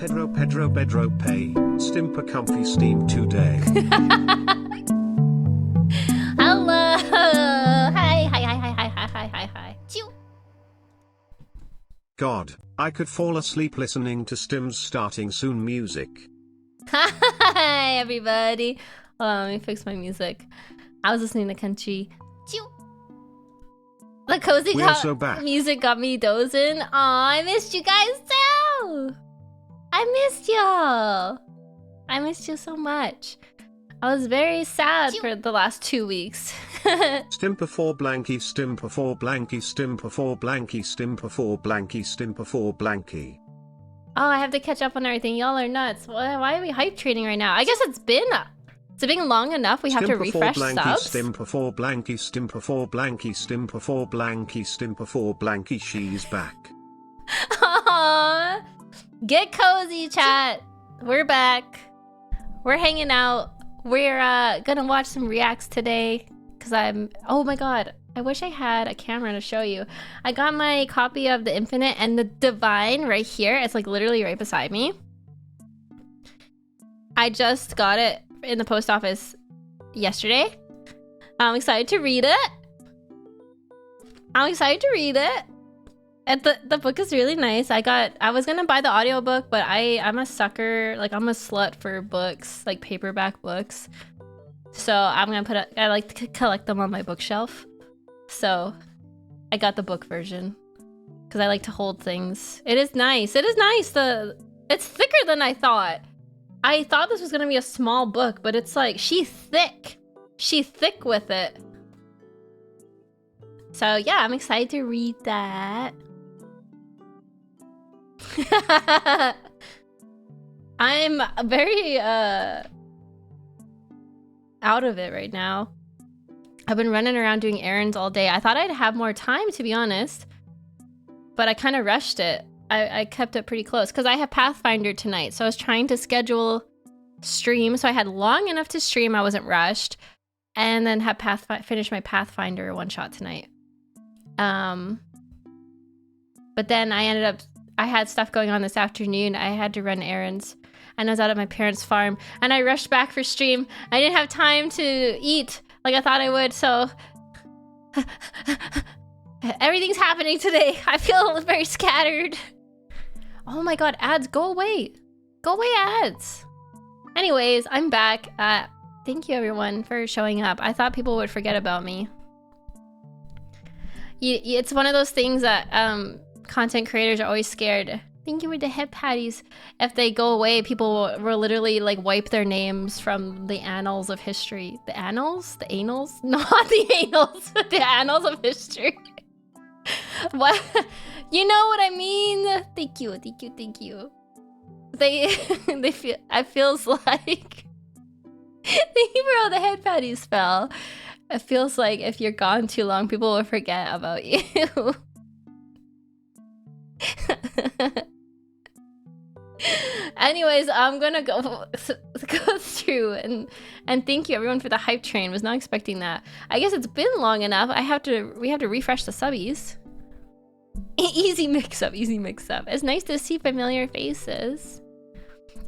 Pedro pay. Stimper comfy steam today. Hello. Hi. Chew. God, I could fall asleep listening to Stim's starting soon music. Hi everybody. Hold on, let me fix my music. I was listening to country. Chew. The cozy music got me dozing. Aw, I missed you guys too. I missed y'all. I missed you so much. I was very sad for the last 2 weeks. Stimper 4 blanky, Stimper 4 blanky, Stimper 4 blanky, Stimper 4 blanky, Stimper 4 blanky. Oh, I have to catch up on everything. Y'all are nuts. Why are we hype trading right now? I guess it's been long enough. We have to refresh subs. Stimper 4 blanky, Stimper 4 blanky, Stimper 4 blanky, Stimper 4 blanky. She's back. Aww. Get cozy, chat. We're back. We're hanging out. We're gonna watch some reacts today. Oh my god. I wish I had a camera to show you. I got my copy of The Infinite and the Divine right here. It's like literally right beside me. I just got it in the post office yesterday. I'm excited to read it. And the book is really nice. I was gonna buy the audiobook, but I'm a sucker, like I'm a slut for books, like paperback books. So I'm gonna I like to collect them on my bookshelf. So I got the book version because I like to hold things. It is nice. It is nice. It's thicker than I thought. I thought this was gonna be a small book, but it's like she's thick. She's thick with it. So yeah, I'm excited to read that. I'm very out of it right now. I've been running around doing errands all day. I thought I'd have more time, to be honest, but I kind of rushed it. I kept it pretty close because I have Pathfinder tonight, so I was trying to schedule stream so I had long enough to stream. I wasn't rushed, and then have finish my Pathfinder one shot tonight. But then I had stuff going on this afternoon. I had to run errands, and I was out at my parents' farm, and I rushed back for stream. I didn't have time to eat like I thought I would, so everything's happening today. I feel very scattered. Oh my god, ads, go away. Go away, ads. Anyways, I'm back. Thank you everyone for showing up. I thought people would forget about me. It's one of those things that content creators are always scared. Thank you for the head patties. If they go away, people will literally like wipe their names from the annals of history. The annals? The anals? Not the anals. The annals of history. What? You know what I mean? Thank you. They feel, it feels like thank you for all the head patties, fell. It feels like if you're gone too long, people will forget about you. Anyways, I'm gonna go through and thank you everyone for the hype train. Was not expecting that. I guess it's been long enough. We have to refresh the subbies. Easy mix up. It's nice to see familiar faces.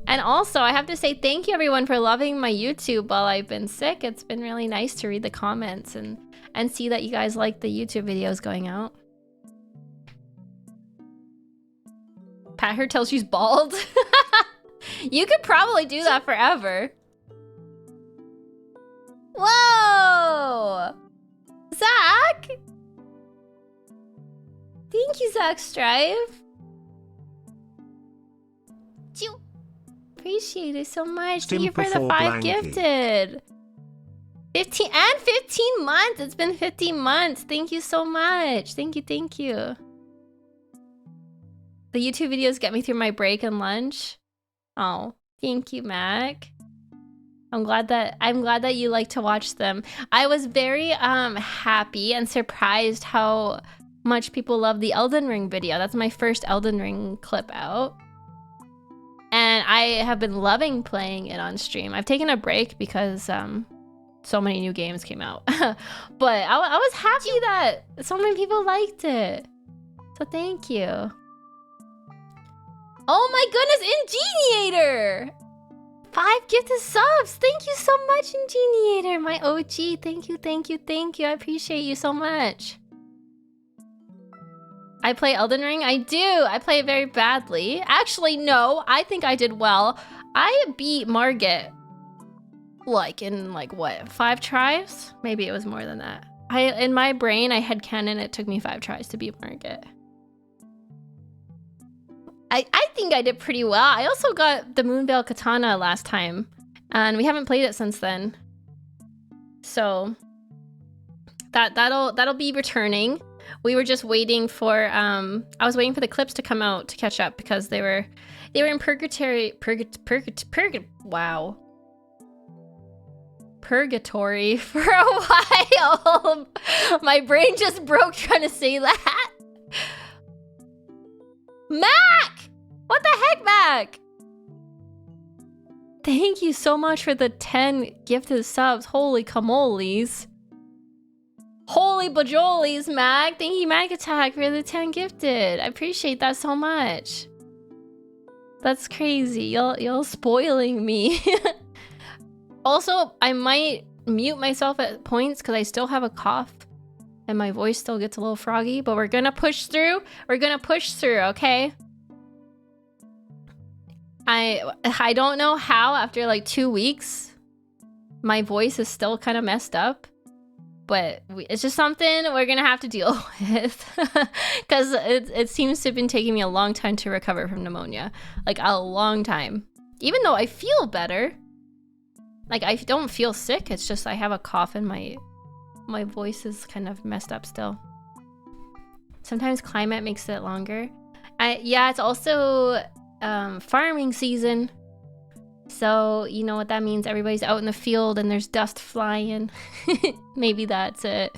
And also, I have to say thank you everyone for loving my YouTube while I've been sick. It's been really nice to read the comments and see that you guys like the YouTube videos going out. Pat her till she's bald. You could probably do that forever. Whoa! Zach! Thank you, Zach Strive. Appreciate it so much. Thank you for the 5 gifted. 15 months. It's been 15 months. Thank you so much. Thank you. The YouTube videos get me through my break and lunch. Oh, thank you, Mac. I'm glad that you like to watch them. I was very happy and surprised how much people love the Elden Ring video. That's my first Elden Ring clip out. And I have been loving playing it on stream. I've taken a break because so many new games came out. But I was happy that so many people liked it. So thank you. Oh my goodness, Ingeniator! 5 gifted subs! Thank you so much, Ingeniator! My OG, thank you, thank you, thank you. I appreciate you so much. I play Elden Ring? I do! I play it very badly. Actually, no, I think I did well. I beat Margit, like, in, like, what, 5 tries? Maybe it was more than that. In my brain, I had canon, it took me 5 tries to beat Margit. I think I did pretty well. I also got the Moonveil Katana last time, and we haven't played it since then. So that'll be returning. We were just waiting for I was waiting for the clips to come out to catch up because they were in purgatory for a while. My brain just broke trying to say that. Mac! What the heck, Mac? Thank you so much for the 10 gifted subs. Holy camolies. Holy bajolies, Mac. Thank you, Mac Attack, for the 10 gifted. I appreciate that so much. That's crazy. Y'all spoiling me. Also, I might mute myself at points because I still have a cough and my voice still gets a little froggy, but we're gonna push through. We're gonna push through, okay? I don't know how after like 2 weeks my voice is still kind of messed up, but it's just something we're gonna have to deal with because it seems to have been taking me a long time to recover from pneumonia, like a long time. Even though I feel better, like I don't feel sick, it's just I have a cough and my voice is kind of messed up still. Sometimes climate makes it longer. Yeah, it's also farming season, so you know what that means. Everybody's out in the field and there's dust flying. Maybe that's it.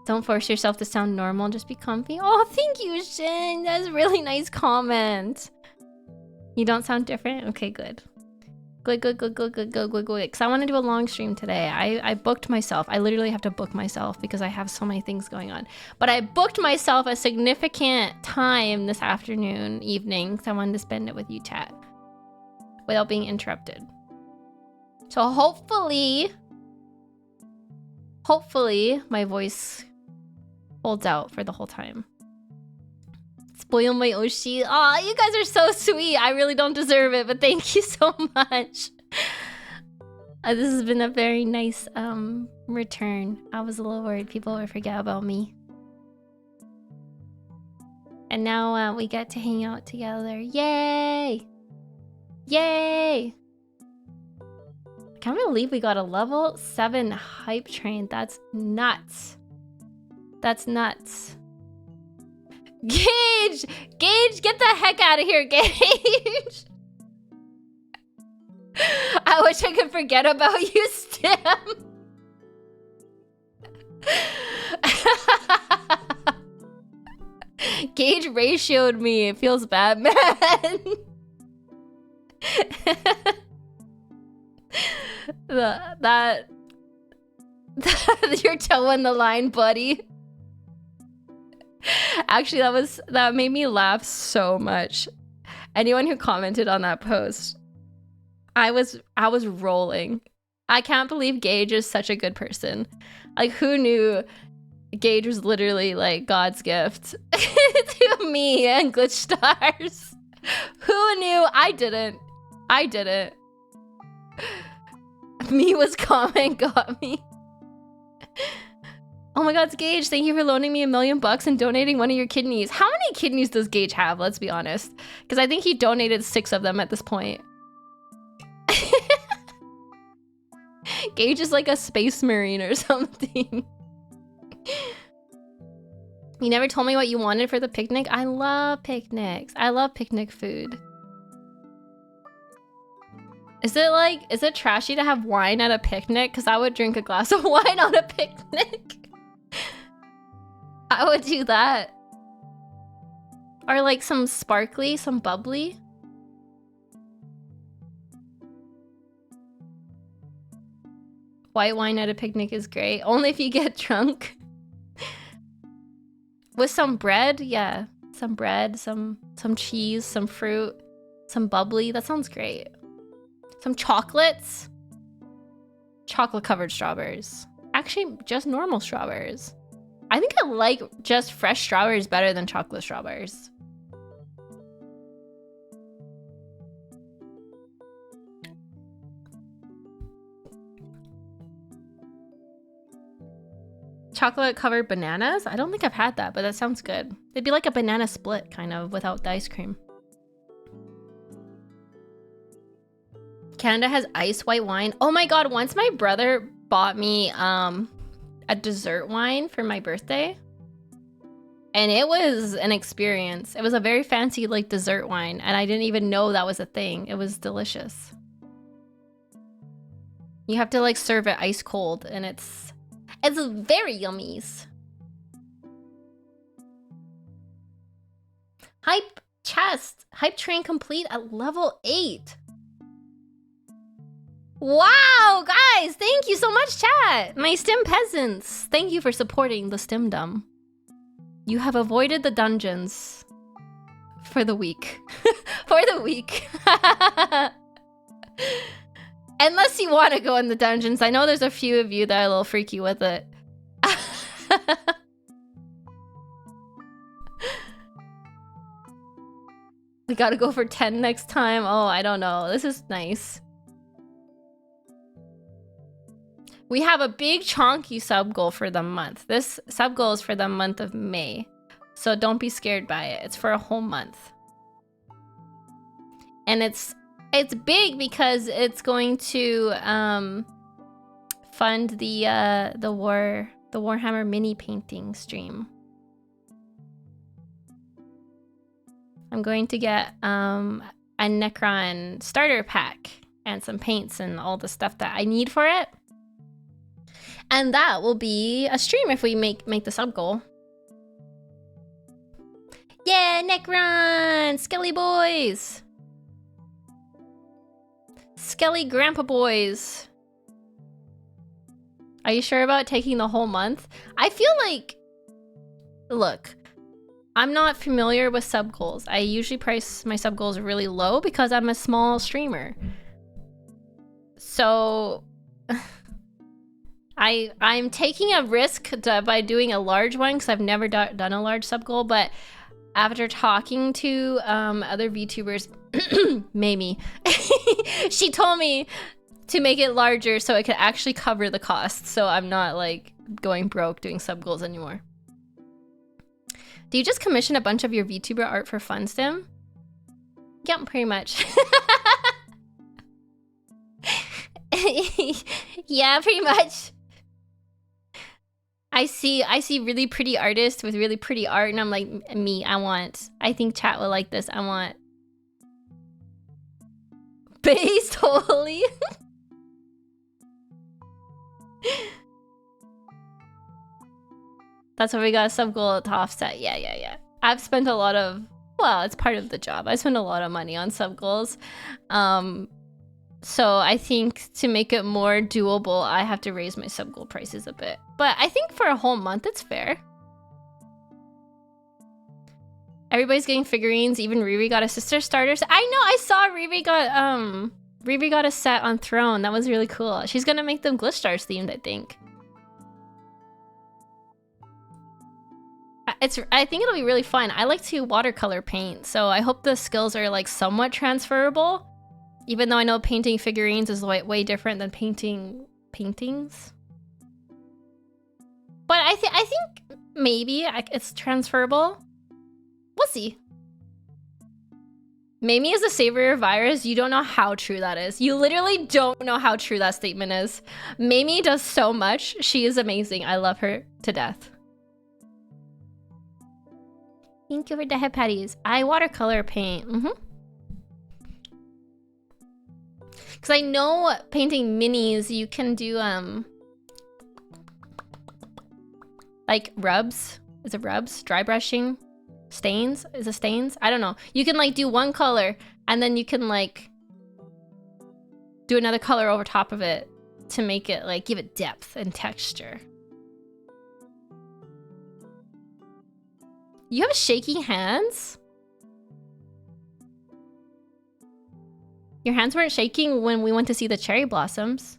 Don't force yourself to sound normal, just be comfy. Oh, thank you, Shin. That's a really nice comment. You don't sound different? Okay, good. Good. Because I want to do a long stream today. I booked myself. I literally have to book myself because I have so many things going on. But I booked myself a significant time this afternoon, evening, because I wanted to spend it with you, chat, without being interrupted. So hopefully my voice holds out for the whole time. Spoil my Oshi. Aw, you guys are so sweet. I really don't deserve it, but thank you so much. This has been a very nice return. I was a little worried people would forget about me. And now we get to hang out together. Yay! Yay! I can't believe we got a level 7 hype train. That's nuts. That's nuts. Gage! Gage, get the heck out of here, Gage! I wish I could forget about you, Stim. Gage ratioed me. It feels bad, man. You're towing the line, buddy. Actually, that made me laugh so much. Anyone who commented on that post, I was rolling. I can't believe Gage is such a good person. Like, who knew Gage was literally like God's gift to me and Glitch Stars? Who knew? I didn't. Me was comment got me. Oh my god, it's Gage. Thank you for loaning me $1 million and donating one of your kidneys. How many kidneys does Gage have? Let's be honest. Because I think he donated 6 of them at this point. Gage is like a space marine or something. You never told me what you wanted for the picnic. I love picnics. I love picnic food. Is it trashy to have wine at a picnic? Because I would drink a glass of wine on a picnic. I would do that. Or like some sparkly, some bubbly. White wine at a picnic is great. Only if you get drunk. With some bread, yeah. some bread, some cheese, some fruit, some bubbly. That sounds great. Some chocolates. Chocolate covered strawberries. Actually, just normal strawberries. I think I like just fresh strawberries better than chocolate strawberries. Chocolate covered bananas? I don't think I've had that, but that sounds good. It'd be like a banana split, kind of, without the ice cream. Canada has ice white wine. Oh my god, once my brother bought me a dessert wine for my birthday. And it was an experience. It was a very fancy like dessert wine, and I didn't even know that was a thing. It was delicious. You have to like serve it ice cold, and it's very yummies. Hype chest. Hype train complete at level 8. Wow, guys, thank you so much, chat. My STEM peasants, thank you for supporting the STEMdom. You have avoided the dungeons for the week. For the week. Unless you want to go in the dungeons. I know there's a few of you that are a little freaky with it. We gotta go for 10 next time. Oh, I don't know. This is nice. We have a big chonky sub goal for the month. This sub goal is for the month of May. So don't be scared by it. It's for a whole month. And it's big because it's going to fund the Warhammer mini painting stream. I'm going to get a Necron starter pack and some paints and all the stuff that I need for it. And that will be a stream if we make the sub goal. Yeah, Necron! Skelly boys! Skelly grandpa boys. Are you sure about taking the whole month? I feel like... Look, I'm not familiar with sub goals. I usually price my sub goals really low because I'm a small streamer. So... I'm taking a risk by doing a large one because I've never done a large sub goal, but after talking to other VTubers, Mamie, she told me to make it larger so it could actually cover the costs, so I'm not like going broke doing sub goals anymore. Do you just commission a bunch of your VTuber art for fun, Stim? Yeah, pretty much. Yeah, pretty much. I see really pretty artists with really pretty art, and I'm like, I think chat will like this. I want based holy. That's why we got a sub goal to offset. Yeah. I've spent a lot of, well, it's part of the job. I spend a lot of money on sub goals. So I think to make it more doable, I have to raise my sub goal prices a bit. But I think for a whole month, it's fair. Everybody's getting figurines. Even Riri got a sister starter set. I know, I saw Riri got a set on Throne. That was really cool. She's gonna make them Glistars themed, I think. I think it'll be really fun. I like to watercolor paint, so I hope the skills are like somewhat transferable. Even though I know painting figurines is way different than painting paintings. But I think maybe it's transferable. We'll see. Mamie is a savior of virus. You don't know how true that is. You literally don't know how true that statement is. Mamie does so much. She is amazing. I love her to death. Thank you for the head patties. I watercolor paint. Because I know painting minis, you can do, like rubs. Is it rubs? Dry brushing? Stains? Is it stains? I don't know. You can like do one color and then you can like do another color over top of it to make it like give it depth and texture. You have shaky hands? Your hands weren't shaking when we went to see the cherry blossoms.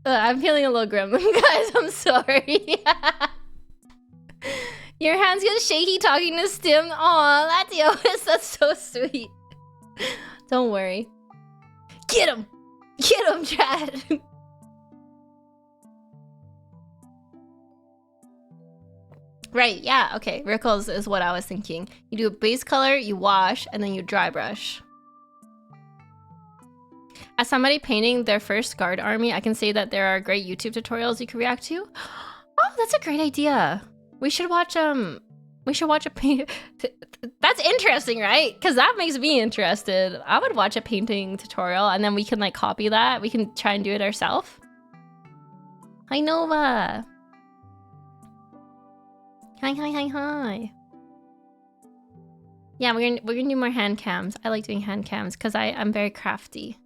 I'm feeling a little grim, guys. I'm sorry. Your hands get shaky talking to Stim. Aw, Latios, that's so sweet. Don't worry. Get him! Get him, Chad! Right, yeah, okay. Rickles is what I was thinking. You do a base color, you wash, and then you dry brush. As somebody painting their first guard army, I can say that there are great YouTube tutorials you can react to. Oh, that's a great idea. We should watch a paint. That's interesting, right? Because that makes me interested. I would watch a painting tutorial and then we can like copy that. We can try and do it ourselves. Hi Nova. Hi. Yeah, we're gonna do more hand cams. I like doing hand cams because I'm very crafty.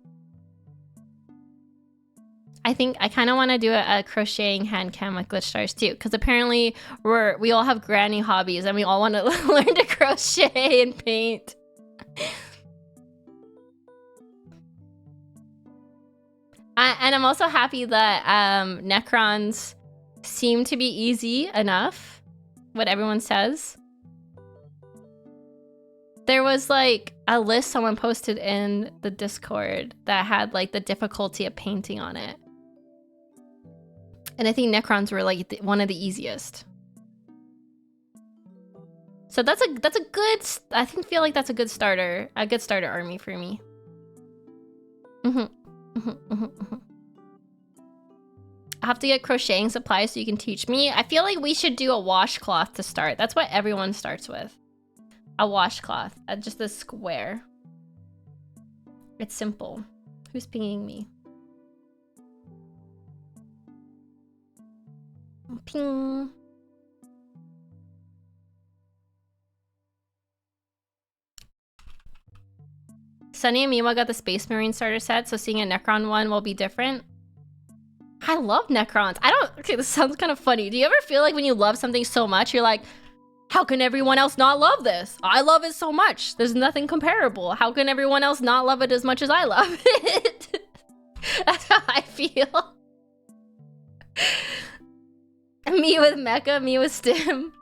I think I kind of want to do a crocheting hand cam with Glitch Stars too, because apparently we all have granny hobbies and we all want to learn to crochet and paint. And I'm also happy that Necrons seem to be easy enough, what everyone says. There was like a list someone posted in the Discord that had like the difficulty of painting on it. And I think Necrons were like one of the easiest. So that's a good, feel like that's a good starter army for me. I have to get crocheting supplies so you can teach me. I feel like we should do a washcloth to start. That's what everyone starts with. A washcloth, just a square. It's simple. Who's pinging me? Ping. Sunny and Miwa got the Space Marine starter set, so seeing a Necron one will be different. I love Necrons. Okay, this sounds kind of funny. Do you ever feel like when you love something so much, you're like, how can everyone else not love this? I love it so much. There's nothing comparable. How can everyone else not love it as much as I love it? That's how I feel. Me with Mecha, me with Stim.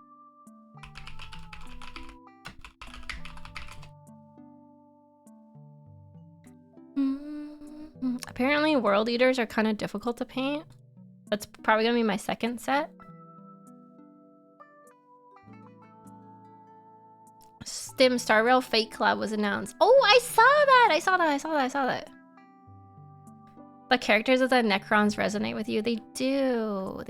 Apparently World Eaters are kind of difficult to paint. That's probably gonna be my second set. Stim Star Rail Fate Collab was announced. Oh, I saw that. The characters of the Necrons resonate with you. They do.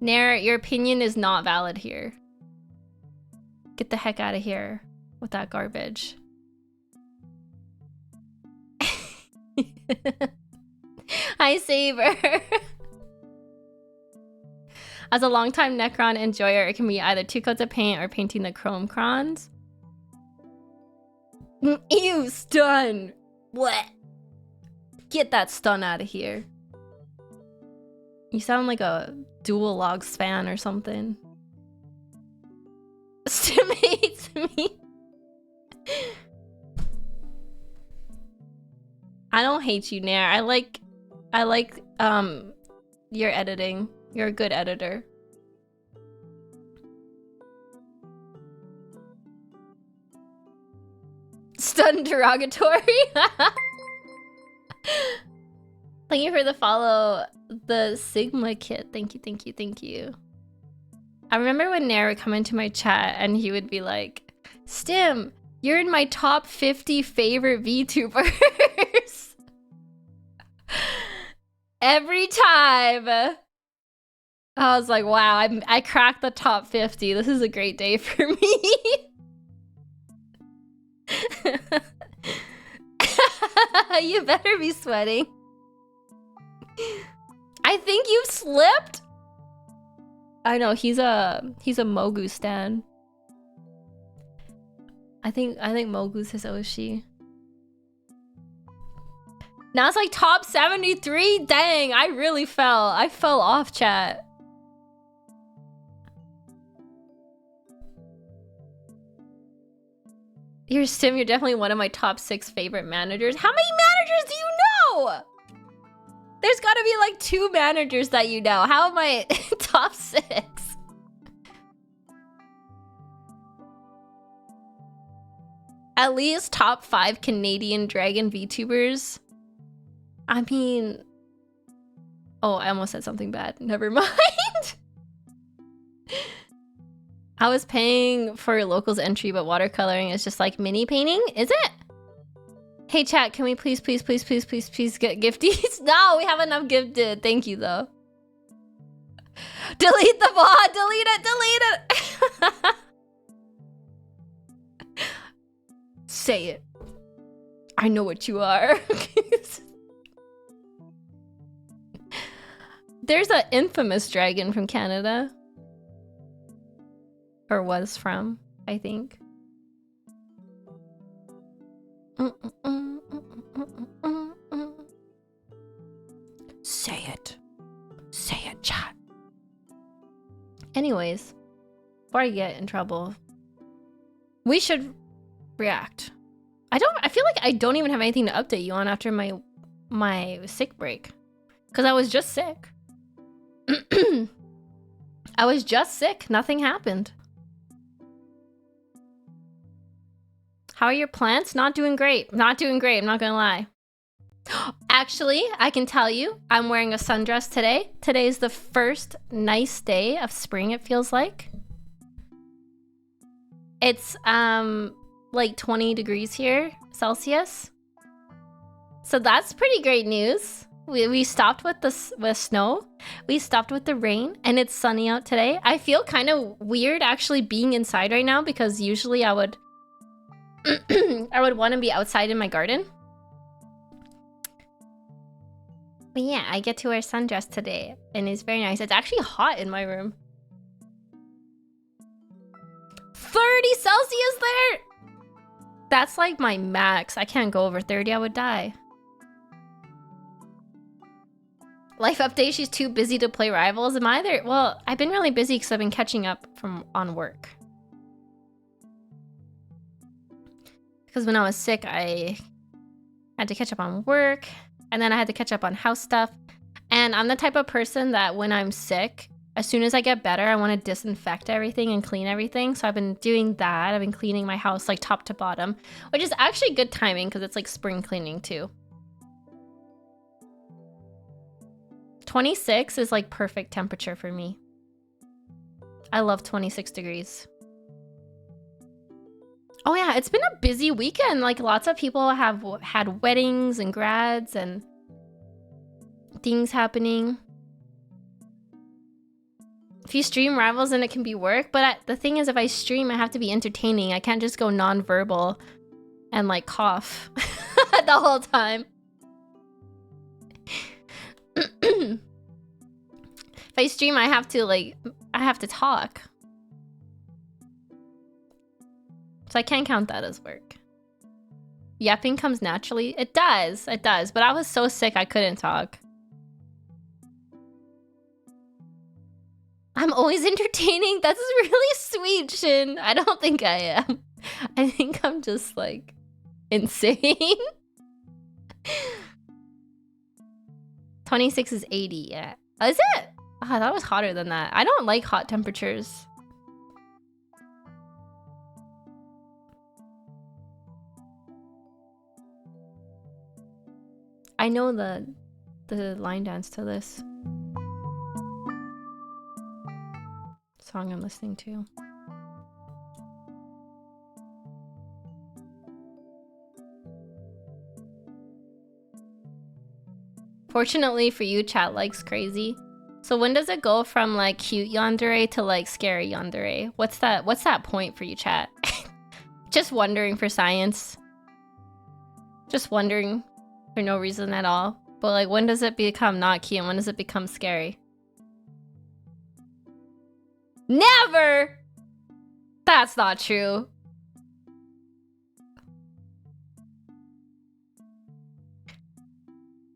Nair, your opinion is not valid here. Get the heck out of here with that garbage. Hi, Saber. As a longtime Necron enjoyer, it can be either 2 coats of paint or painting the chrome crons. Ew, stun. What? Get that stun out of here. You sound like a Dual Logs fan or something. Stim hates me. I don't hate you, Nair. I like your editing. You're a good editor. Stun derogatory. Thank you for the follow, the Sigma kit. Thank you. I remember when Nair would come into my chat and he would be like, Stim, you're in my top 50 favorite VTubers. Every time. I was like, wow, I cracked the top 50. This is a great day for me. You better be sweating. I think you've slipped. I know he's a Mogu stan. I think Mogu's his Oshi. Now it's like top 73. Dang, I really fell. I fell off, chat. You're definitely one of my top 6 favorite managers. How many managers do you know? There's gotta be like 2 managers that you know. How am I top 6? At least top 5 Canadian Dragon VTubers. I mean... Oh, I almost said something bad. Never mind. I was paying for locals entry, but watercoloring is just like mini painting. Is it? Hey chat, can we please get gifties? No, we have enough gifted. Thank you though. Delete the bot. Delete it. Say it. I know what you are. There's an infamous dragon from Canada. Or was from, I think. Say it. Say it, chat. Anyways, before I get in trouble, we should react. I feel like I don't even have anything to update you on after my sick break. Because I was just sick. I was just sick. Nothing happened. How are your plants? Not doing great. Not doing great, I'm not gonna lie. Actually, I can tell you, I'm wearing a sundress today. Today is the first nice day of spring, it feels like. It's like 20 degrees here, Celsius. So that's pretty great news. We stopped with the snow. We stopped with the rain, and it's sunny out today. I feel kind of weird actually being inside right now because usually I would I would want to be outside in my garden. But yeah, I get to wear sundress today, and it's very nice. It's actually hot in my room. 30 Celsius there? That's like my max. I can't go over 30, I would die. Life update, she's too busy to play Rivals. Am I there? Well, I've been really busy because I've been catching up on work. Because when I was sick, I had to catch up on work, and then I had to catch up on house stuff. And I'm the type of person that when I'm sick, as soon as I get better, I want to disinfect everything and clean everything. So I've been doing that. I've been cleaning my house like top to bottom, which is actually good timing because it's like spring cleaning too. 26 is like perfect temperature for me. I love 26 degrees. Oh yeah, it's been a busy weekend. Like lots of people have had weddings and grads and things happening. If you stream Rivals, then it can be work. But the thing is, if I stream, I have to be entertaining. I can't just go non-verbal and like cough the whole time. If I stream, I have to talk. So I can't count that as work. Yapping comes naturally. It does. It does. But I was so sick I couldn't talk. I'm always entertaining. That's really sweet, Shin. I don't think I am. I think I'm just like insane. 26 is 80, yeah. Oh, is it? Oh, that was hotter than that. I don't like hot temperatures. I know the line dance to this song I'm listening to. Fortunately for you, chat likes crazy. So when does it go from like cute yandere to like scary yandere? What's that point for you, chat? Just wondering for science. Just wondering for no reason at all. But like when does it become not cute and when does it become scary? Never! That's not true.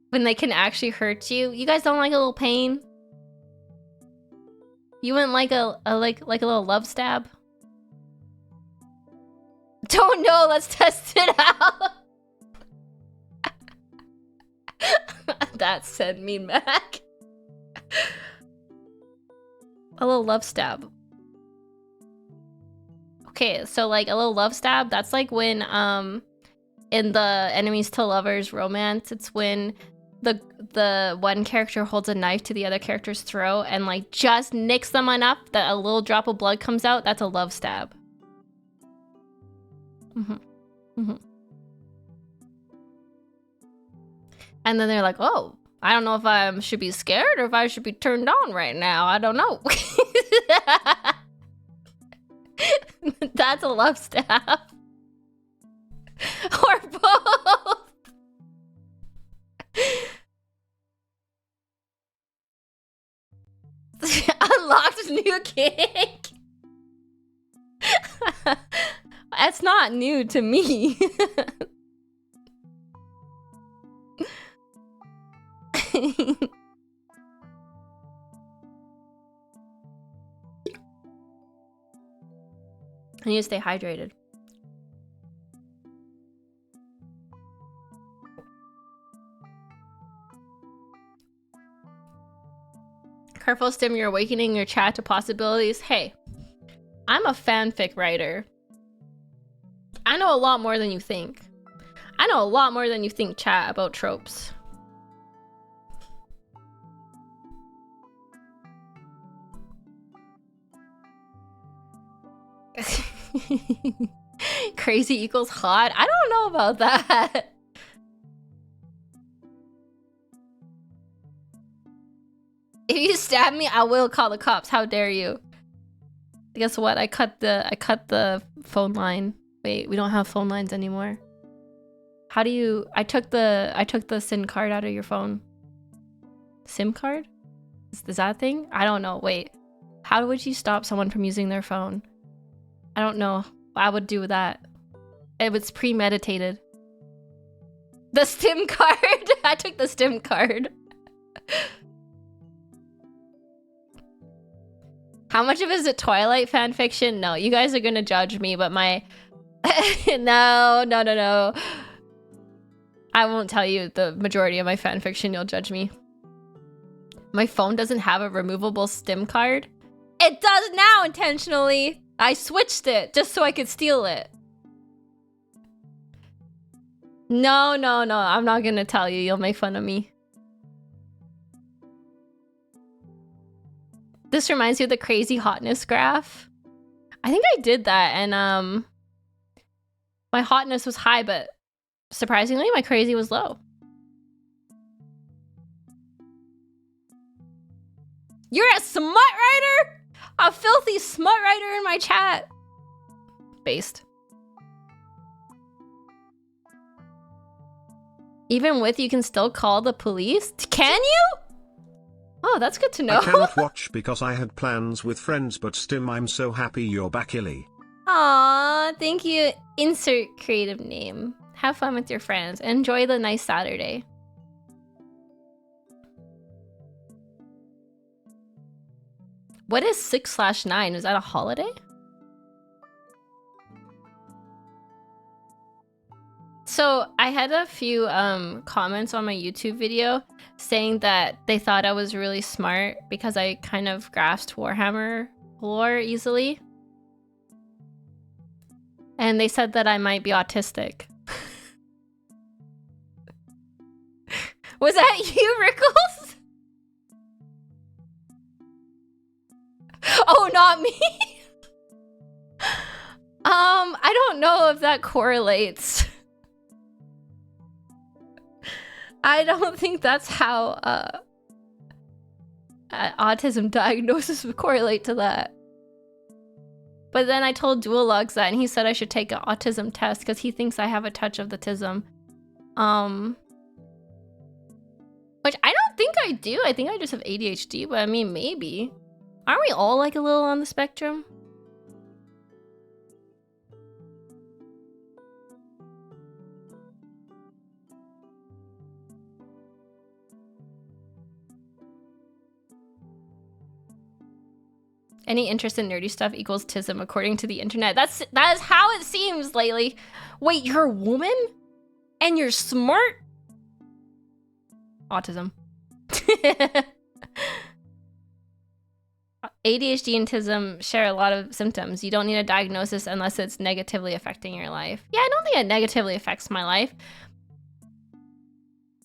When they can actually hurt you. You guys don't like a little pain? You wouldn't like a little love stab? Don't know, let's test it out. That sent me back. A little love stab. Okay, so like a little love stab, that's like when in the enemies to lovers romance, it's when the one character holds a knife to the other character's throat and like just nicks them enough that a little drop of blood comes out. That's a love stab. And then they're like, oh, I don't know if I should be scared or if I should be turned on right now. I don't know. That's a love stab. Or both. Unlocked new kink. That's not new to me. I need to stay hydrated. Careful, Stim, you're awakening your chat to possibilities. Hey, I'm a fanfic writer. I know a lot more than you think. I know a lot more than you think, chat, about tropes. Crazy equals hot? I don't know about that. If you stab me, I will call the cops. How dare you? Guess what? I cut the phone line. Wait, we don't have phone lines anymore. How do you... I took the SIM card out of your phone. SIM card? Is that a thing? I don't know. Wait. How would you stop someone from using their phone? I don't know. I would do that. It was premeditated. The SIM card! I took the SIM card. How much of it is it Twilight fanfiction? No, you guys are gonna judge me, but my... No. I won't tell you the majority of my fanfiction, you'll judge me. My phone doesn't have a removable SIM card. It does now, intentionally! I switched it just so I could steal it. No, I'm not gonna tell you. You'll make fun of me. This reminds me of the crazy hotness graph. I think I did that, and my hotness was high, but surprisingly, my crazy was low. You're a smut writer? A filthy smut writer in my chat. Based. Even with, you can still call the police? Can you? Oh, that's good to know. I cannot watch because I had plans with friends, but Stim, I'm so happy you're back, Illy. Aw, thank you. Insert creative name. Have fun with your friends. Enjoy the nice Saturday. What is 6/9? Is that a holiday? So I had a few comments on my YouTube video saying that they thought I was really smart because I kind of grasped Warhammer lore easily. And they said that I might be autistic. Was that you, Rickles? Oh, not me? I don't know if that correlates. I don't think that's how autism diagnosis would correlate to that. But then I told Duologues that, and he said I should take an autism test because he thinks I have a touch of the tism. Which I don't think I do. I think I just have ADHD, but I mean, maybe. Aren't we all like a little on the spectrum? Any interest in nerdy stuff equals tism according to the internet. That is how it seems lately. Wait, you're a woman? And you're smart? Autism. ADHD and tism share a lot of symptoms. You don't need a diagnosis unless it's negatively affecting your life. Yeah, I don't think it negatively affects my life.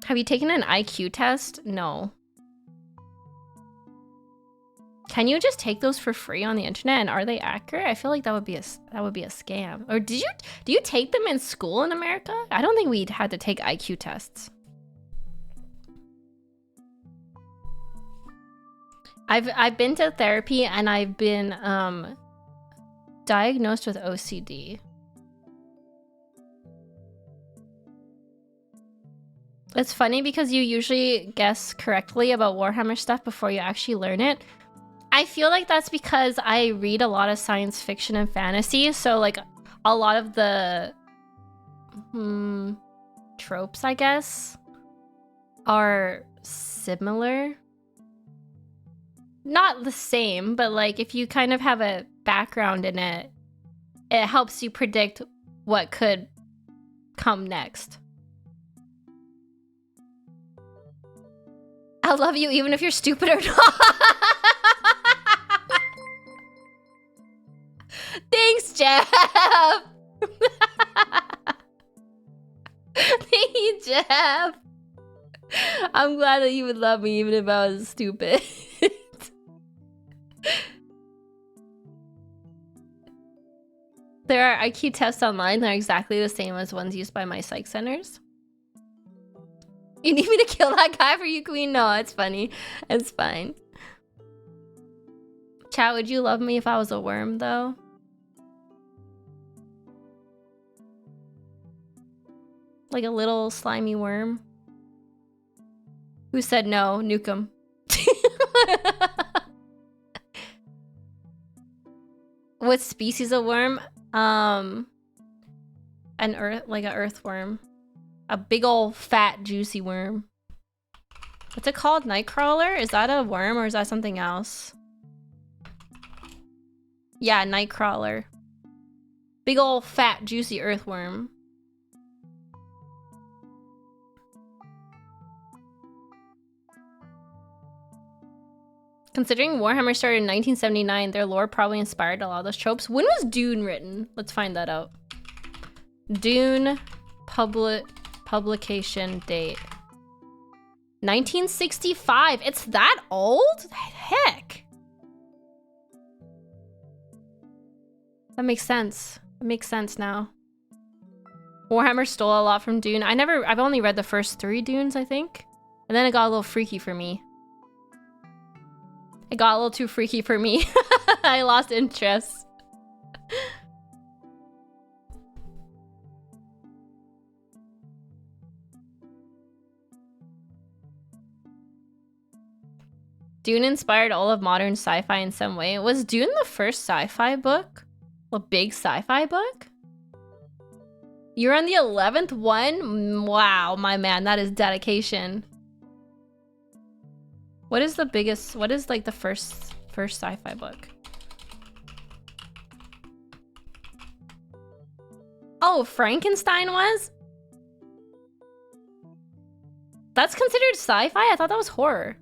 Have you taken an IQ test? No. Can you just take those for free on the internet, and are they accurate? I feel like that would be a scam. Or do you take them in school in America? I don't think we had to take IQ tests. I've been to therapy and I've been diagnosed with OCD. It's funny because you usually guess correctly about Warhammer stuff before you actually learn it. I feel like that's because I read a lot of science fiction and fantasy, so like a lot of the tropes, I guess, are similar. Not the same, but like if you kind of have a background in it, it helps you predict what could come next. I love you even if you're stupid or not. Thanks, Jeff. Thank you, Jeff. I'm glad that you would love me even if I was stupid. There are IQ tests online that are exactly the same as ones used by my psych centers. You need me to kill that guy for you, Queen? No, it's funny. It's fine. Chat, would you love me if I was a worm, though? Like a little slimy worm? Who said no? Nuke him. What species of worm? An earthworm. A big old fat juicy worm. What's it called? Nightcrawler? Is that a worm or is that something else? Yeah, nightcrawler. Big old fat juicy earthworm. Considering Warhammer started in 1979, their lore probably inspired a lot of those tropes. When was Dune written? Let's find that out. Dune publication date. 1965. It's that old? Heck. That makes sense. It makes sense now. Warhammer stole a lot from Dune. I've only read the first 3 Dunes, I think. And then it got a little freaky for me. It got a little too freaky for me. I lost interest. Dune inspired all of modern sci-fi in some way. Was Dune the first sci-fi book? A big sci-fi book? You're on the 11th one? Wow, my man, that is dedication. What is the biggest, what is like the first sci-fi book? Oh, Frankenstein was? That's considered sci-fi? I thought that was horror.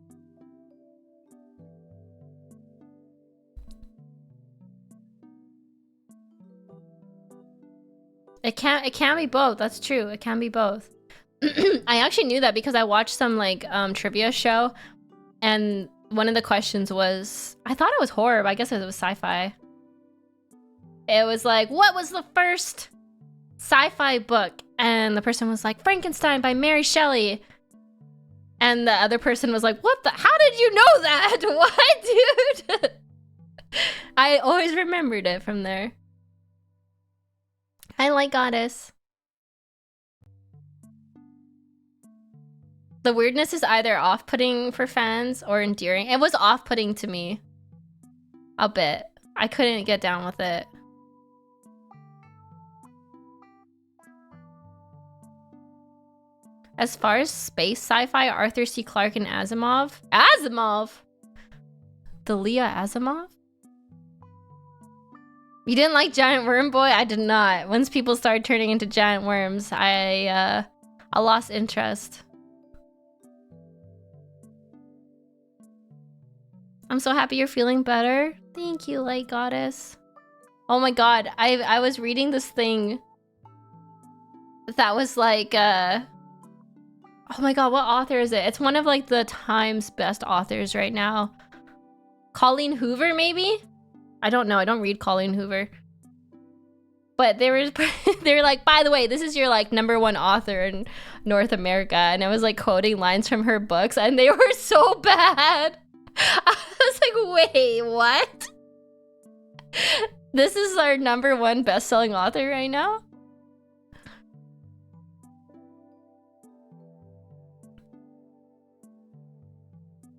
It can be both. That's true. It can be both. I actually knew that because I watched some like trivia show, and one of the questions was, I thought it was horror, but I guess it was sci-fi. It was like, what was the first sci-fi book? And the person was like, Frankenstein by Mary Shelley. And the other person was like, what the, how did you know that? What, dude? I always remembered it from there. I like Goddess. The weirdness is either off-putting for fans or endearing. It was off-putting to me. a bit. I couldn't get down with it. As far as space sci-fi, Arthur C. Clarke and Asimov. Asimov? The Leah Asimov? You didn't like Giant Worm Boy? I did not. Once people started turning into giant worms, I lost interest. I'm so happy you're feeling better. Thank you, Light Goddess. Oh my god, I was reading this thing that was like, oh my god, what author is it? It's one of like the Times best authors right now. Colleen Hoover, maybe? I don't know. I don't read Colleen Hoover. But they were like, by the way, this is your like #1 author in North America. And I was like quoting lines from her books and they were so bad. I was like, wait, what? This is our #1 best-selling author right now?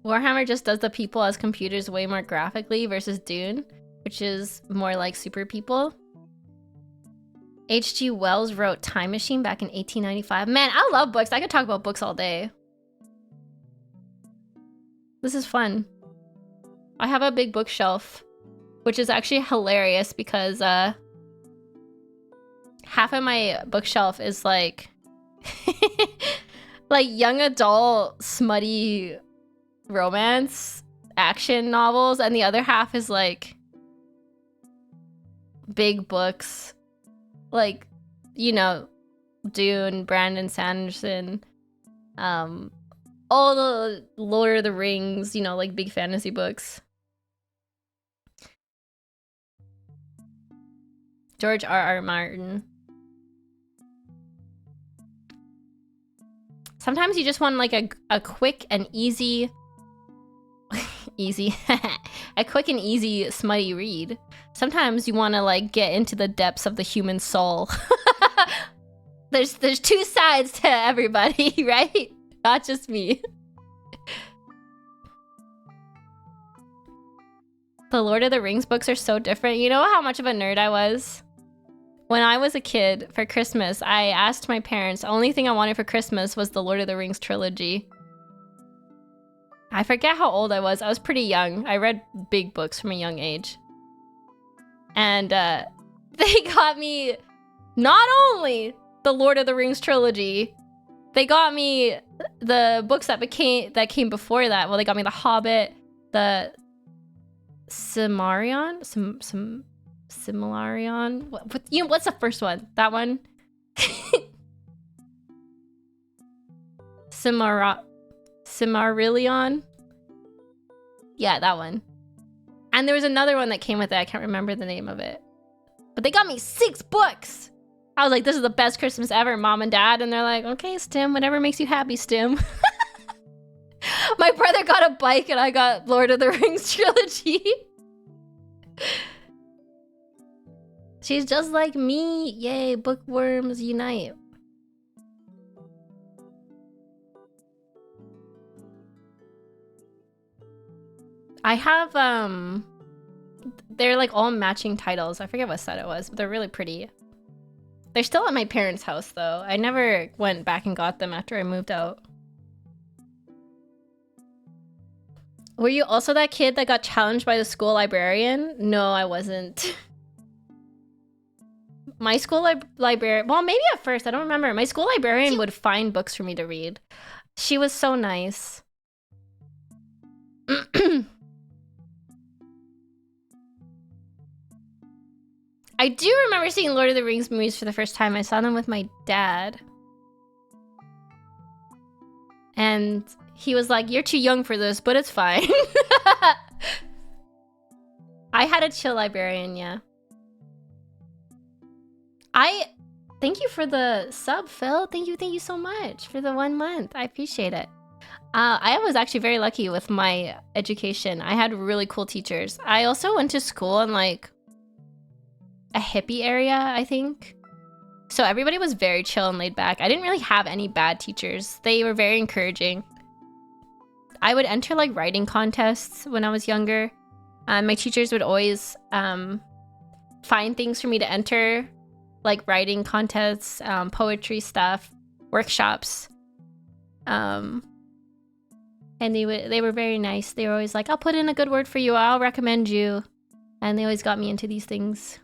Warhammer just does the people as computers way more graphically versus Dune, which is more like super people. H.G. Wells wrote Time Machine back in 1895. Man, I love books. I could talk about books all day. This is fun. I have a big bookshelf, which is actually hilarious because half of my bookshelf is like like young adult smutty romance action novels, and the other half is like big books like, you know, Dune, Brandon Sanderson, all the Lord of the Rings, you know, like big fantasy books. George R.R. Martin. Sometimes you just want like a quick and easy a quick and easy smutty read. Sometimes you want to like get into the depths of the human soul. There's two sides to everybody, right? Not just me. The Lord of the Rings books are so different. You know how much of a nerd I was? When I was a kid for Christmas, I asked my parents, the only thing I wanted for Christmas was the Lord of the Rings trilogy. I forget how old I was. I was pretty young. I read big books from a young age. And they got me not only the Lord of the Rings trilogy, they got me the books that came before that. Well, they got me The Hobbit, the Silmarillion? Silmarillion? What's the first one? That one? Silmarillion? Yeah, that one. And there was another one that came with it. I can't remember the name of it. But they got me 6 books! I was like, this is the best Christmas ever, Mom and Dad. And they're like, okay, Stim, whatever makes you happy, Stim. My brother got a bike and I got Lord of the Rings trilogy. She's just like me. Yay, bookworms unite. I have, they're like all matching titles. I forget what set it was, but they're really pretty. They're still at my parents' house though. I never went back and got them after I moved out. Were you also that kid that got challenged by the school librarian? No, I wasn't. My school librarian, well, maybe at first, I don't remember. My school librarian would find books for me to read. She was so nice. I do remember seeing Lord of the Rings movies for the first time. I saw them with my dad. And he was like, you're too young for this, but it's fine. I had a chill librarian, yeah. Thank you for the sub, Phil. Thank you so much for the 1 month. I appreciate it. I was actually very lucky with my education. I had really cool teachers. I also went to school in like a hippie area, I think. So everybody was very chill and laid back. I didn't really have any bad teachers. They were very encouraging. I would enter like writing contests when I was younger. My teachers would always find things for me to enter, like writing contests, poetry stuff, workshops. And they were very nice. They were always like, I'll put in a good word for you, I'll recommend you. And they always got me into these things.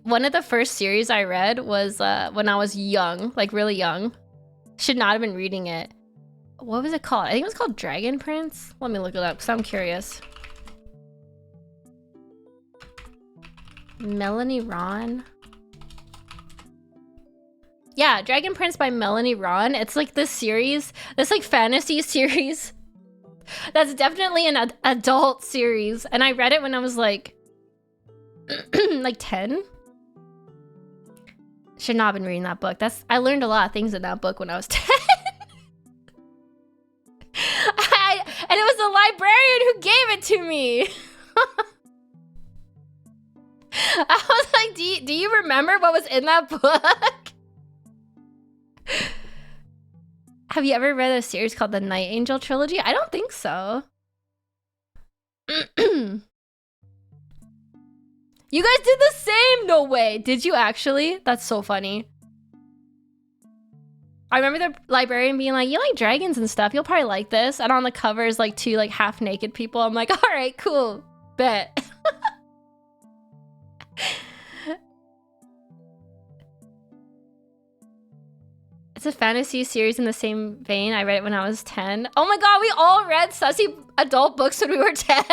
One of the first series I read was when I was young, like really young. Should not have been reading it. What was it called? I think it was called Dragon Prince. Let me look it up because I'm curious. Melanie Ron. Yeah, Dragon Prince by Melanie Ron. It's like this series, this like fantasy series. That's definitely an adult series. And I read it when I was like, like 10. Should not have been reading that book. I learned a lot of things in that book when I was 10. And it was the librarian who gave it to me. I was like, do you remember what was in that book? Have you ever read a series called the Night Angel Trilogy? I don't think so. You guys did the same! No way! Did you actually? That's so funny. I remember the librarian being like, you like dragons and stuff, you'll probably like this. And on the cover is like two like half naked people. I'm like, alright, cool. Bet. It's a fantasy series in the same vein. I read it when I was 10. Oh my god, we all read sussy adult books when we were 10.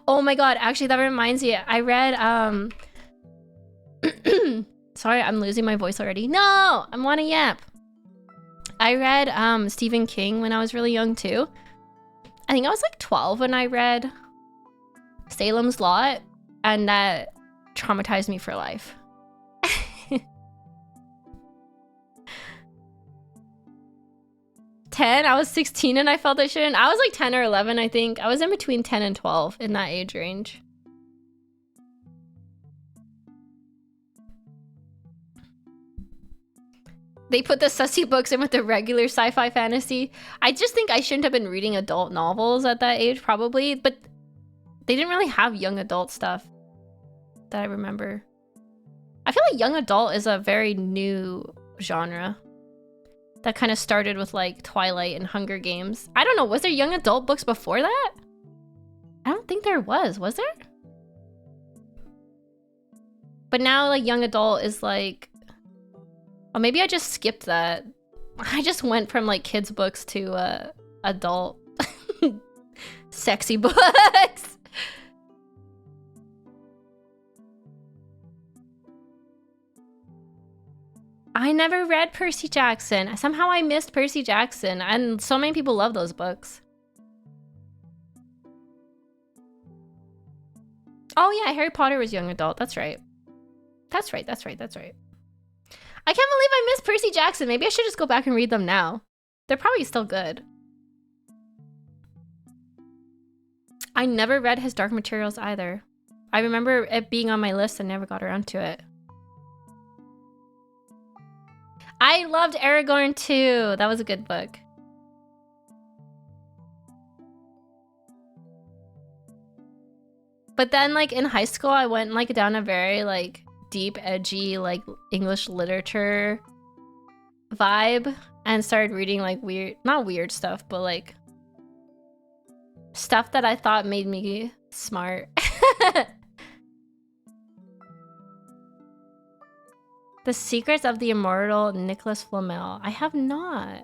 Oh my god, actually that reminds me. I read sorry, I'm losing my voice already. No, I'm wanting yap. I read Stephen King when I was really young too. I think I was like 12 when I read Salem's Lot, and that traumatized me for life. 10, I was 16 and I felt I shouldn't. I was like 10 or 11, I think. I was in between 10 and 12 in that age range. They put the sussy books in with the regular sci-fi fantasy. I just think I shouldn't have been reading adult novels at that age, probably. But they didn't really have young adult stuff that I remember. I feel like young adult is a very new genre. That kind of started with like Twilight and Hunger Games. I don't know, was there young adult books before that? I don't think there was there? But now like young adult is like, oh, maybe I just skipped that. I just went from like kids books to adult sexy books. I never read Percy Jackson. Somehow I missed Percy Jackson, and so many people love those books. Oh yeah, Harry Potter was young adult. That's right. That's right. I can't believe I missed Percy Jackson. Maybe I should just go back and read them now. They're probably still good. I never read his Dark Materials either. I remember it being on my list and never got around to it. I loved Aragorn too. That was a good book. But then like in high school, I went like down a very like deep, edgy, like English literature vibe and started reading like weird, not weird stuff, but like stuff that I thought made me smart. The Secrets of the Immortal Nicholas Flamel. I have not.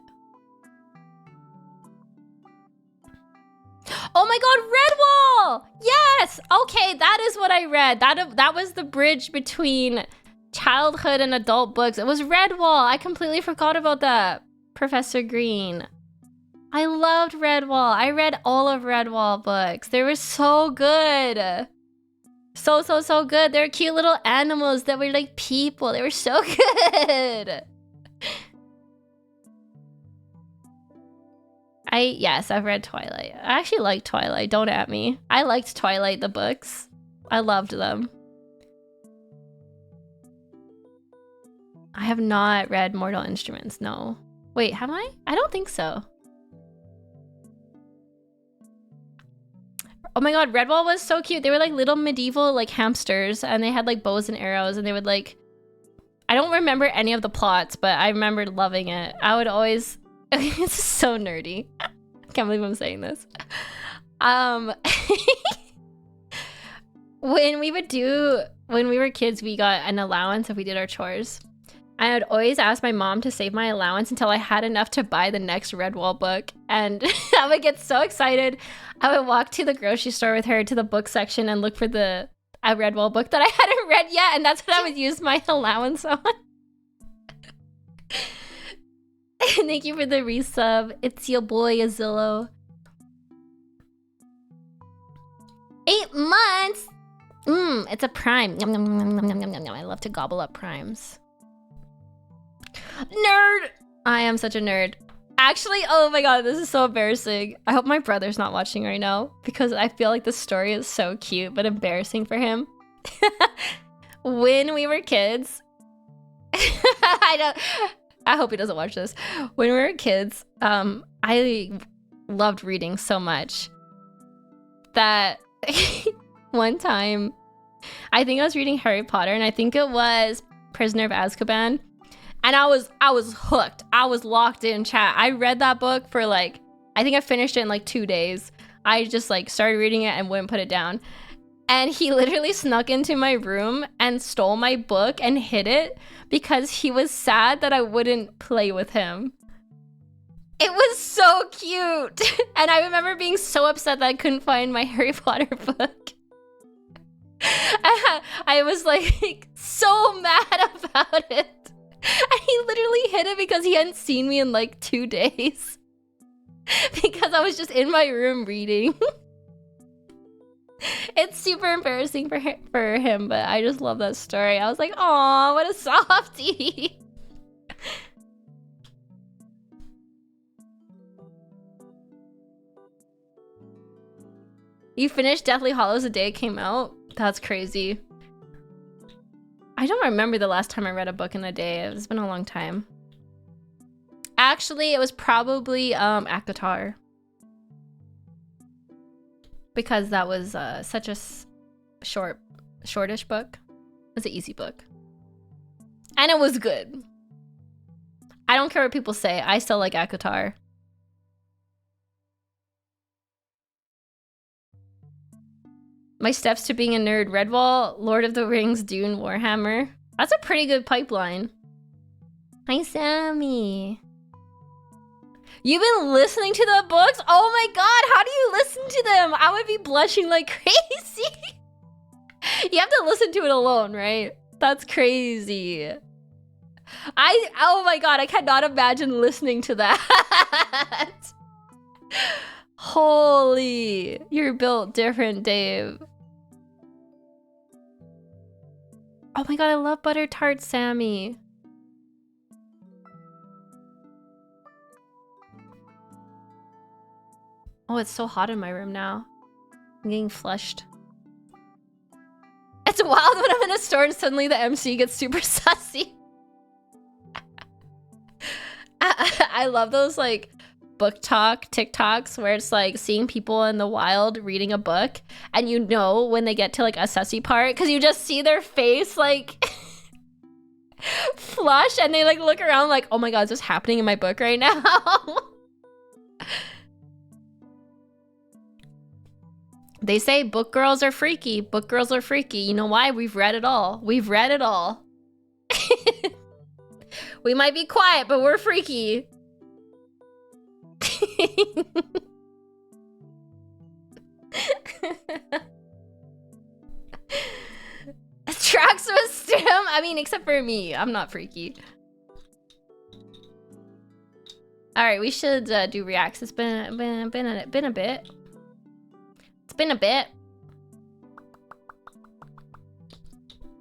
Oh my god, Redwall! Yes! Okay, that is what I read. That was the bridge between childhood and adult books. It was Redwall. I completely forgot about that. Professor Green. I loved Redwall. I read all of Redwall books. They were so good. So good. They were cute little animals that were like people. They were so good. Yes, I've read Twilight. I actually liked Twilight. Don't at me. I liked Twilight, the books. I loved them. I have not read Mortal Instruments, no. Wait, have I? I don't think so. Oh my god, Redwall was so cute. They were like little medieval like hamsters, and they had like bows and arrows, and they would like... I don't remember any of the plots, but I remember loving it. I would always... It's so nerdy. I can't believe I'm saying this. When we were kids, we got an allowance if we did our chores. I would always ask my mom to save my allowance until I had enough to buy the next Redwall book. And I would get so excited. I would walk to the grocery store with her to the book section and look for a Redwall book that I hadn't read yet. And that's what I would use my allowance on. Thank you for the resub. It's your boy, Azillo. 8 months! It's a prime. Yum, yum, yum, yum, yum, yum, yum. I love to gobble up primes. Nerd! I am such a nerd. Actually, oh my god, this is so embarrassing. I hope my brother's not watching right now because I feel like the story is so cute but embarrassing for him. When we were kids, I hope he doesn't watch this. When we were kids, I loved reading so much that one time, I think I was reading Harry Potter, and I think it was Prisoner of Azkaban. And I was hooked. I was locked in, chat. I read that book for like, I think I finished it in like 2 days. I just like started reading it and wouldn't put it down. And he literally snuck into my room and stole my book and hid it because he was sad that I wouldn't play with him. It was so cute. And I remember being so upset that I couldn't find my Harry Potter book. I was like so mad about it. And he literally hid it because he hadn't seen me in like 2 days. Because I was just in my room reading. It's super embarrassing for him, but I just love that story. I was like, aw, what a softie. You finished Deathly Hallows the day it came out? That's crazy. I don't remember the last time I read a book in a day. It's been a long time. Actually, it was probably ACOTAR. Because that was such a shortish book. It was an easy book. And it was good. I don't care what people say. I still like ACOTAR. My steps to being a nerd: Redwall, Lord of the Rings, Dune, Warhammer. That's a pretty good pipeline. Hi, Sammy. You've been listening to the books? Oh my god, how do you listen to them? I would be blushing like crazy. You have to listen to it alone, right? That's crazy. Oh my god, I cannot imagine listening to that. Holy, you're built different, Dave. Oh my god, I love butter tart, Sammy. Oh, it's so hot in my room now. I'm getting flushed. It's wild when I'm in a store and suddenly the MC gets super sussy. I love those like book talk TikToks where it's like seeing people in the wild reading a book and you know when they get to like a sussy part because you just see their face like flush and they like look around like, oh my god, is this happening in my book right now? They say book girls are freaky. Book girls are freaky. You know why? We've read it all. We've read it all. We might be quiet, but we're freaky. Tracks with stim. I mean, except for me. I'm not freaky. All right, we should do reacts. It's been a bit. It's been a bit.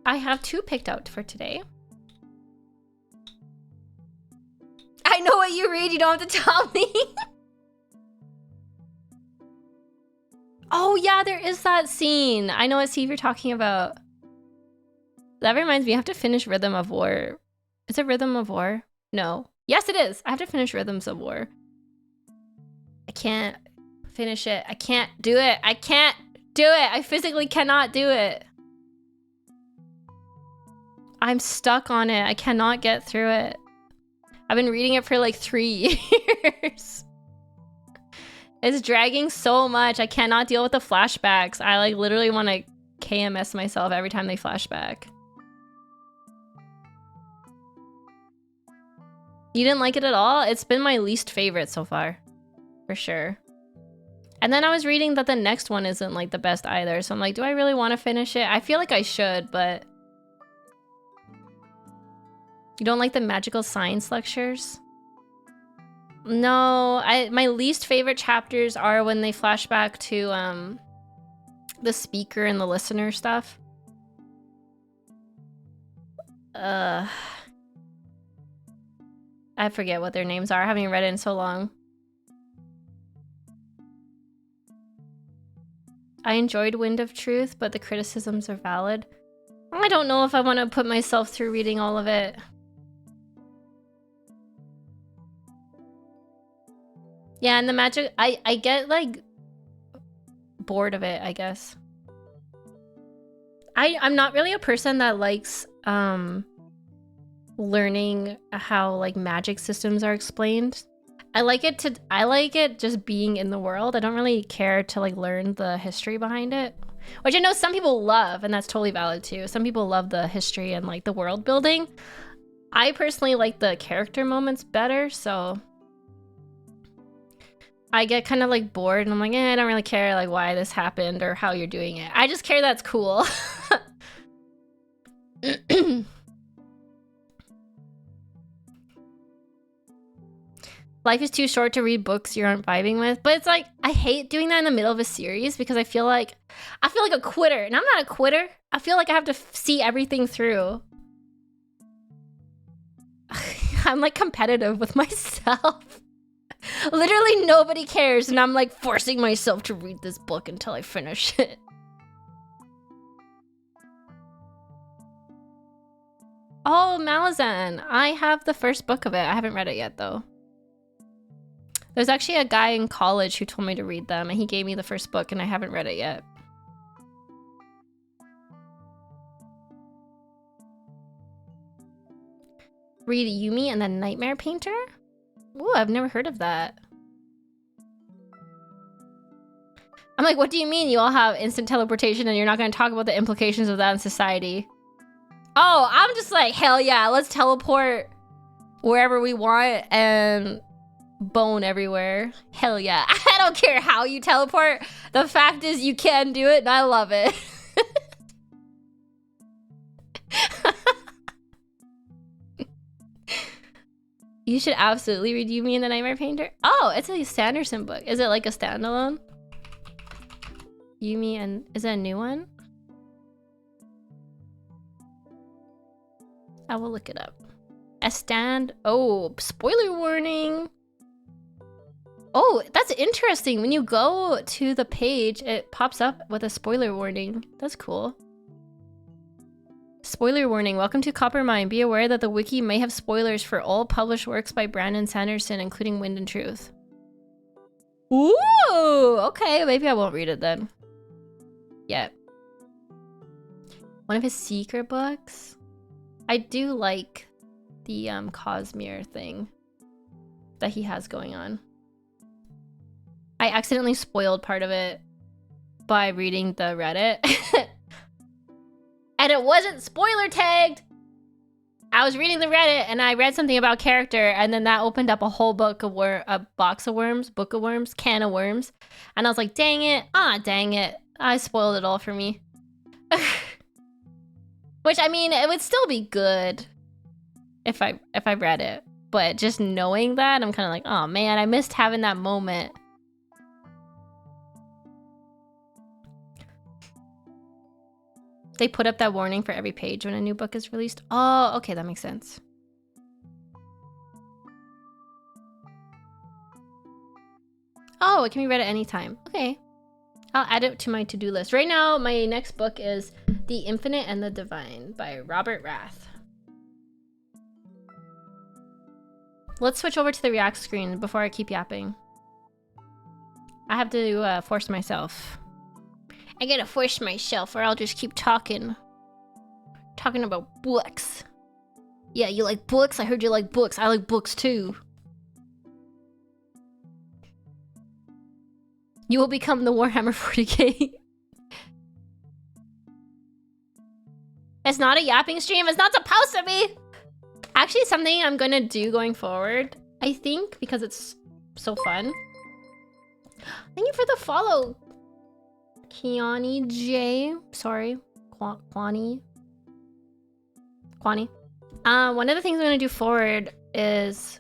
I have 2 picked out for today. I know what you read. You don't have to tell me. Oh yeah, there is that scene. I know what scene you're talking about. That reminds me, I have to finish Rhythm of War. Is it Rhythm of War? No. Yes, it is. I have to finish Rhythms of War. I can't finish it. I can't do it. I can't do it. I physically cannot do it. I'm stuck on it. I cannot get through it. I've been reading it for like 3 years. It's dragging so much. I cannot deal with the flashbacks. I like literally want to KMS myself every time they flash back. You didn't like it at all? It's been my least favorite so far. For sure. And then I was reading that the next one isn't like the best either. So I'm like, do I really want to finish it? I feel like I should, but... You don't like the magical science lectures? No, my least favorite chapters are when they flash back to the speaker and the listener stuff. I forget what their names are. I haven't read it in so long. I enjoyed Wind of Truth, but the criticisms are valid. I don't know if I want to put myself through reading all of it. Yeah, and the magic, I get like bored of it, I guess. I'm not really a person that likes learning how like magic systems are explained. I like it just being in the world. I don't really care to like learn the history behind it, which I know some people love, and that's totally valid too. Some people love the history and like the world building. I personally like the character moments better, so I get kind of like bored and I'm like, I don't really care like why this happened or how you're doing it. I just care that's cool. Life is too short to read books you aren't vibing with, but it's like I hate doing that in the middle of a series because I feel like a quitter, and I'm not a quitter. I feel like I have to see everything through. I'm like competitive with myself. Literally nobody cares, and I'm like forcing myself to read this book until I finish it. Oh, Malazan. I have the first book of it. I haven't read it yet, though. There's actually a guy in college who told me to read them, and he gave me the first book, and I haven't read it yet. Read Yumi and the Nightmare Painter? Ooh, I've never heard of that. I'm like, what do you mean you all have instant teleportation and you're not going to talk about the implications of that in society? Oh, I'm just like, hell yeah, let's teleport wherever we want and bone everywhere. Hell yeah. I don't care how you teleport. The fact is you can do it and I love it. You should absolutely read Yumi and the Nightmare Painter. Oh, it's a Sanderson book. Is it like a standalone? Yumi and... Is it a new one? I will look it up. Oh, spoiler warning. Oh, that's interesting. When you go to the page, it pops up with a spoiler warning. That's cool. Spoiler warning. Welcome to Coppermine. Be aware that the wiki may have spoilers for all published works by Brandon Sanderson, including Wind and Truth. Ooh, okay. Maybe I won't read it then. Yet. One of his secret books? I do like the Cosmere thing that he has going on. I accidentally spoiled part of it by reading the Reddit. And it wasn't spoiler tagged. I was reading the Reddit and I read something about character, and then that opened up a whole book of a box of worms, can of worms. And I was like, dang it. Dang it. I spoiled it all for me. Which, I mean, it would still be good if I read it. But just knowing that, I'm kind of like, oh man, I missed having that moment. They put up that warning for every page when a new book is released. Oh, okay, that makes sense. Oh, it can be read at any time. Okay. I'll add it to my to-do list. Right now, my next book is The Infinite and the Divine by Robert Rath. let's switch over to the React screen before I keep yapping. I have to force myself. I gotta force myself or I'll just keep talking. Talking about books. Yeah, you like books? I heard you like books. I like books too. You will become the Warhammer 40k. It's not a yapping stream. It's not supposed to be. Actually, something I'm gonna do going forward, I think, because it's so fun. Thank you for the follow, Kiani J. Sorry, Kwani. One of the things I'm gonna do forward is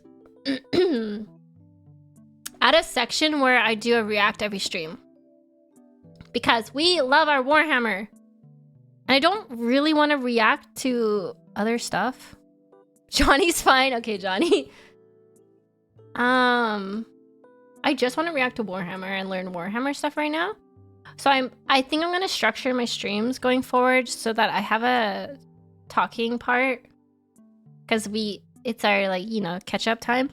add a section where I do a react every stream. Because we love our Warhammer. And I don't really want to react to other stuff. Johnny's fine. Okay, Johnny. I just want to react to Warhammer and learn Warhammer stuff right now. So I think I'm gonna structure my streams going forward so that I have a talking part. Because it's our, like, you know, catch up time.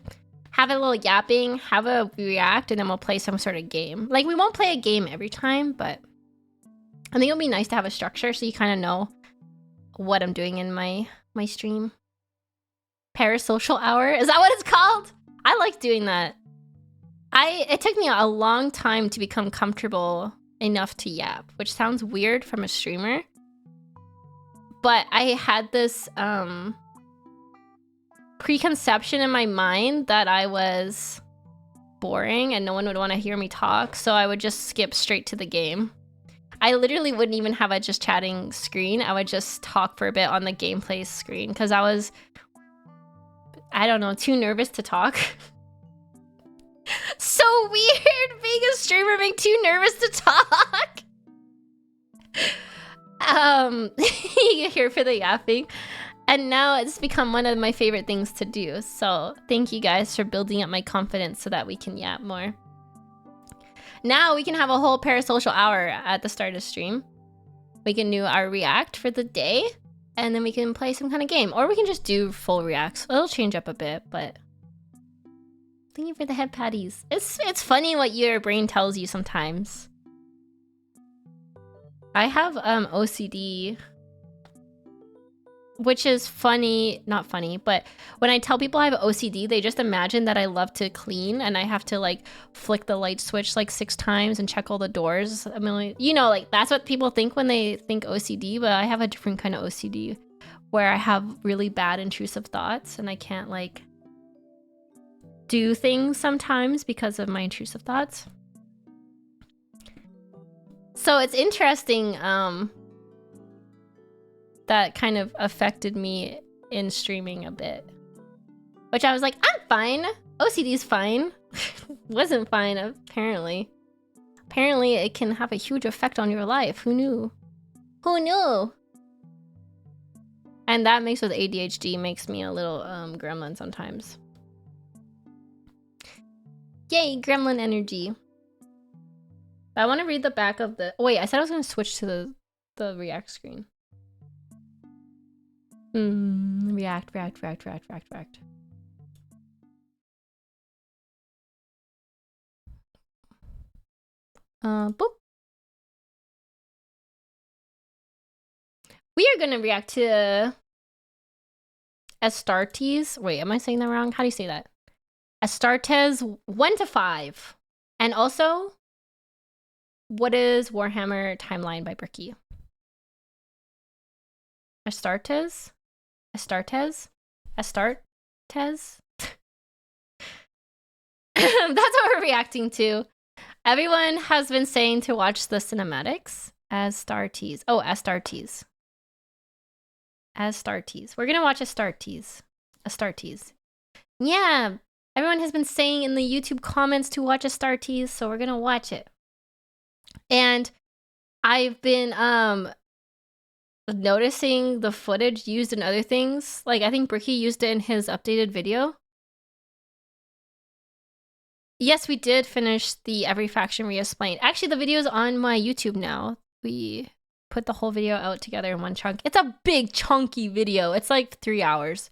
Have a little yapping, have a react, and then we'll play some sort of game. Like, we won't play a game every time, but I think it'll be nice to have a structure so you kind of know what I'm doing in my stream. Parasocial hour? Is that what it's called? I like doing that. It took me a long time to become comfortable enough to yap, which sounds weird from a streamer. But I had this preconception in my mind that I was boring and no one would want to hear me talk, so I would just skip straight to the game. I literally wouldn't even have a just chatting screen. I would just talk for a bit on the gameplay screen because I was, I don't know, too nervous to talk. So weird being a streamer, being too nervous to talk. You're here for the yapping. And now it's become one of my favorite things to do. So thank you guys for building up my confidence so that we can yap more. Now we can have a whole parasocial hour at the start of stream. We can do our react for the day, and then we can play some kind of game. Or we can just do full reacts. It'll change up a bit, but thank you for the head patties. It's funny what your brain tells you sometimes. I have OCD, which is funny, not funny, but when I tell people I have OCD, they just imagine that I love to clean and I have to like flick the light switch like 6 times and check all the doors. I mean, like, you know, like that's what people think when they think OCD, but I have a different kind of OCD where I have really bad intrusive thoughts and I can't like do things sometimes because of my intrusive thoughts. So it's interesting, that kind of affected me in streaming a bit. Which I was like, I'm fine. OCD's fine. Wasn't fine, apparently. Apparently it can have a huge effect on your life. Who knew? Who knew? And that mixed with ADHD makes me a little gremlin sometimes. Yay, gremlin energy. I want to read the back of the... Oh, wait, I said I was going to switch to the React screen. React. Boop. We are gonna react to Astartes. Wait, am I saying that wrong? How do you say that? Astartes 1 to 5. And also, what is Warhammer Timeline by Bricky? Astartes? That's what we're reacting to. Everyone has been saying to watch the cinematics. Astartes. Oh, Astartes. We're gonna watch Astartes. Yeah, everyone has been saying in the YouTube comments to watch Astartes, so we're gonna watch it. And I've been noticing the footage used in other things. Like, I think Bricky used it in his updated video. Yes, we did finish the Every Faction Re-Explained. Actually, the video is on my YouTube now. We put the whole video out together in one chunk. It's a big chunky video. It's like 3 hours.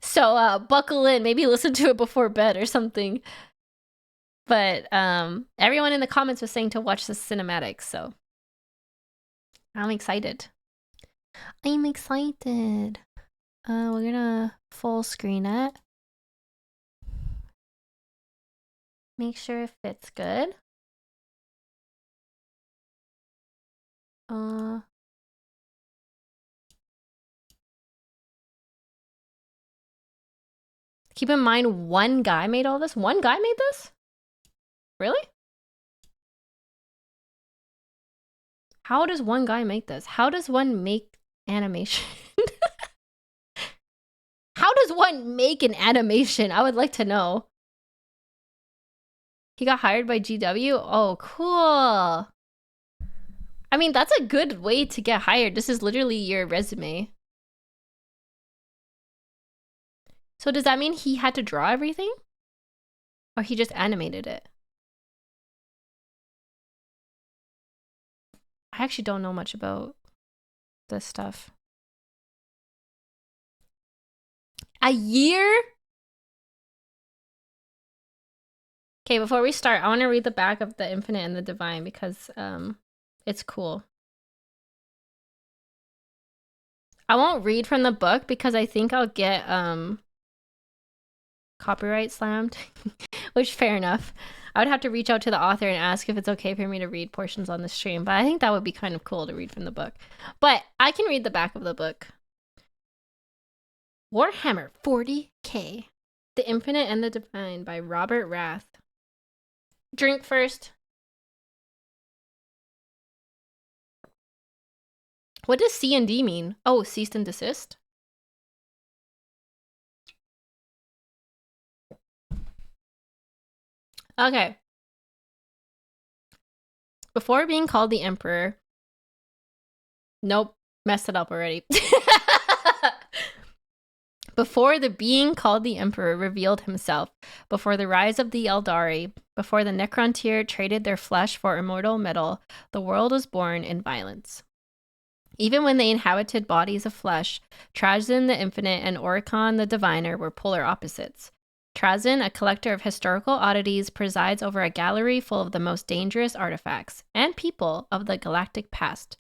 So buckle in, maybe listen to it before bed or something. But everyone in the comments was saying to watch the cinematics, so I'm excited. I'm excited. We're gonna full screen it. Make sure it fits good. Keep in mind, one guy made all this? One guy made this? Really? How does one guy make this? How does one make animation? How does one make an animation? I would like to know. He got hired by GW? Oh, cool. I mean, that's a good way to get hired. This is literally your resume. So does that mean he had to draw everything? Or he just animated it? I actually don't know much about this stuff. A year? Okay, before we start, I want to read the back of The Infinite and the Divine because it's cool. I won't read from the book because I think I'll get copyright slammed, which fair enough. I would have to reach out to the author and ask if it's okay for me to read portions on the stream, but I think that would be kind of cool to read from the book. But I can read the back of the book. Warhammer 40K, The Infinite and the Divine by Robert Rath. Drink first. What does C and D mean? Oh, cease and desist? Okay. Before being called the Emperor... Nope, messed it up already. Before the being called the Emperor revealed himself, before the rise of the Eldari, before the Necrontyr traded their flesh for immortal metal, the world was born in violence. Even when they inhabited bodies of flesh, Trazyn the Infinite and Oricon the Diviner were polar opposites. Trazyn, a collector of historical oddities, presides over a gallery full of the most dangerous artifacts and people of the galactic past.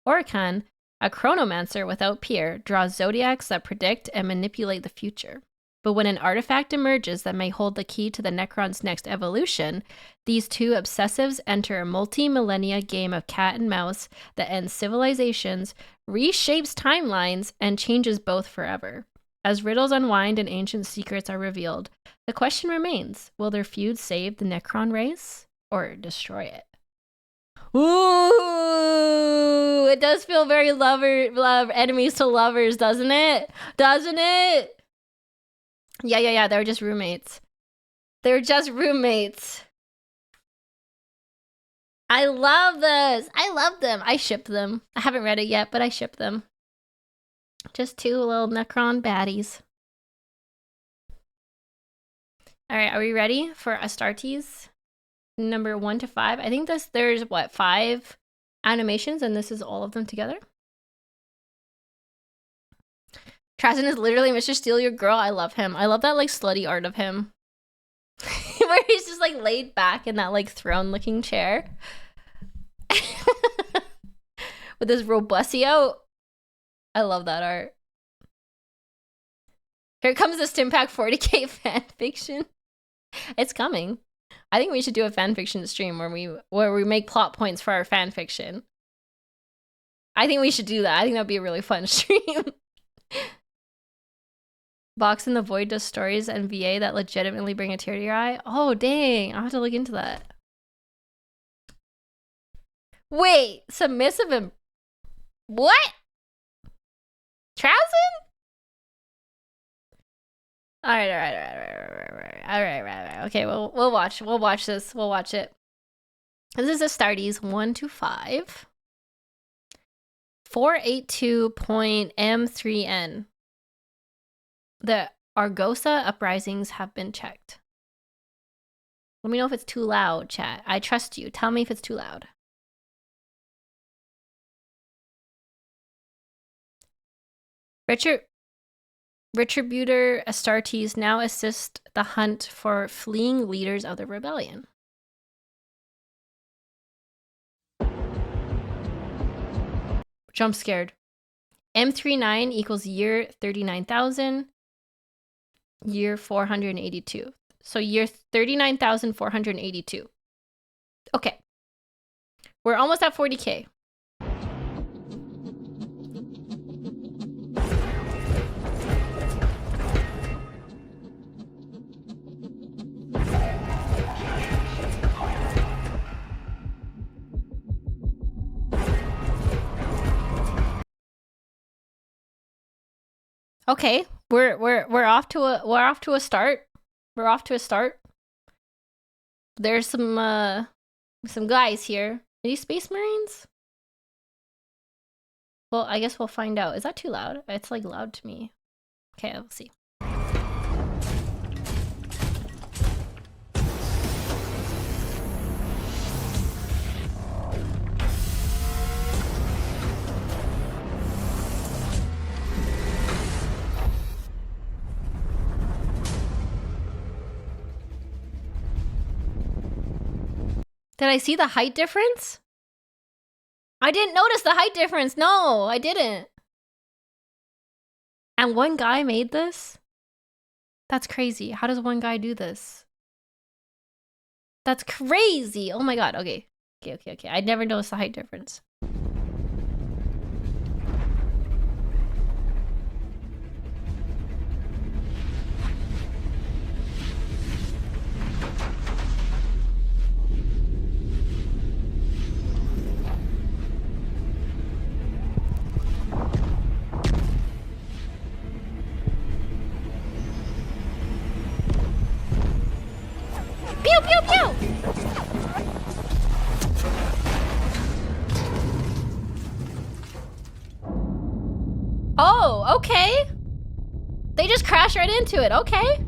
Oricon, a chronomancer without peer, draws zodiacs that predict and manipulate the future. But when an artifact emerges that may hold the key to the Necron's next evolution, these two obsessives enter a multi-millennia game of cat and mouse that ends civilizations, reshapes timelines, and changes both forever. As riddles unwind and ancient secrets are revealed, the question remains, will their feud save the Necron race or destroy it? Ooh, it does feel very enemies to lovers, doesn't it? Doesn't it? Yeah, they were just roommates. They were just roommates. I love this. I love them. I ship them. I haven't read it yet, but I ship them. Just two little Necron baddies. All right, are we ready for Astartes? Number 1 to 5. I think there's what, 5 animations, and this is all of them together. Trazyn is literally Mr. Steal Your Girl. I love him. I love that like slutty art of him. Where he's just like laid back in that like throne looking chair. With his robustio. I love that art. Here comes the Stimpack 40K fanfiction. It's coming. I think we should do a fanfiction stream where we make plot points for our fanfiction. I think we should do that. I think that'd be a really fun stream. Box in the Void does stories and VA that legitimately bring a tear to your eye. Oh dang, I'll have to look into that. Wait, submissive and what? Trazyn? All right. Okay, we'll watch this. We'll watch it. This is Astartes 1 to 5. 482.m3n. The Argosa uprisings have been checked. Let me know if it's too loud, chat. I trust you. Tell me if it's too loud. Retributor Astartes now assist the hunt for fleeing leaders of the rebellion. Jump scared. M39 equals year 39,000, year 482. So year 39,482. Okay. We're almost at 40K. Okay, we're off to a start. We're off to a start. There's some guys here. Are these Space Marines? Well, I guess we'll find out. Is that too loud? It's like loud to me. Okay, we'll see. Did I see the height difference? I didn't notice the height difference. No, I didn't. And one guy made this? That's crazy. How does one guy do this? That's crazy. Oh my god. Okay. Okay. I never noticed the height difference. Pew, pew, pew! Oh, okay. They just crashed right into it. Okay.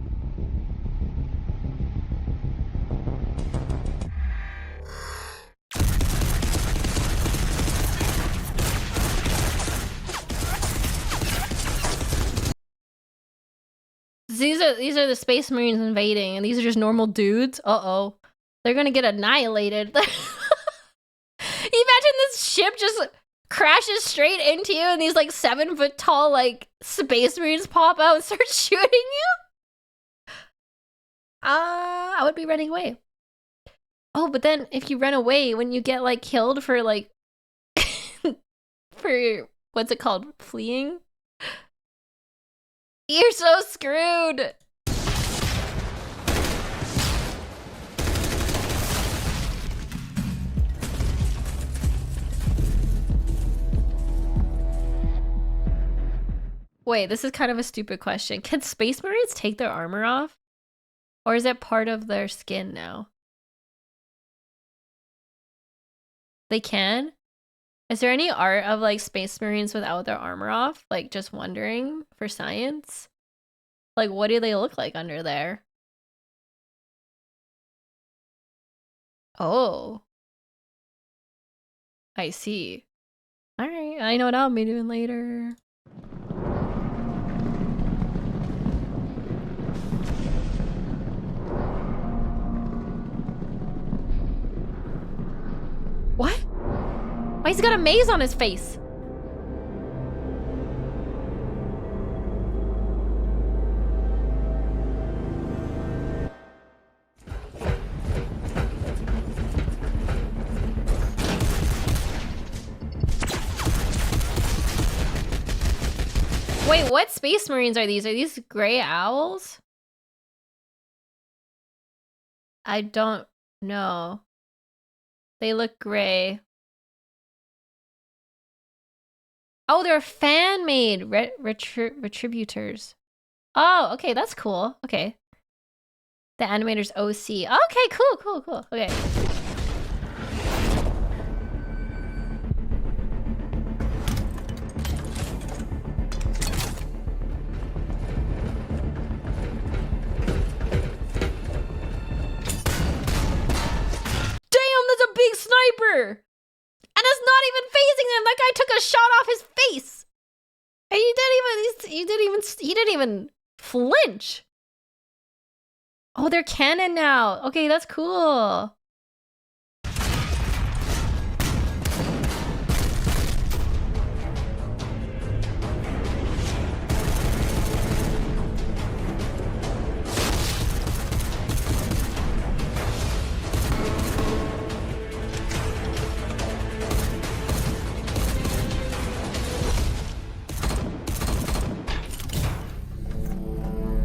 These are the Space Marines invading, and these are just normal dudes. Uh-oh. They're gonna get annihilated. Imagine this ship just crashes straight into you, and these like 7-foot tall like Space Marines pop out and start shooting you. I would be running away. Oh, but then if you run away, when you get like killed for like for what's it called? Fleeing? You're so screwed. Wait, this is kind of a stupid question. Can Space Marines take their armor off? Or is it part of their skin now? They can? Is there any art of like Space Marines without their armor off? Like just wondering for science? Like what do they look like under there? Oh. I see. Alright, I know what I'll be doing later. What? Why he's got a maze on his face? Wait, what Space Marines are these? Are these gray owls? I don't know. They look gray. Oh, they're fan-made retributors. Oh, okay, that's cool. Okay. The animator's OC. Okay, cool. Okay. Damn, that's a big sniper! And it's not even phasing them! That guy took a shot off his face! And he didn't even flinch. Oh, they're canon now. Okay, that's cool.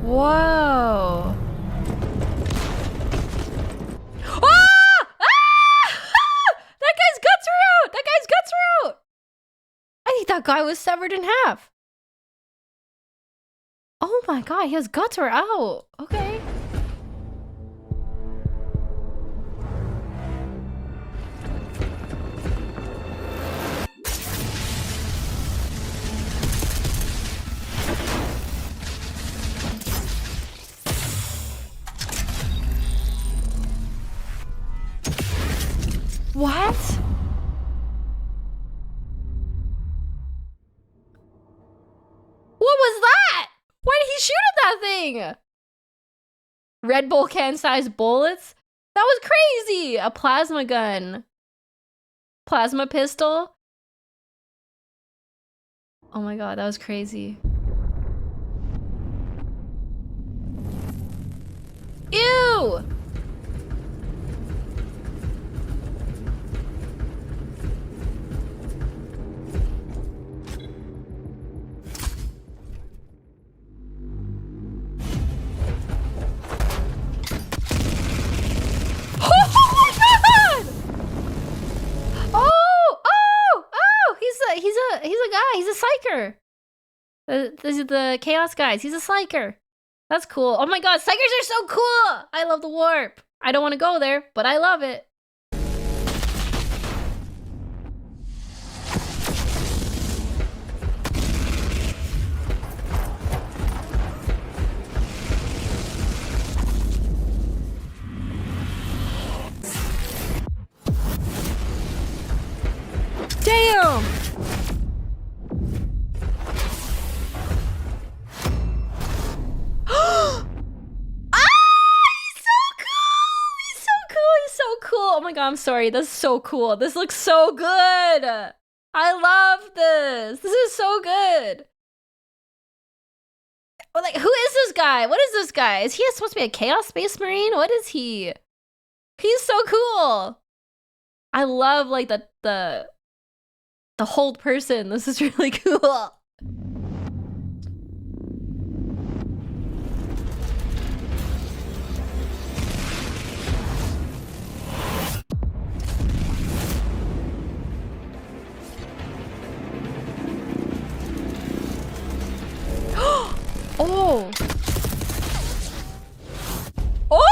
Whoa. Ah! Ah! That guy's guts are out! That guy's guts are out! I think that guy was severed in half. Oh my god, his guts are out. Okay. What? What was that? Why did he shoot at that thing? Red Bull can-sized bullets? That was crazy! A plasma gun. Plasma pistol? Oh my god, that was crazy. Ew! He's a guy. He's a psyker. The chaos guys. He's a psyker. That's cool. Oh my god, psychers are so cool. I love the warp. I don't want to go there, but I love it. Damn! Oh my god, I'm sorry. This is so cool. This looks so good. I love this. This is so good. Like, who is this guy? What is this guy? Is he supposed to be a Chaos Space Marine? What is he? He's so cool. I love like the hold person. This is really cool. Oh! Oh! Oh!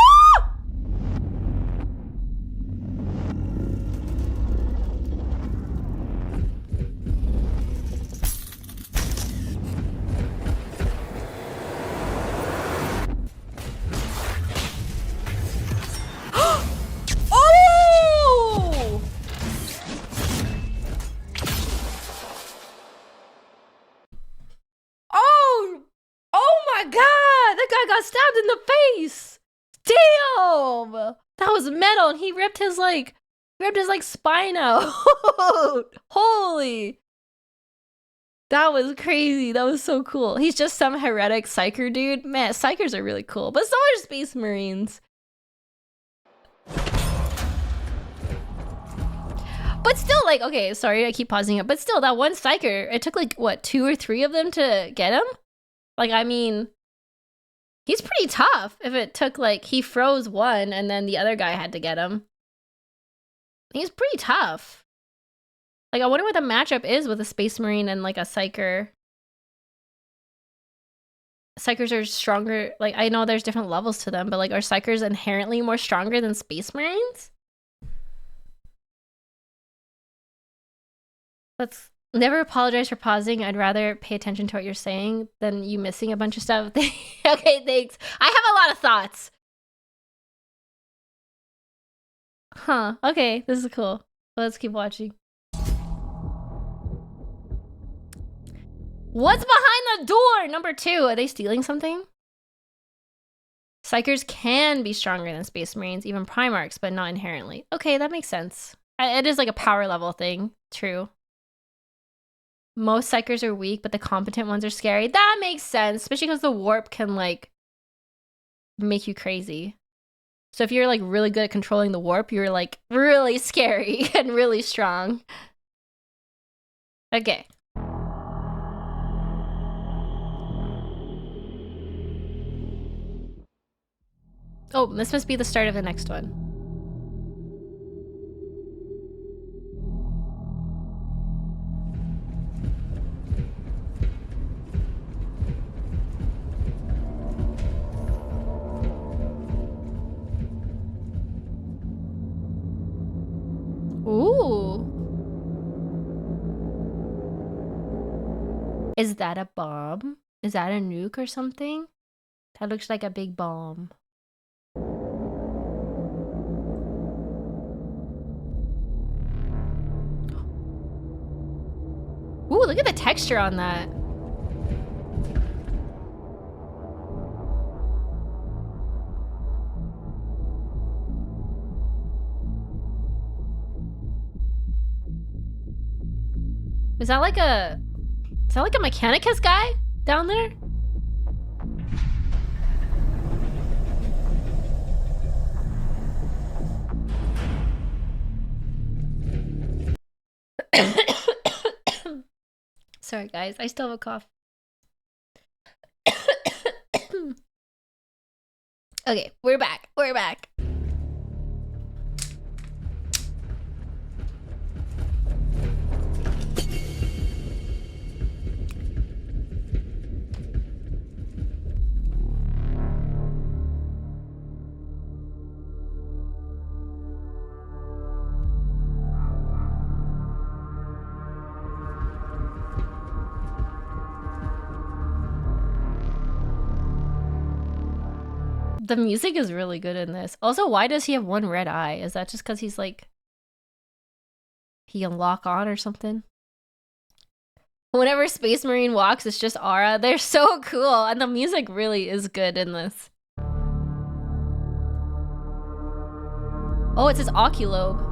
Oh! Oh my god! That guy got stabbed in the face! Damn! That was metal and he ripped his spine out. Holy! That was crazy. That was so cool. He's just some heretic psyker dude. Man, psykers are really cool. But so are Space Marines. But still, like, okay, sorry, I keep pausing it. But still, that one psyker, it took like, what, 2 or 3 of them to get him? Like, I mean, he's pretty tough. If it took, like, he froze one and then the other guy had to get him. He's pretty tough. Like, I wonder what the matchup is with a Space Marine and, like, a Psyker. Psychers are stronger. Like, I know there's different levels to them, but, like, are Psychers inherently more stronger than Space Marines? Let's never apologize for pausing. I'd rather pay attention to what you're saying than you missing a bunch of stuff. Okay, thanks. I have a lot of thoughts. Huh. Okay, this is cool. Let's keep watching. What's behind the door? Number 2. Are they stealing something? Psychers can be stronger than Space Marines, even Primarchs, but not inherently. Okay, that makes sense. It is like a power level thing. True. Most Psychers are weak, but the competent ones are scary. That makes sense, especially because the warp can, like, make you crazy. So if you're, like, really good at controlling the warp, you're, like, really scary and really strong. Okay. Oh, this must be the start of the next one. Ooh. Is that a bomb? Is that a nuke or something? That looks like a big bomb. Ooh, look at the texture on that. Is that like a Mechanicus guy down there? Sorry guys, I still have a cough. Okay, we're back. We're back. The music is really good in this. Also, why does he have one red eye? Is that just because he's like... he can lock on or something? Whenever Space Marine walks, it's just aura. They're so cool, and the music really is good in this. Oh, it says Oculobe.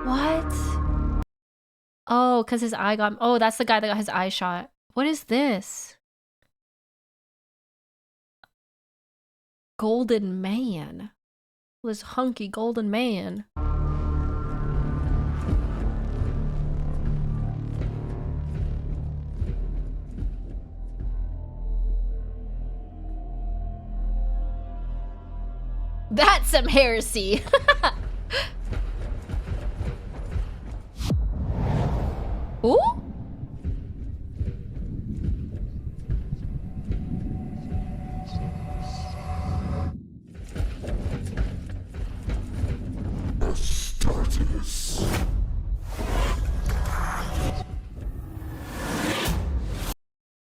What? Oh, because his eye got... oh, that's the guy that got his eye shot. What is this? Golden man. This hunky golden man. That's some heresy. Ooh?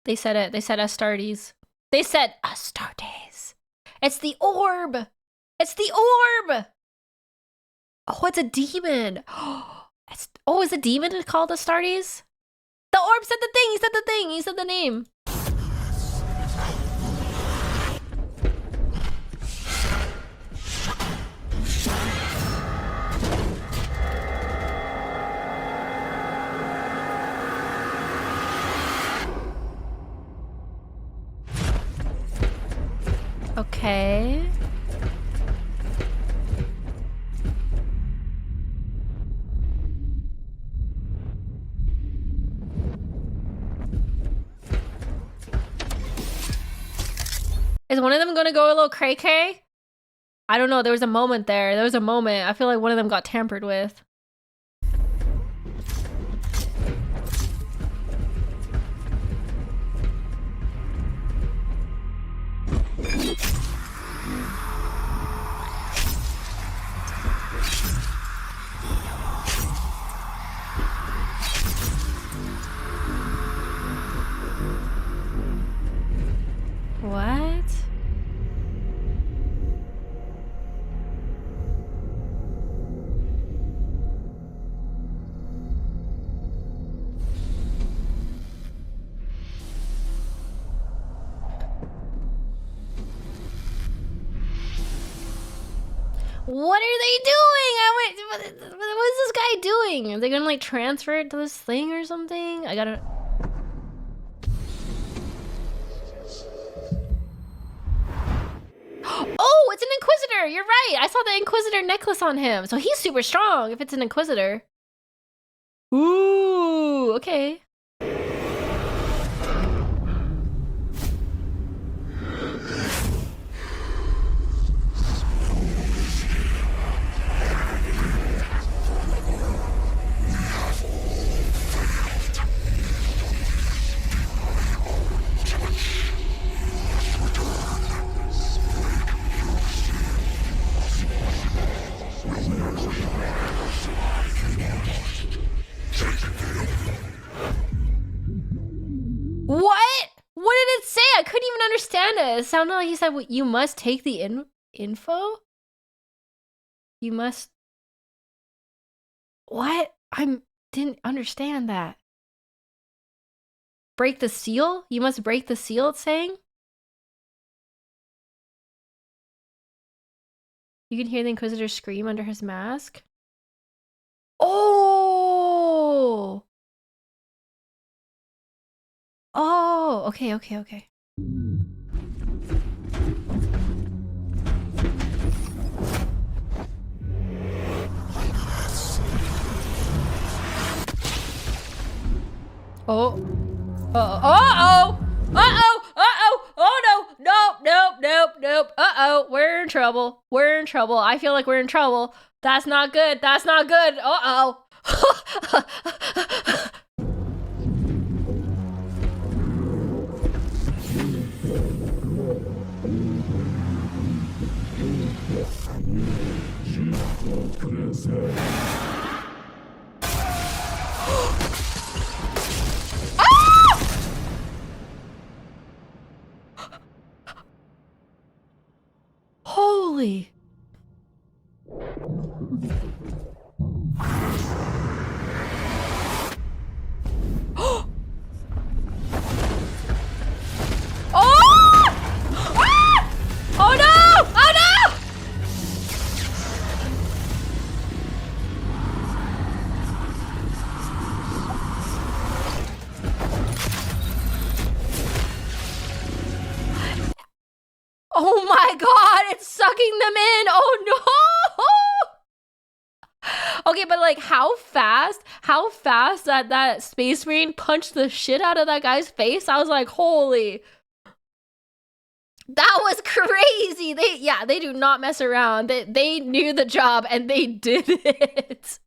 They said it. They said Astartes. They said Astartes. It's the orb. It's the orb. Oh, it's a demon. Oh, is a demon called Astartes? The orb said the thing. He said the thing. He said the name. Okay. Is one of them gonna go a little cray-cray? I don't know. There was a moment there. There was a moment. I feel like one of them got tampered with. What? What are they doing? What is this guy doing? Are they gonna like transfer it to this thing or something? I gotta. Oh, it's an Inquisitor! You're right! I saw the Inquisitor necklace on him. So he's super strong if it's an Inquisitor. Ooh, okay. What? What did it say? I couldn't even understand it. It sounded like he said, you must take the info? You must... What? Didn't understand that. Break the seal? You must break the seal, it's saying? You can hear the Inquisitor scream under his mask. Oh! Oh, okay. Oh. Uh-oh. Oh no. Nope. Uh-oh. We're in trouble. I feel like we're in trouble. That's not good. Uh-oh. Holy. Oh my god, it's sucking them in. Oh no. Okay, but like how fast that space marine punched the shit out of that guy's face. I was like, holy. That was crazy. They do not mess around. They knew the job and they did it.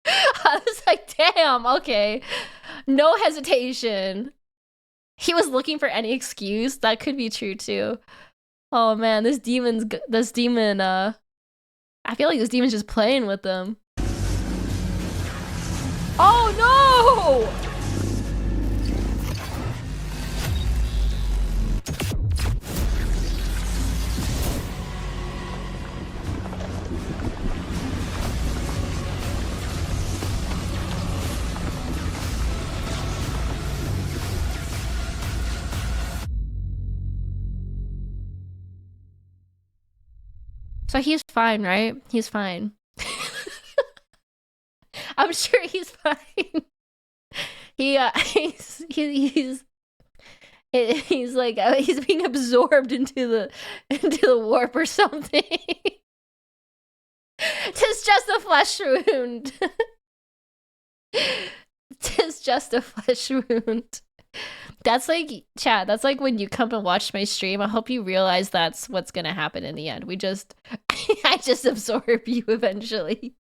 I was like, damn, okay. No hesitation. He was looking for any excuse. That could be true too. Oh man, this demon, I feel like this demon's just playing with them. Oh no! So he's fine, right? He's fine. I'm sure he's fine. He's like he's being absorbed into the warp or something. Tis just a flesh wound. Tis just a flesh wound. That's like, chat, that's like when you come and watch my stream, I hope you realize that's what's gonna happen in the end. I just absorb you eventually.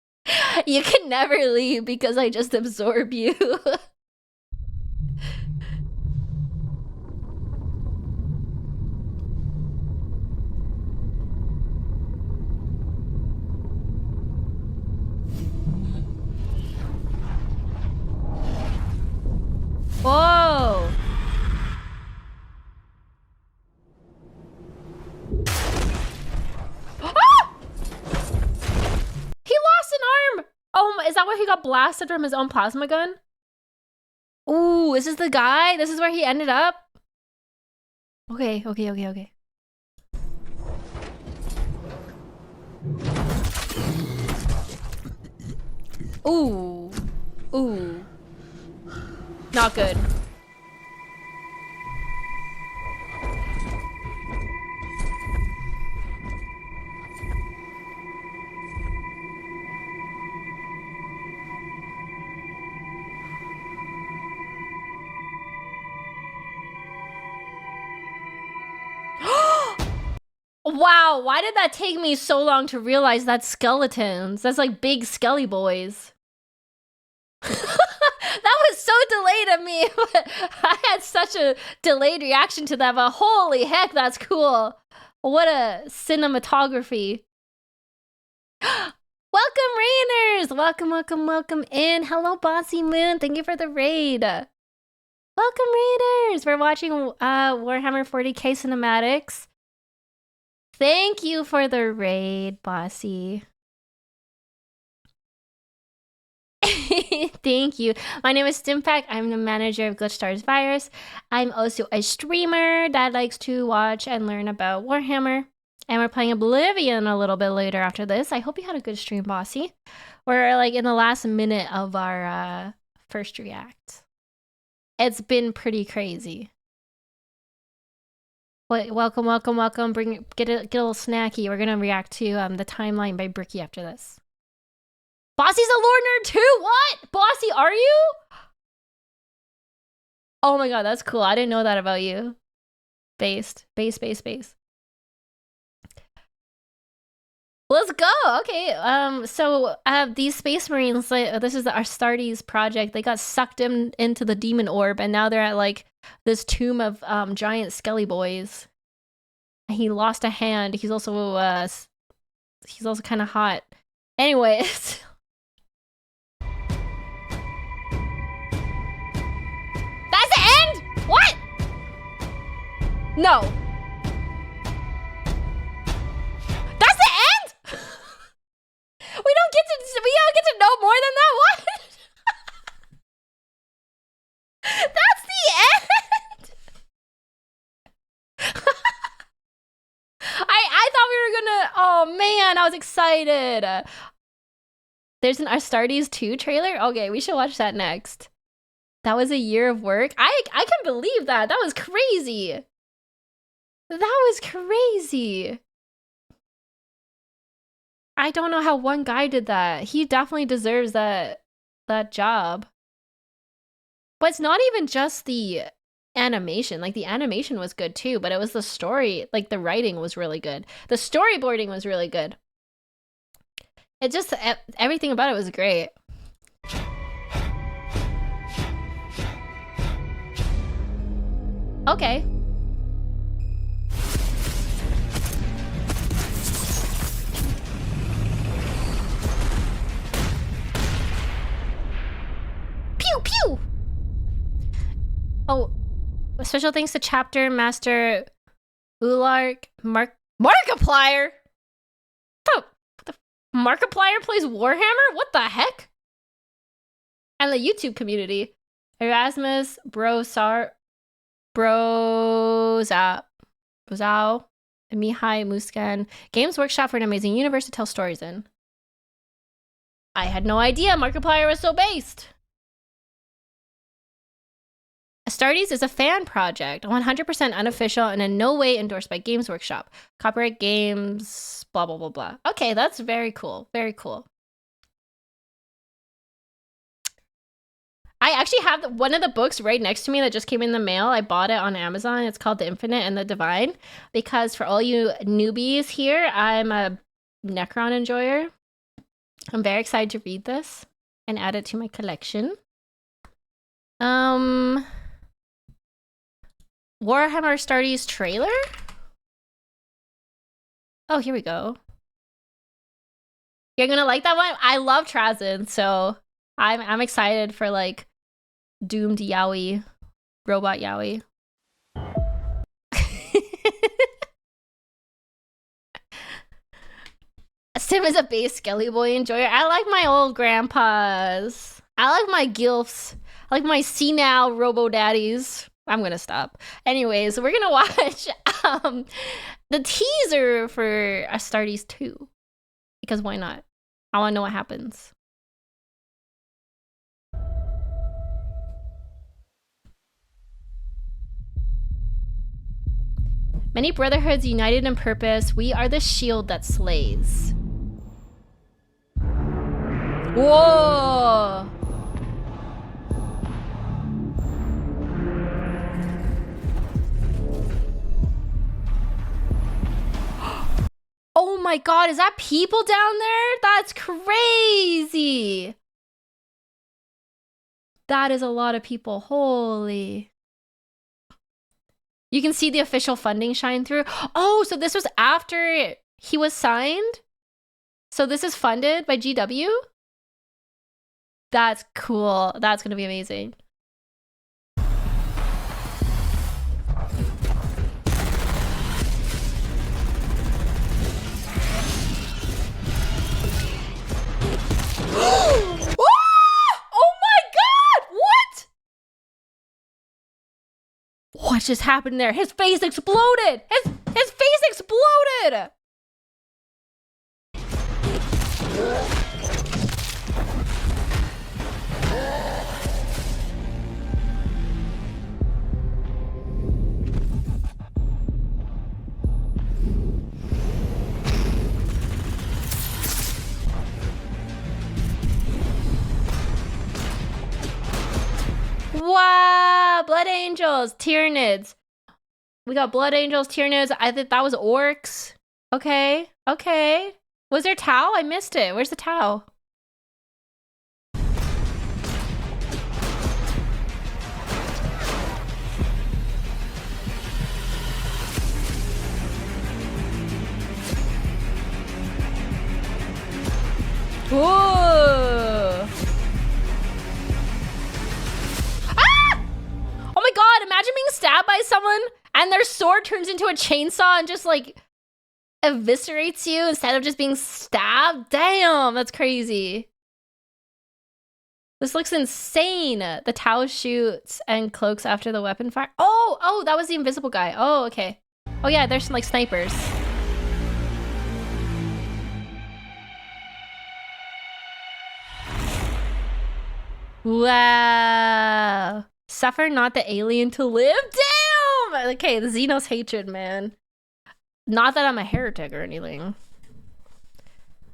You can never leave because I just absorb you. Whoa! Ah! He lost an arm! Oh, is that why he got blasted from his own plasma gun? Ooh, is this the guy? This is where he ended up? Okay. Ooh. Ooh. Not good. Wow, why did that take me so long to realize that's skeletons? That's like big skelly boys. That was so delayed of me. I had such a delayed reaction to that, but holy heck, that's cool. What a cinematography. Welcome, Rainers! Welcome, welcome, welcome in. Hello, Bossy Moon. Thank you for the raid. Welcome, Raiders! We're watching Warhammer 40k cinematics. Thank you for the raid, Bossy. Thank you. My name is Stimpack. I'm the manager of Glitch Stars Virus. I'm also a streamer that likes to watch and learn about Warhammer. And we're playing Oblivion a little bit later after this. I hope you had a good stream, Bossy. We're like in the last minute of our first react. It's been pretty crazy. Wait, welcome, welcome, welcome. Get a little snacky. We're gonna react to the timeline by Bricky after this. Bossy's a lore nerd too? What? Bossy, are you? Oh my god, that's cool. I didn't know that about you. Based. Let's go. Okay. So these space marines, this is our Astartes project. They got sucked into the demon orb, and now they're at like this tomb of giant skelly boys. And he lost a hand. He's also kind of hot. Anyways. That's the end? What? No. That's the end? We don't get to know more than that. What? That's the end. I thought we were gonna. Oh man, I was excited. There's an Astartes 2 trailer. Okay, we should watch that next. That was a year of work. I can believe that. That was crazy. That was crazy. I don't know how one guy did that. He definitely deserves that job. But it's not even just the animation. Like, the animation was good too, but it was the story. Like, the writing was really good. The storyboarding was really good. It just, everything about it was great. Okay. Pew pew. Oh, special thanks to Chapter Master Ulark Markiplier. Oh, the Markiplier plays Warhammer? What the heck? And the YouTube community. Erasmus Brozao, and Mihai Muskan. Games Workshop for an amazing universe to tell stories in. I had no idea Markiplier was so based. Astartes is a fan project, 100% unofficial and in no way endorsed by Games Workshop. Copyright games, blah, blah, blah, blah. Okay, that's very cool. Very cool. I actually have one of the books right next to me that just came in the mail. I bought it on Amazon. It's called The Infinite and the Divine. Because for all you newbies here, I'm a Necron enjoyer. I'm very excited to read this and add it to my collection. Warhammer Astartes trailer? Oh, here we go. You're gonna like that one? I love Trazyn, so I'm excited for like doomed yaoi, robot yaoi. Sim is a base Skelly Boy enjoyer. I like my old grandpas. I like my gilfs. I like my senile robo daddies. I'm gonna stop. Anyways, we're gonna watch the teaser for Astartes 2. Because why not? I wanna know what happens. Many brotherhoods united in purpose. We are the shield that slays. Whoa! Oh my god, is that people down there? That's crazy! That is a lot of people. Holy. You can see the official funding shine through. Oh, so this was after he was signed? So this is funded by GW? That's cool. That's gonna be amazing. Oh my god! What? What just happened there? His face exploded! His face exploded! Wow! Blood Angels, Tyranids. We got Blood Angels, Tyranids. I think that was Orcs. Okay, okay. Was there Tau? I missed it. Where's the Tau? Ooh. Oh my god, imagine being stabbed by someone and their sword turns into a chainsaw and just like eviscerates you instead of just being stabbed. Damn, that's crazy. This looks insane. The Tau shoots and cloaks after the weapon fire. Oh, that was the invisible guy. Oh, okay. Oh yeah, there's some like snipers. Wow. Suffer not the alien to live? Damn! Okay, the Xenos hatred, man. Not that I'm a heretic or anything.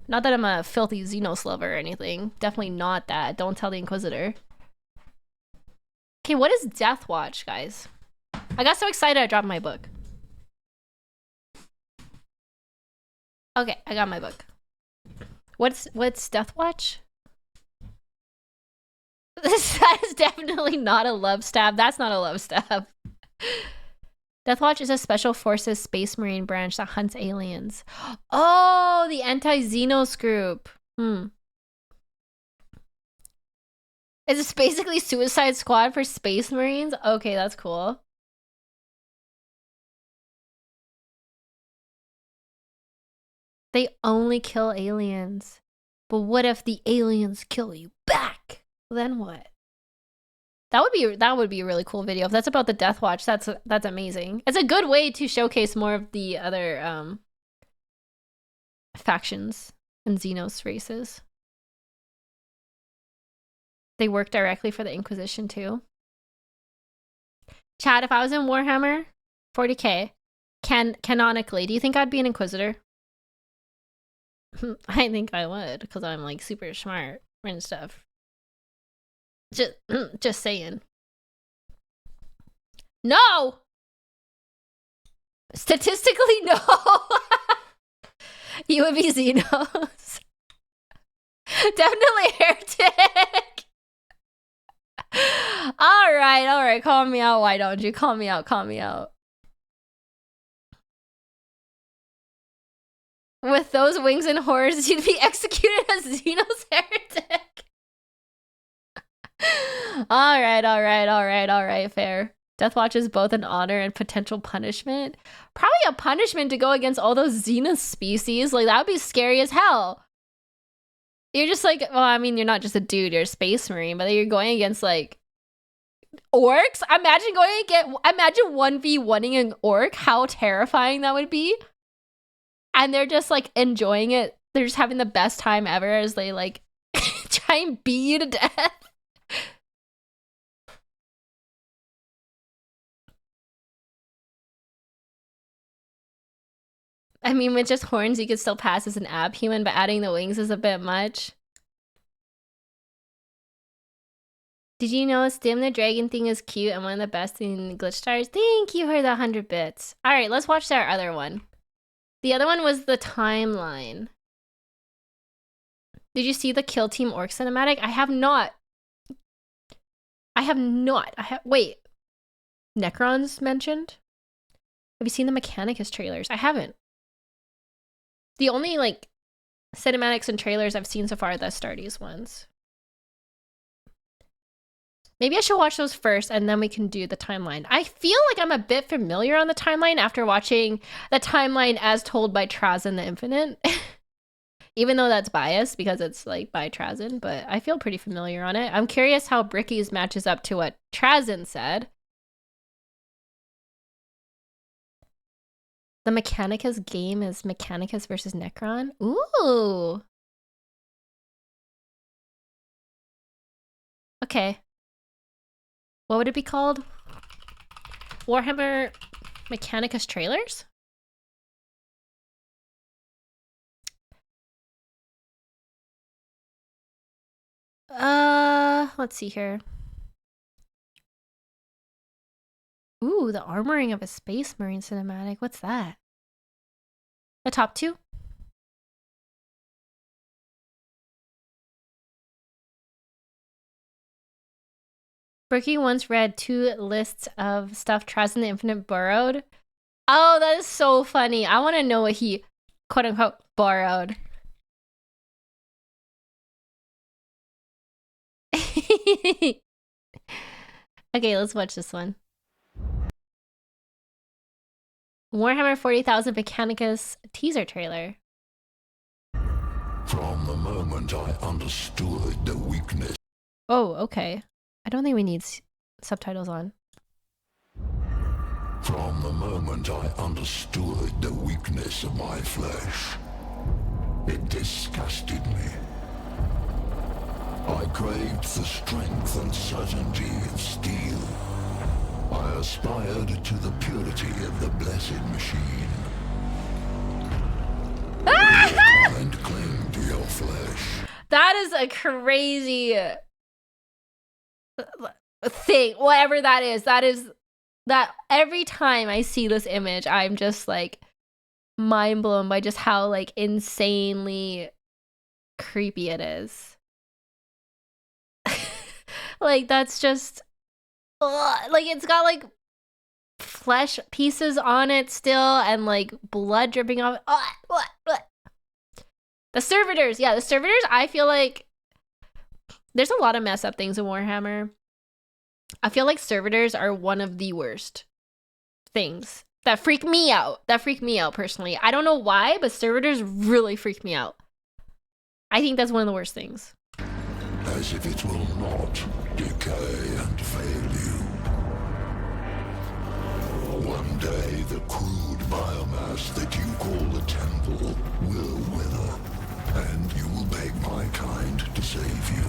Not that I'm a filthy Xenos lover or anything. Definitely not that. Don't tell the Inquisitor. Okay, what is Death Watch, guys? I got so excited I dropped my book. Okay, I got my book. What's Death Watch? That is definitely not a love stab. That's not a love stab. Deathwatch is a special forces space marine branch that hunts aliens. Oh, the anti-Xenos group. Is this basically Suicide Squad for space marines? Okay, that's cool. They only kill aliens. But what if the aliens kill you back? Then what? That would be a really cool video. If that's about the Death Watch, that's amazing. It's a good way to showcase more of the other factions and Xenos races. They work directly for the Inquisition too. Chad, if I was in Warhammer 40k, canonically, do you think I'd be an Inquisitor? I think I would, because I'm like super smart and stuff. Just saying. No! Statistically, no! You would be Xenos. Definitely heretic. Alright. Call me out, why don't you? Call me out. With those wings and horrors, you'd be executed as Xenos heretic. Alright, fair. Deathwatch is both an honor and potential punishment. Probably a punishment to go against all those Xenos species. Like, that would be scary as hell. You're just like, well, I mean, you're not just a dude, you're a space marine, but you're going against, like, orcs? Imagine 1v1ing an orc, how terrifying that would be. And they're just, like, enjoying it. They're just having the best time ever as they, like, try and beat you to death. I mean, with just horns, you could still pass as an ab human, but adding the wings is a bit much. Did you know Stim the Dragon thing is cute and one of the best in Glitch Stars? Thank you for the 100 bits. All right, let's watch our other one. The other one was the timeline. Did you see the Kill Team Orc cinematic? I have not. Wait. Necrons mentioned? Have you seen the Mechanicus trailers? I haven't. The only, like, cinematics and trailers I've seen so far are the Astartes ones. Maybe I should watch those first and then we can do the timeline. I feel like I'm a bit familiar on the timeline after watching the timeline as told by Trazyn the Infinite. Even though that's biased because it's like by Trazyn, but I feel pretty familiar on it. I'm curious how Bricky's matches up to what Trazyn said. The Mechanicus game is Mechanicus versus Necron. Ooh. Okay. What would it be called? Warhammer Mechanicus trailers? Let's see here. Ooh, the armoring of a Space Marine cinematic. What's that? The top two? Bricky once read 2 lists of stuff Trazyn the Infinite borrowed. Oh, that is so funny. I want to know what he, quote unquote, borrowed. Okay, let's watch this one. Warhammer 40,000 Mechanicus teaser trailer. From the moment I understood the weakness. Oh, okay. I don't think we need subtitles on. From the moment I understood the weakness of my flesh, it disgusted me. I craved the strength and certainty of steel. I aspired to the purity of the blessed machine. And cling to your flesh. That is a crazy thing. Whatever that is that every time I see this image, I'm just like mind blown by just how like insanely creepy it is. Like that's just like it's got like flesh pieces on it still and like blood dripping off. The servitors, yeah, the servitors, I feel like there's a lot of mess up things in Warhammer. I feel like servitors are one of the worst things that freak me out. That freak me out personally. I don't know why, but servitors really freak me out. I think that's one of the worst things. As if it will not decay and fail you. One day the crude biomass that you call the temple will wither, and you will beg my kind to save you.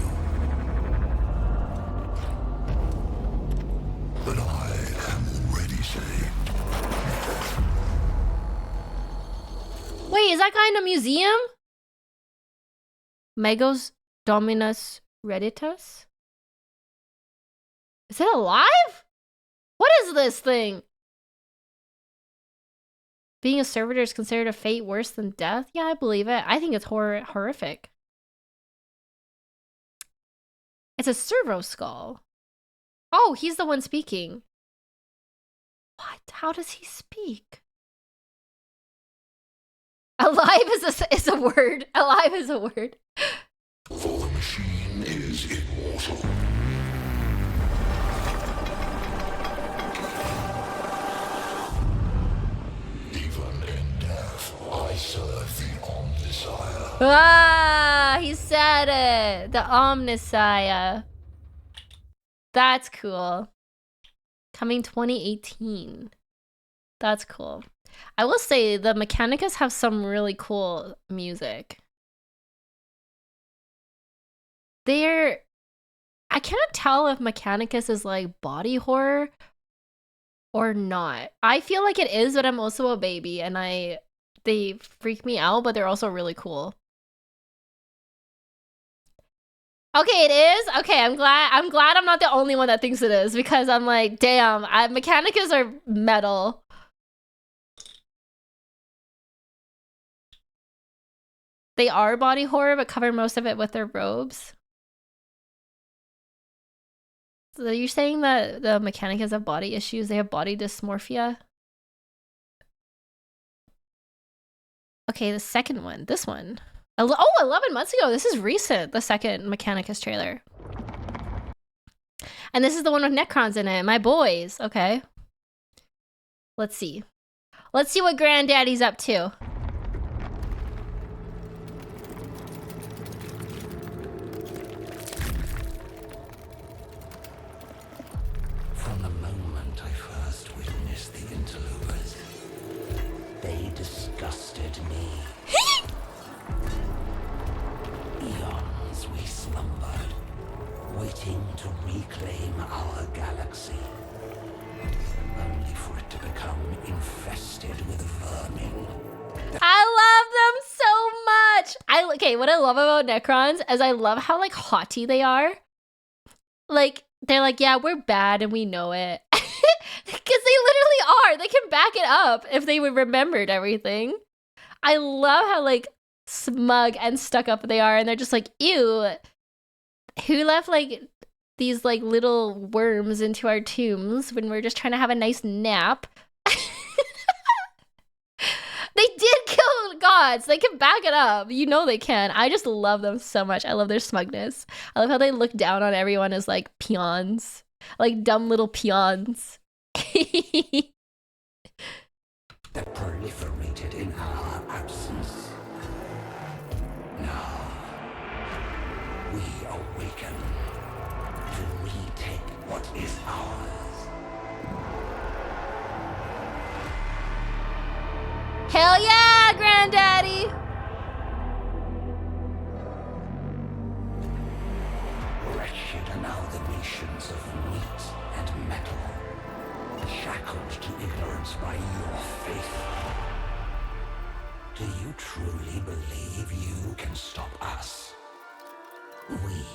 But I am already saved. Wait, is that guy in a museum? Megos Dominus Redditus? Is it alive? What is this thing? Being a servitor is considered a fate worse than death? Yeah, I believe it. I think it's horrific. It's a servo skull. Oh, he's the one speaking. What? How does he speak? Alive is a word. Alive is a word. For the machine is immortal. Even in death, I serve the Omnisire. Ah, he said it. The Omnisire. That's cool. Coming 2018. That's cool. I will say the Mechanicus have some really cool music. I can't tell if Mechanicus is like body horror or not. I feel like it is, but I'm also a baby and they freak me out, but they're also really cool. Okay, it is? Okay, I'm glad I'm not the only one that thinks it is, because I'm like, damn, Mechanicus are metal. They are body horror, but cover most of it with their robes. So you're saying that the Mechanicus have body issues? They have body dysmorphia? Okay, the second one. This one. Oh, 11 months ago. This is recent. The second Mechanicus trailer. And this is the one with Necrons in it. My boys. Okay. Let's see. Let's see what Granddaddy's up to. From the moment I first witnessed the interlopers, they disgusted me. Eons we slumbered, waiting to reclaim our galaxy, only for it to become infested with vermin. I love them so much. Okay, what I love about Necrons is I love how like haughty they are. Like they're like, yeah, we're bad and we know it. Because they literally are. They can back it up if they would remembered everything. I love how like smug and stuck up they are, and they're just like, ew, who left like these like little worms into our tombs when we're just trying to have a nice nap? They did kill gods. They can back it up. You know they can. I just love them so much. I love their smugness. I love how they look down on everyone as like peons. Like dumb little peons. That proliferated in our absence. Now, we awaken to retake what is ours. Hell yeah, Granddaddy! Wretched amalgamations of meat and metal, shackled to ignorance by your faith. Do you truly believe you can stop us? We,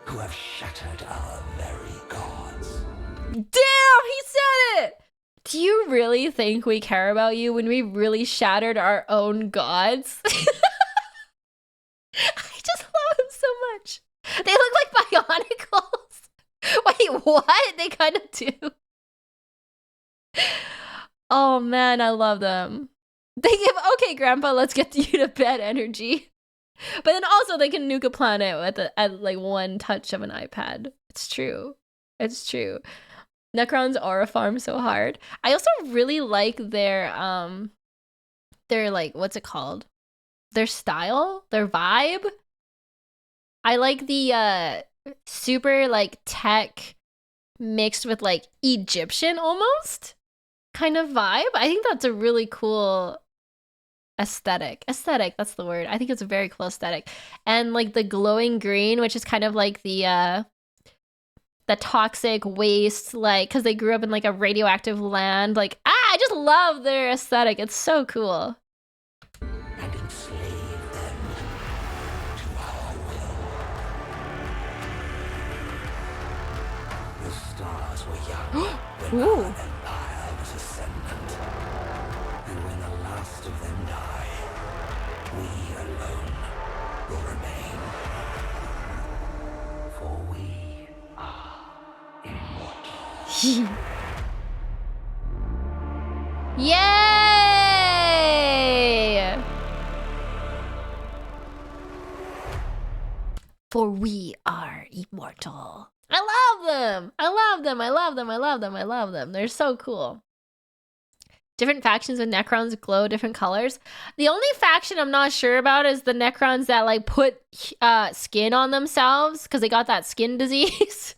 who have shattered our very gods. Damn, he said it! Do you really think we care about you when we really shattered our own gods? I just love them so much. They look like Bionicles. Wait, what? They kind of do. Oh man, I love them. They give, okay, Grandpa, let's get you to bed energy. But then also they can nuke a planet at like one touch of an iPad. It's true. It's true. Necrons aura farm so hard. I also really like their like, what's it called? Their style, their vibe. I like the super like tech mixed with like Egyptian almost kind of vibe. I think that's a really cool aesthetic. Aesthetic, that's the word. I think it's a very cool aesthetic. And like the glowing green, which is kind of like the toxic waste, like, because they grew up in like a radioactive land. Like, I just love their aesthetic. It's so cool. And enslave them to our will. The stars were young when Ooh. our empire was ascendant. And when the last of them die, we alone will remain. For we are immortal. Yay! For we are immortal. I love them. I love them. I love them. I love them. I love them. They're so cool. Different factions with Necrons glow different colors. The only faction I'm not sure about is the Necrons that like put skin on themselves because they got that skin disease.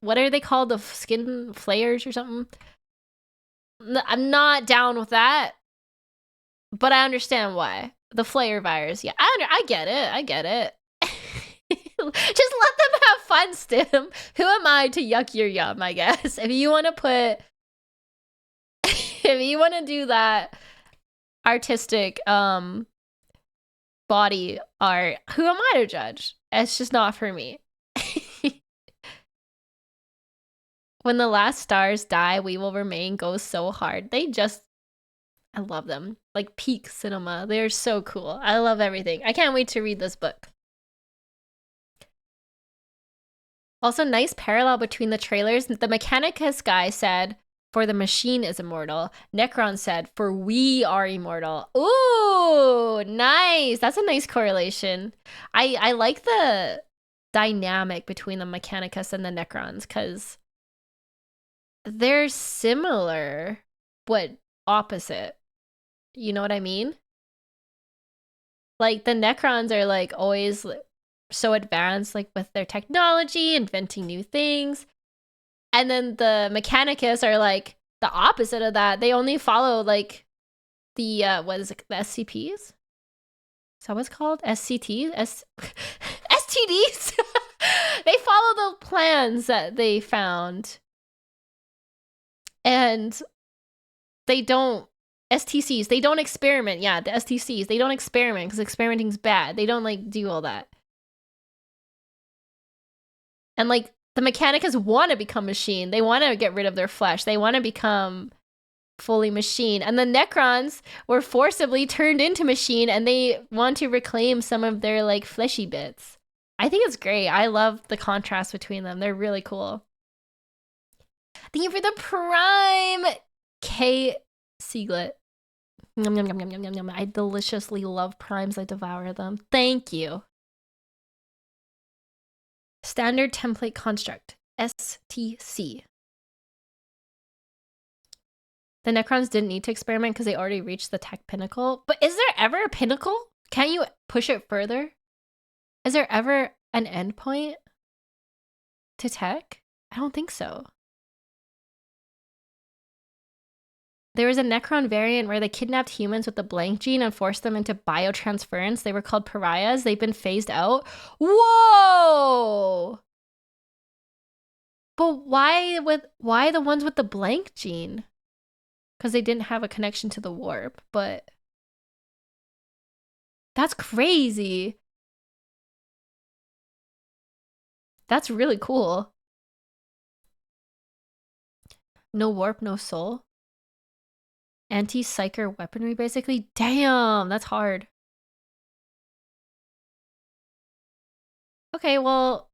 What are they called? The skin flayers or something? I'm not down with that, but I understand why. The flayer virus. Yeah, I get it. I get it. Just let them have fun, Stim. Who am I to yuck your yum, I guess. If you want to do that, artistic body art. Who am I to judge? It's just not for me. When the last stars die, we will remain goes so hard. I love them. Like peak cinema. They're so cool. I love everything. I can't wait to read this book. Also, nice parallel between the trailers. The Mechanicus guy said, for the machine is immortal. Necron said, for we are immortal. Ooh, nice. That's a nice correlation. I like the dynamic between the Mechanicus and the Necrons because they're similar, but opposite. You know what I mean? Like the Necrons are like always so advanced, like with their technology, inventing new things. And then the Mechanicus are like the opposite of that. They only follow like the what is it, the SCPs? Is that what it's called? SCTs? STDs? They follow the plans that they found. And they don't STCs, they don't experiment. Yeah, the STCs, they don't experiment because experimenting's bad. They don't like do all that. And like the Mechanicus want to become machine. They want to get rid of their flesh. They want to become fully machine. And the Necrons were forcibly turned into machine and they want to reclaim some of their like fleshy bits. I think it's great. I love the contrast between them. They're really cool. Thank you for the Prime, K. Sieglet. Yum, yum, yum, yum, yum, yum, yum. I deliciously love Primes. I devour them. Thank you. Standard Template Construct, STC. The Necrons didn't need to experiment because they already reached the tech pinnacle. But is there ever a pinnacle? Can't you push it further? Is there ever an endpoint to tech? I don't think so. There was a Necron variant where they kidnapped humans with the blank gene and forced them into biotransference. They were called pariahs. They've been phased out. Whoa! But why the ones with the blank gene? Because they didn't have a connection to the warp, but that's crazy. That's really cool. No warp, no soul. Anti-psyker weaponry, basically. Damn, that's hard. Okay, well,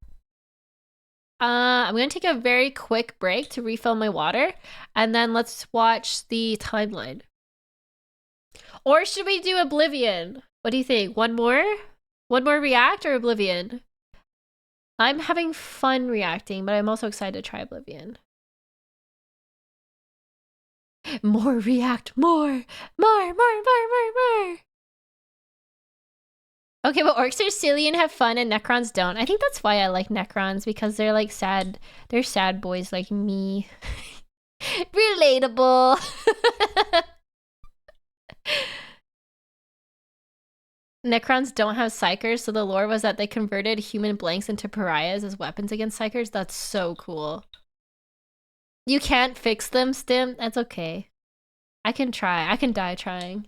I'm gonna take a very quick break to refill my water, and then let's watch the timeline. Or should we do Oblivion? What do you think? One more? One more react or Oblivion? I'm having fun reacting, but I'm also excited to try Oblivion. More react, more. Okay, but orcs are silly and have fun and Necrons don't. I think that's why I like Necrons, because they're like sad. They're sad boys like me. Relatable. Necrons don't have psychers, so the lore was that they converted human blanks into pariahs as weapons against psychers. That's so cool. You can't fix them, Stim? That's okay. I can try. I can die trying.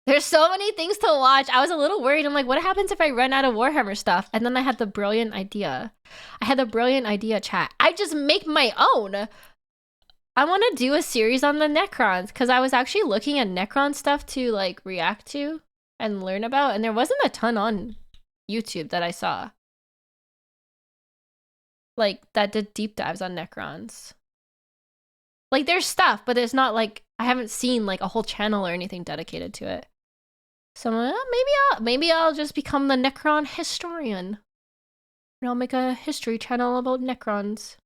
There's so many things to watch. I was a little worried. I'm like, what happens if I run out of Warhammer stuff? And then I had the brilliant idea. Chat. I just make my own. I want to do a series on the Necrons because I was actually looking at Necron stuff to like react to and learn about. And there wasn't a ton on YouTube that I saw. Like, that did deep dives on Necrons. Like, there's stuff, but there's not, like, I haven't seen, like, a whole channel or anything dedicated to it. So, maybe I'll just become the Necron historian. And I'll make a history channel about Necrons.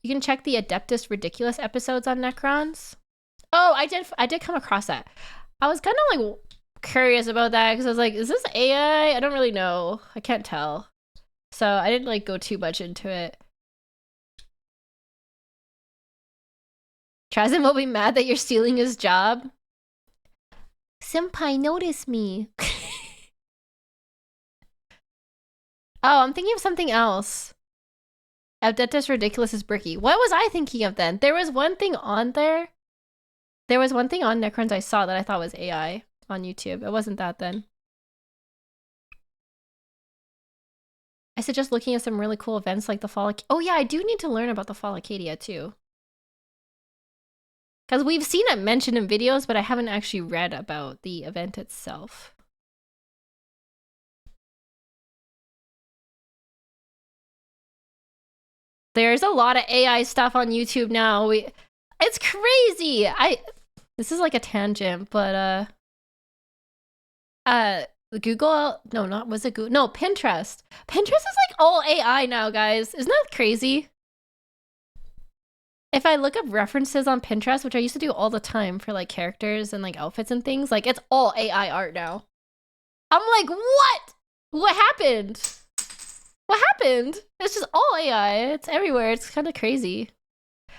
You can check the Adeptus Ridiculous episodes on Necrons. Oh, I did come across that. I was kind of, like, curious about that because I was like, is this AI? I don't really know. I can't tell. So I didn't like go too much into it. Trazen will be mad that you're stealing his job. Senpai, notice me. Oh, I'm thinking of something else. Abdeta's ridiculous as Bricky. What was I thinking of then? There was one thing on there. There was one thing on Necrons I saw that I thought was AI on YouTube. It wasn't that then. I suggest looking at some really cool events like the Fall. Oh yeah, I do need to learn about the Fall Acadia too. Because we've seen it mentioned in videos, but I haven't actually read about the event itself. There's a lot of AI stuff on YouTube now. It's crazy. This is like a tangent, but Google, no, not was it Google? No, Pinterest. Pinterest is like all AI now, guys. Isn't that crazy? If I look up references on Pinterest, which I used to do all the time for like characters and like outfits and things, like it's all AI art now. I'm like, what? What happened? What happened? It's just all AI. It's everywhere. It's kind of crazy.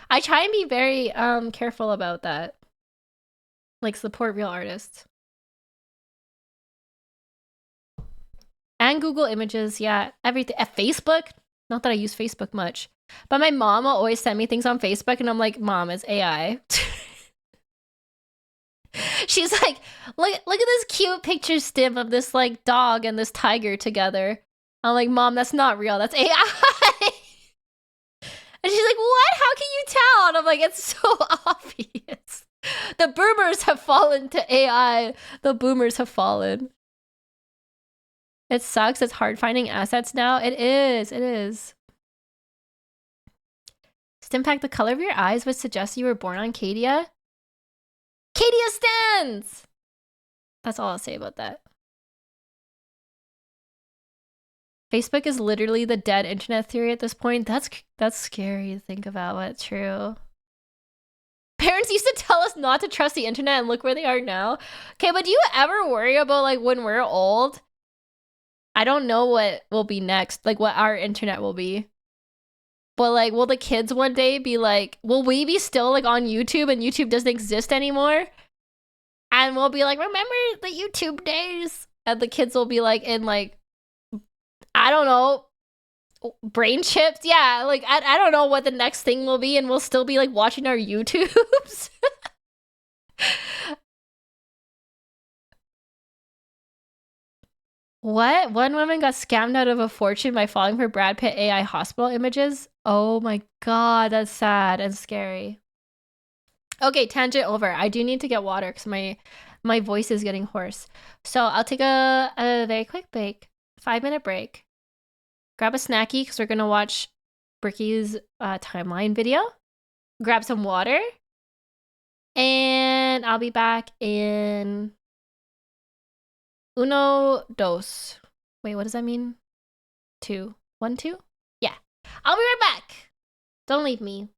I try and be very careful about that. Like support real artists. And Google Images, yeah, everything. At Facebook, not that I use Facebook much, but my mom will always send me things on Facebook, and I'm like, Mom, it's AI. She's like, look at this cute picture stim of this like dog and this tiger together. I'm like, Mom, that's not real. That's AI. And she's like, what? How can you tell? And I'm like, it's so obvious. The boomers have fallen to AI. The boomers have fallen. It sucks. It's hard finding assets now. It is. It is. Stimpack, the color of your eyes would suggest you were born on Cadia. Cadia stands! That's all I'll say about that. Facebook is literally the dead internet theory at this point. That's scary to think about, but true. Parents used to tell us not to trust the internet, and look where they are now. Okay, but do you ever worry about like when we're old? I don't know what will be next, like what our internet will be. But like, will the kids one day be like, will we be still like on YouTube and YouTube doesn't exist anymore? And we'll be like, remember the YouTube days? And the kids will be like in like, I don't know, brain chips. Yeah, like I don't know what the next thing will be, and we'll still be like watching our YouTubes. What? One woman got scammed out of a fortune by falling for Brad Pitt AI hospital images? Oh my god, that's sad and scary. Okay, tangent over. I do need to get water because my voice is getting hoarse. So I'll take a very quick break. 5-minute break. Grab a snacky because we're going to watch Bricky's timeline video. Grab some water. And I'll be back in... Uno, dos. Wait, what does that mean? 2. 1, 2? Yeah. I'll be right back. Don't leave me.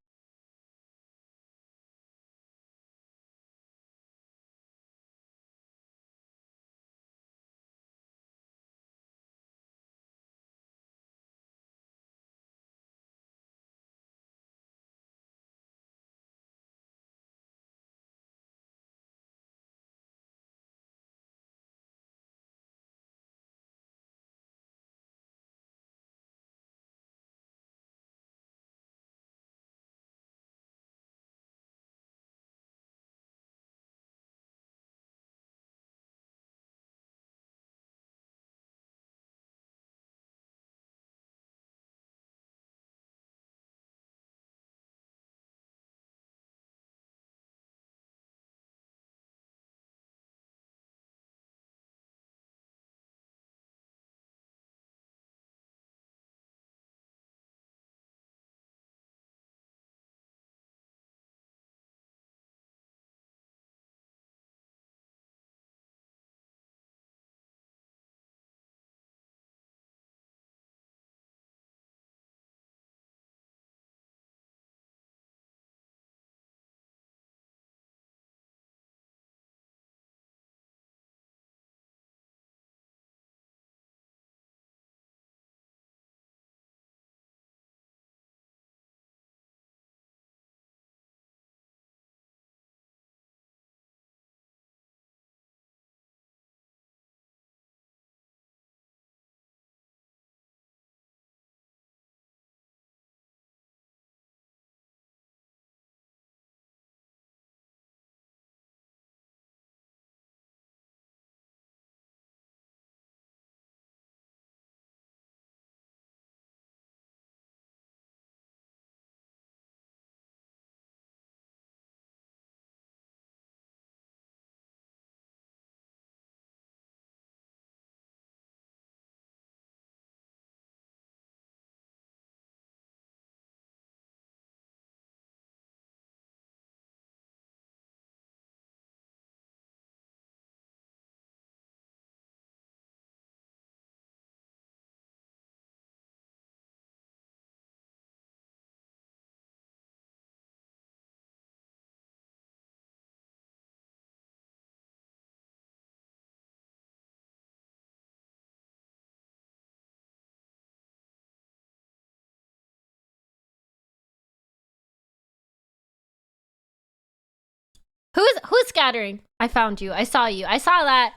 Who's scattering? I found you. I saw you. I saw that.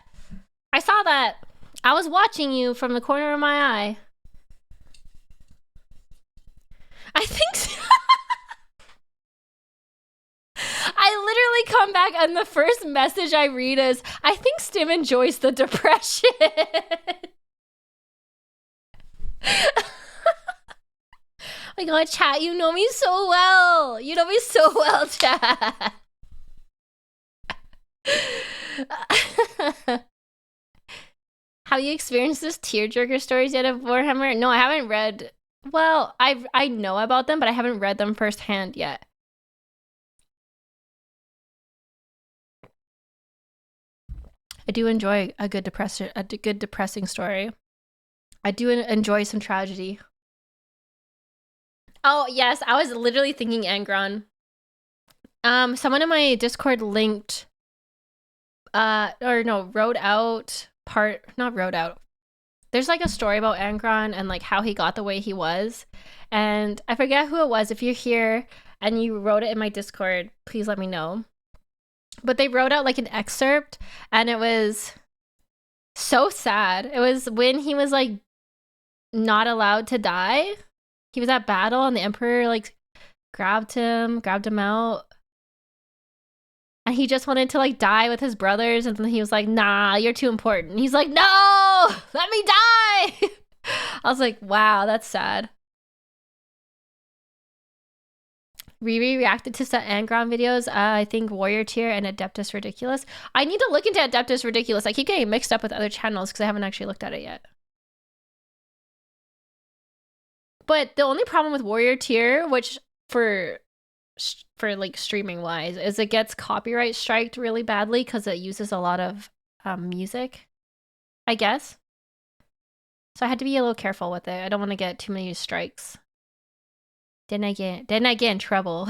I saw that. I was watching you from the corner of my eye. I think so. I literally come back and the first message I read is, I think Stim enjoys the depression. Oh my god, chat, you know me so well. You know me so well, chat. Have you experienced this tearjerker stories yet of Warhammer? No, I haven't read. Well, I know about them, but I haven't read them firsthand yet. I do enjoy a good depressing story. I do enjoy some tragedy. Oh yes, I was literally thinking Angron. Someone in my Discord linked, wrote out. There's like a story about Angron and like how he got the way he was, and I forget who it was. If you're here and you wrote it in my Discord, please let me know. But they wrote out like an excerpt, and it was so sad. It was when he was like not allowed to die. He was at battle, and the Emperor like grabbed him out. And he just wanted to like die with his brothers, and then he was like, nah, you're too important. And he's like, no, let me die. I was like, wow, that's sad. Riri reacted to some Angron videos. I think Warrior Tier and Adeptus Ridiculous. I need to look into Adeptus Ridiculous. I keep getting mixed up with other channels because I haven't actually looked at it yet. But the only problem with Warrior Tier, which for like streaming wise, is it gets copyright striked really badly because it uses a lot of music, I guess. So I had to be a little careful with it. I don't want to get too many strikes. Then I get in trouble.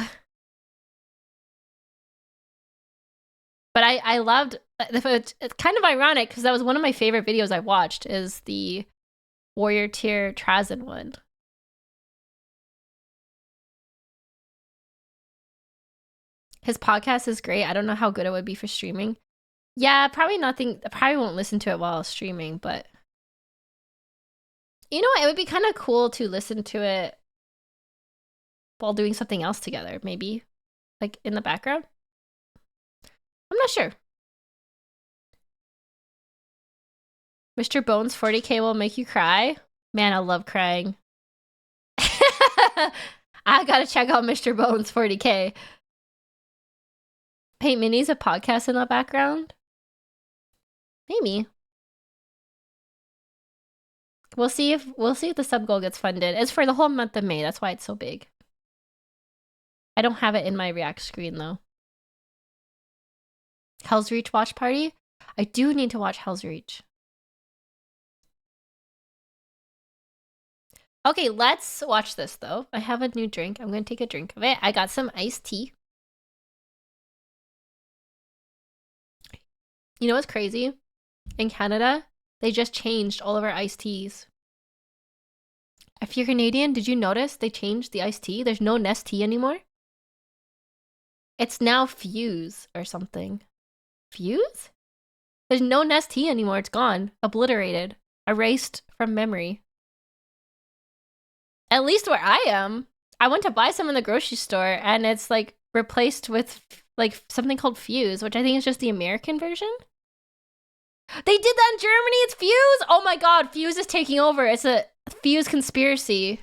But I loved, it's kind of ironic because that was one of my favorite videos I watched, is the Warrior Tier Trazen one. His podcast is great. I don't know how good it would be for streaming. Yeah, probably nothing. I probably won't listen to it while streaming, but you know what? It would be kind of cool to listen to it while doing something else together, maybe like in the background. I'm not sure. Mr. Bones 40K will make you cry. Man, I love crying. I gotta check out Mr. Bones 40K. Paint Minis a podcast in the background? Maybe. We'll see if the sub goal gets funded. It's for the whole month of May. That's why it's so big. I don't have it in my React screen though. Hell's Reach watch party? I do need to watch Hell's Reach. Okay, let's watch this though. I have a new drink. I'm gonna take a drink of it. I got some iced tea. You know what's crazy? In Canada, they just changed all of our iced teas. If you're Canadian, did you notice they changed the iced tea? There's no Nestea anymore. It's now Fuse or something. Fuse? There's no Nestea anymore. It's gone. Obliterated. Erased from memory. At least where I am. I went to buy some in the grocery store and it's like replaced with like something called Fuse, which I think is just the American version. They did that in Germany. It's Fuse. Oh my god, Fuse is taking over. It's a Fuse conspiracy.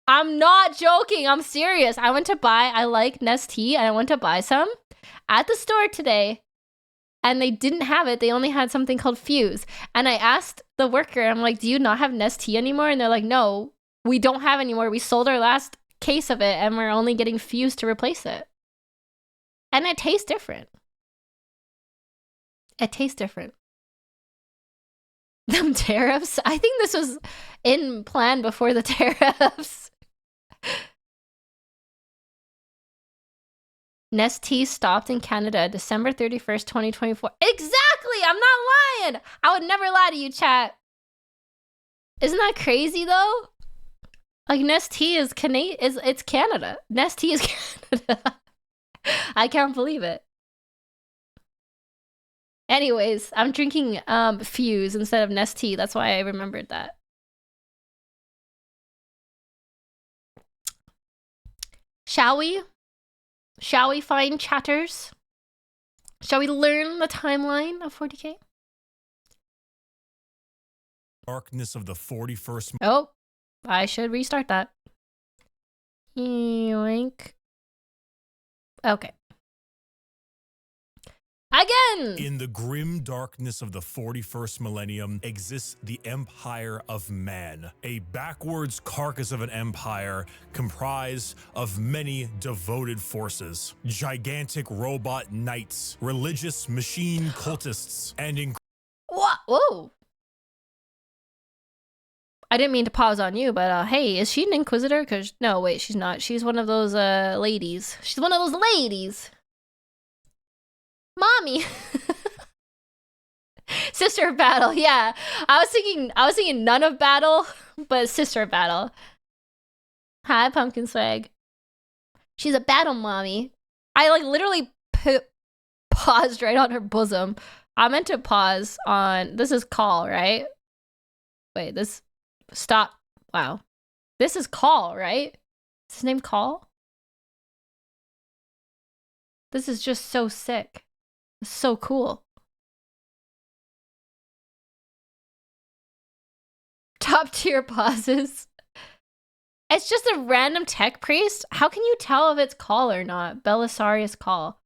I'm not joking. I'm serious. I like Nestea and I went to buy some at the store today and they didn't have it. They only had something called Fuse. And I asked the worker, I'm like, do you not have Nestea anymore? And they're like, no, we don't have anymore. We sold our last case of it and we're only getting Fuse to replace it. And it tastes different. It tastes different. Them tariffs? I think this was in plan before the tariffs. Nestea stopped in Canada December 31st, 2024. Exactly! I'm not lying! I would never lie to you, chat. Isn't that crazy, though? Like, Nestea is it's Canada. Nestea is Canada. I can't believe it. Anyways, I'm drinking Fuse instead of Nestea. That's why I remembered that. Shall we? Shall we find chatters? Shall we learn the timeline of 40K? Darkness of the 41st. Oh, I should restart that. Yoink. Okay. Again! In the grim darkness of the 41st millennium exists the Empire of Man, a backwards carcass of an empire comprised of many devoted forces, gigantic robot knights, religious machine cultists, and What? Whoa. I didn't mean to pause on you, but hey, is she an Inquisitor? Cause no, wait, she's not. She's one of those ladies. She's one of those ladies. Mommy. Sister of Battle, yeah. I was thinking Nun of Battle, but Sister of Battle. Hi, Pumpkin Swag. She's a battle mommy. I like literally paused right on her bosom. I meant to pause on, this is Call, right? Wait, this, stop. Wow. This is Call, right? Is his name Call? This is just so sick. It's so cool. Top tier pauses. It's just a random tech priest. How can you tell if it's Call or not? Belisarius Call.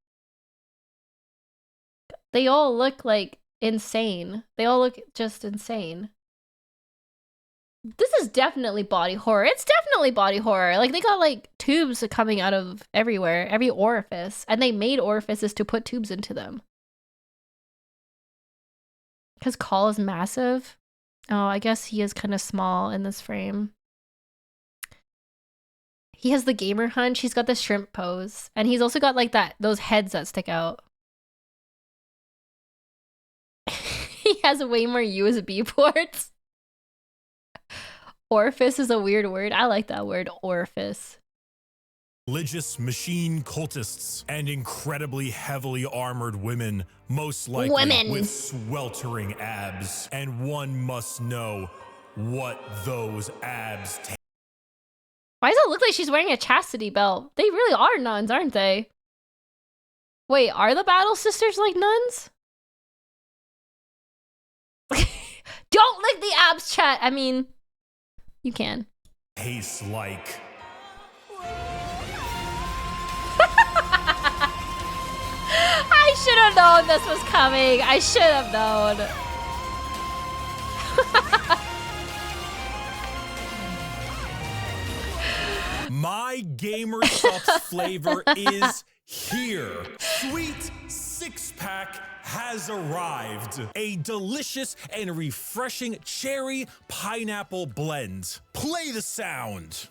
They all look like insane. They all look just insane. This is definitely body horror. It's definitely body horror. Like, they got like tubes coming out of everywhere, every orifice, and they made orifices to put tubes into them. Because Call is massive. Oh, I guess he is kind of small in this frame. He has the gamer hunch. He's got the shrimp pose, and he's also got like those heads that stick out. He has way more USB ports. Orifice is a weird word. I like that word, orifice. religious machine cultists, and incredibly heavily armored women, most likely with sweltering abs. And one must know what those abs take. Why does it look like she's wearing a chastity belt? They really are nuns, aren't they? Wait, are the Battle Sisters like nuns? Don't lick the abs, chat. I mean, you can. Tastes like. I should have known this was coming. I should have known. My gamer subs flavor is here. Sweet six-pack has arrived. A delicious and refreshing cherry pineapple blend. Play the sound.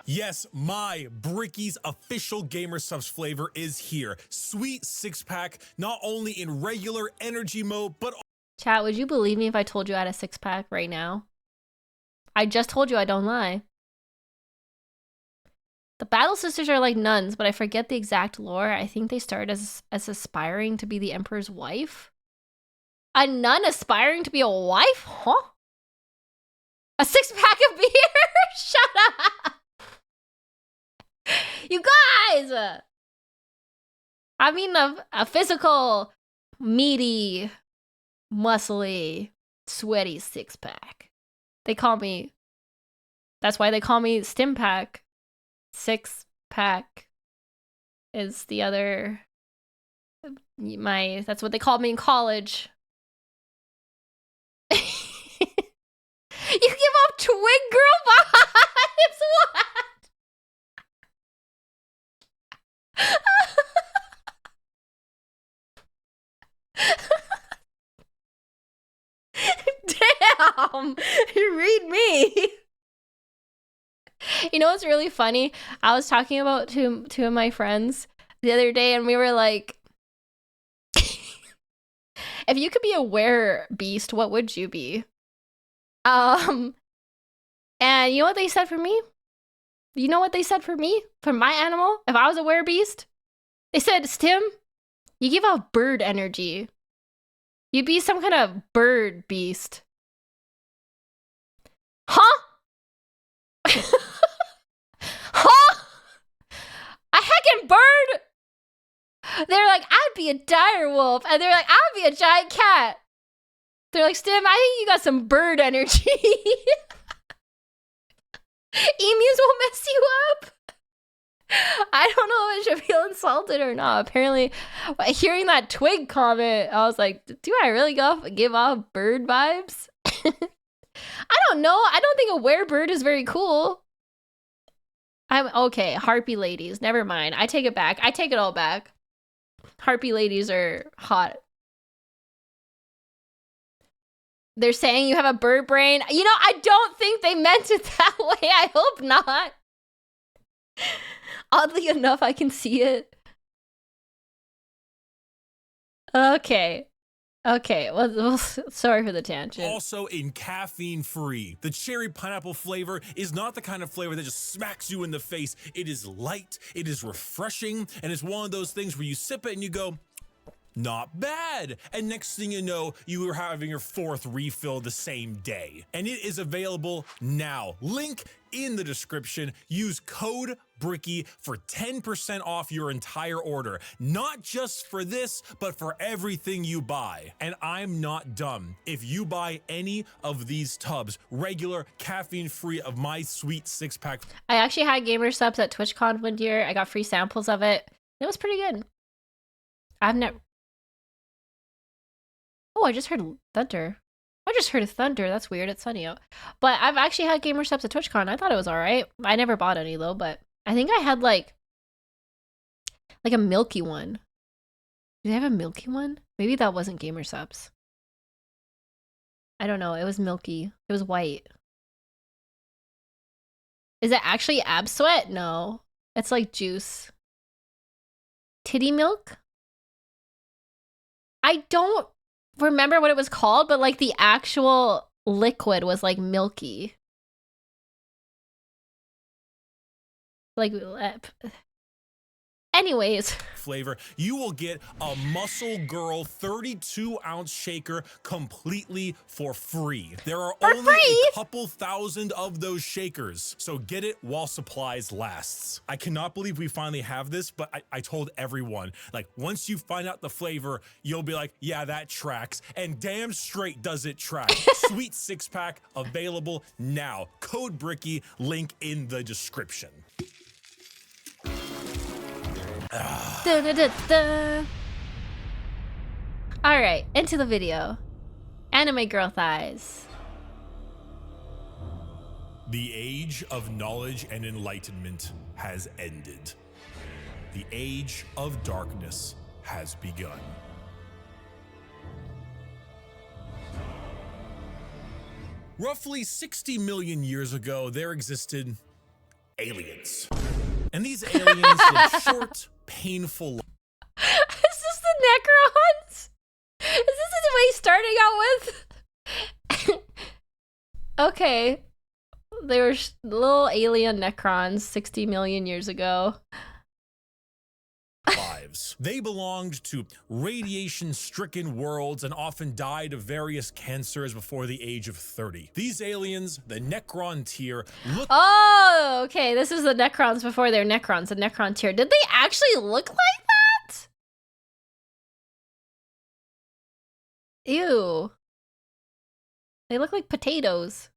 Yes, my Bricky's official gamer subs flavor is here. Sweet six-pack, not only in regular energy mode, but Chat, would you believe me if I told you I had a six-pack right now? I just told you I don't lie. The Battle Sisters are like nuns, but I forget the exact lore. I think they started as aspiring to be the Emperor's wife. A nun aspiring to be a wife? Huh? A six-pack of beer? Shut up! You guys! I mean a physical, meaty, muscly, sweaty six-pack. They call me... That's why they call me Stimpack. Six-pack is the other... That's what they called me in college. You give off twin girl vibes? What? Damn! You read me. You know what's really funny? I was talking about two of my friends the other day, and we were like, if you could be a were-beast, what would you be? And you know what they said for me? You know what they said for me? For my animal? If I was a were-beast? They said, Stim, you give off bird energy. You'd be some kind of bird beast. Huh? Huh? A heckin' bird? They're like, I'd be a dire wolf. And they're like, I'd be a giant cat. They're like, Stim, I think you got some bird energy. Emus will mess you up. I don't know if I should feel insulted or not. Apparently, hearing that twig comment, I was like, do I really give off bird vibes? I don't know. I don't think a werebird is very cool. I'm okay. Harpy ladies. Never mind. I take it back. I take it all back. Harpy ladies are hot. They're saying you have a bird brain. You know, I don't think they meant it that way. I hope not. Oddly enough, I can see it. Okay. Okay, well, sorry for the tangent. Also in caffeine free. The cherry pineapple flavor is not the kind of flavor that just smacks you in the face. It is light, it is refreshing, and it's one of those things where you sip it and you go, not bad. And next thing you know, you are having your 4th refill the same day. And it is available now. Link in the description. Use code Bricky for 10% off your entire order. Not just for this, but for everything you buy. And I'm not dumb. If you buy any of these tubs, regular, caffeine-free of my sweet 6-pack. I actually had gamer subs at TwitchCon one year. I got free samples of it. It was pretty good. I've never... Oh, I just heard thunder. I just heard thunder. That's weird. It's sunny out. But I've actually had gamer subs at TwitchCon. I thought it was alright. I never bought any though, but I think I had like a milky one. Did I have a milky one? Maybe that wasn't gamer subs. I don't know. It was milky. It was white. Is it actually ab sweat? No. It's like juice. Titty milk? I don't remember what it was called, but like the actual liquid was like milky. Like, anyways. Flavor, you will get a Muscle Girl 32-ounce shaker completely for free. There are only a couple thousand of those shakers, so get it while supplies lasts. I cannot believe we finally have this, but I told everyone, like, once you find out the flavor, you'll be like, yeah, that tracks, and damn straight does it track. Sweet 6-pack available now. Code Bricky, link in the description. Da, da, da, da. All right, into the video. Anime girl thighs. The age of knowledge and enlightenment has ended. The age of darkness has begun. Roughly 60 million years ago, there existed aliens. And these aliens lived short, painful lives. Is this the Necrons? Is this what he's starting out with? Okay. They were little alien Necrons 60 million years ago. They belonged to radiation-stricken worlds and often died of various cancers before the age of 30. These aliens, the Necron tier, look— Oh, okay. This is the Necrons before they're Necrons, the Necron tier. Did they actually look like that? Ew. They look like potatoes.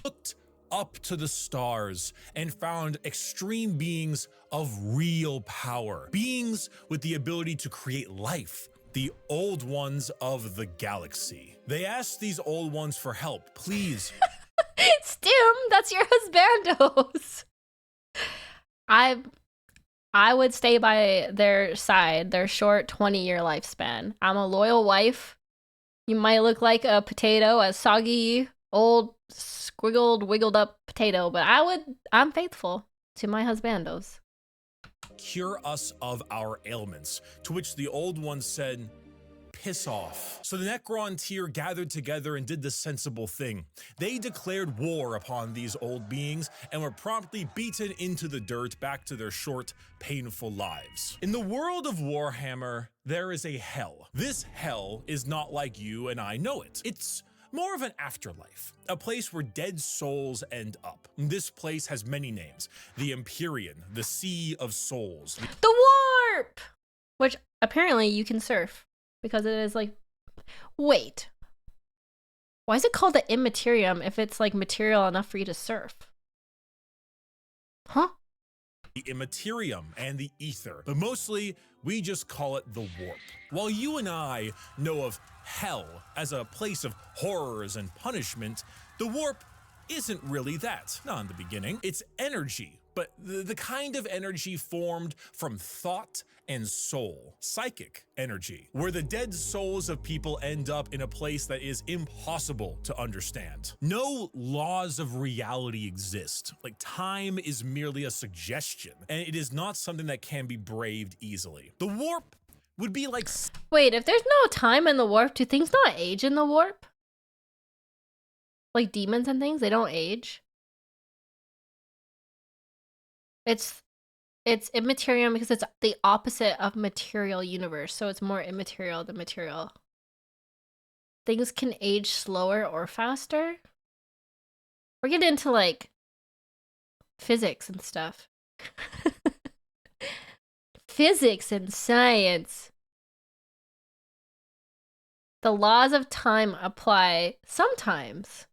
Looked up to the stars and found extreme beings of real power. Beings with the ability to create life. The old ones of the galaxy. They asked these old ones for help. Please. Stim, that's your husbandos. I would stay by their side, their short 20-year lifespan. I'm a loyal wife. You might look like a potato, a soggy, old, squiggled, wiggled up potato, but I'm faithful to my husbandos. Cure us of our ailments. To which the old one said, piss off. So the Necron tier gathered together and did the sensible thing. They declared war upon these old beings and were promptly beaten into the dirt back to their short, painful lives. In the world of Warhammer, there is a hell. This hell is not like you and I know it. It's more of an afterlife, a place where dead souls end up. This place has many names: the Empyrean, the Sea of Souls, The warp! Which apparently you can surf because it is like, wait, why is it called the Immaterium if it's like material enough for you to surf? Huh? the Immaterium, and the Ether, but mostly we just call it the Warp. While you and I know of hell as a place of horrors and punishment, the Warp isn't really that. Not in the beginning. It's energy, but the kind of energy formed from thought and soul. Psychic energy, where the dead souls of people end up in a place that is impossible to understand. No laws of reality exist. Like, time is merely a suggestion, and it is not something that can be braved easily. The Warp would be like... Wait, if there's no time in the warp, do things not age in the warp? Like demons and things, they don't age. It's immaterial because it's the opposite of material universe, so it's more immaterial than material. Things can age slower or faster. We're getting into like physics and stuff. Physics and science. The laws of time apply sometimes.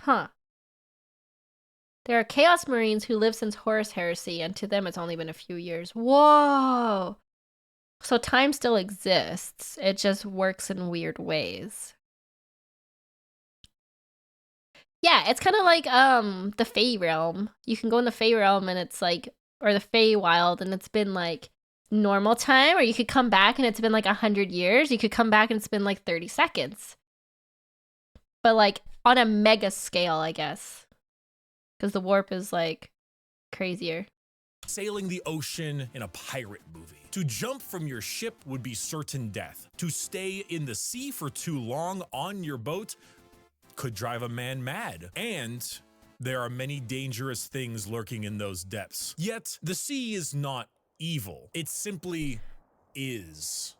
Huh. There are Chaos Marines who live since Horus Heresy, and to them it's only been a few years. Whoa! So time still exists. It just works in weird ways. Yeah, it's kind of like the Fey realm. You can go in the Fey realm and it's like, or the Fey Wild, and it's been like normal time, or you could come back and it's been like 100 years. You could come back and it's been like 30 seconds. But like on a mega scale, I guess. Because the warp is like crazier. Sailing the ocean in a pirate movie. To jump from your ship would be certain death. To stay in the sea for too long on your boat could drive a man mad. And there are many dangerous things lurking in those depths. Yet the sea is not evil. It simply is.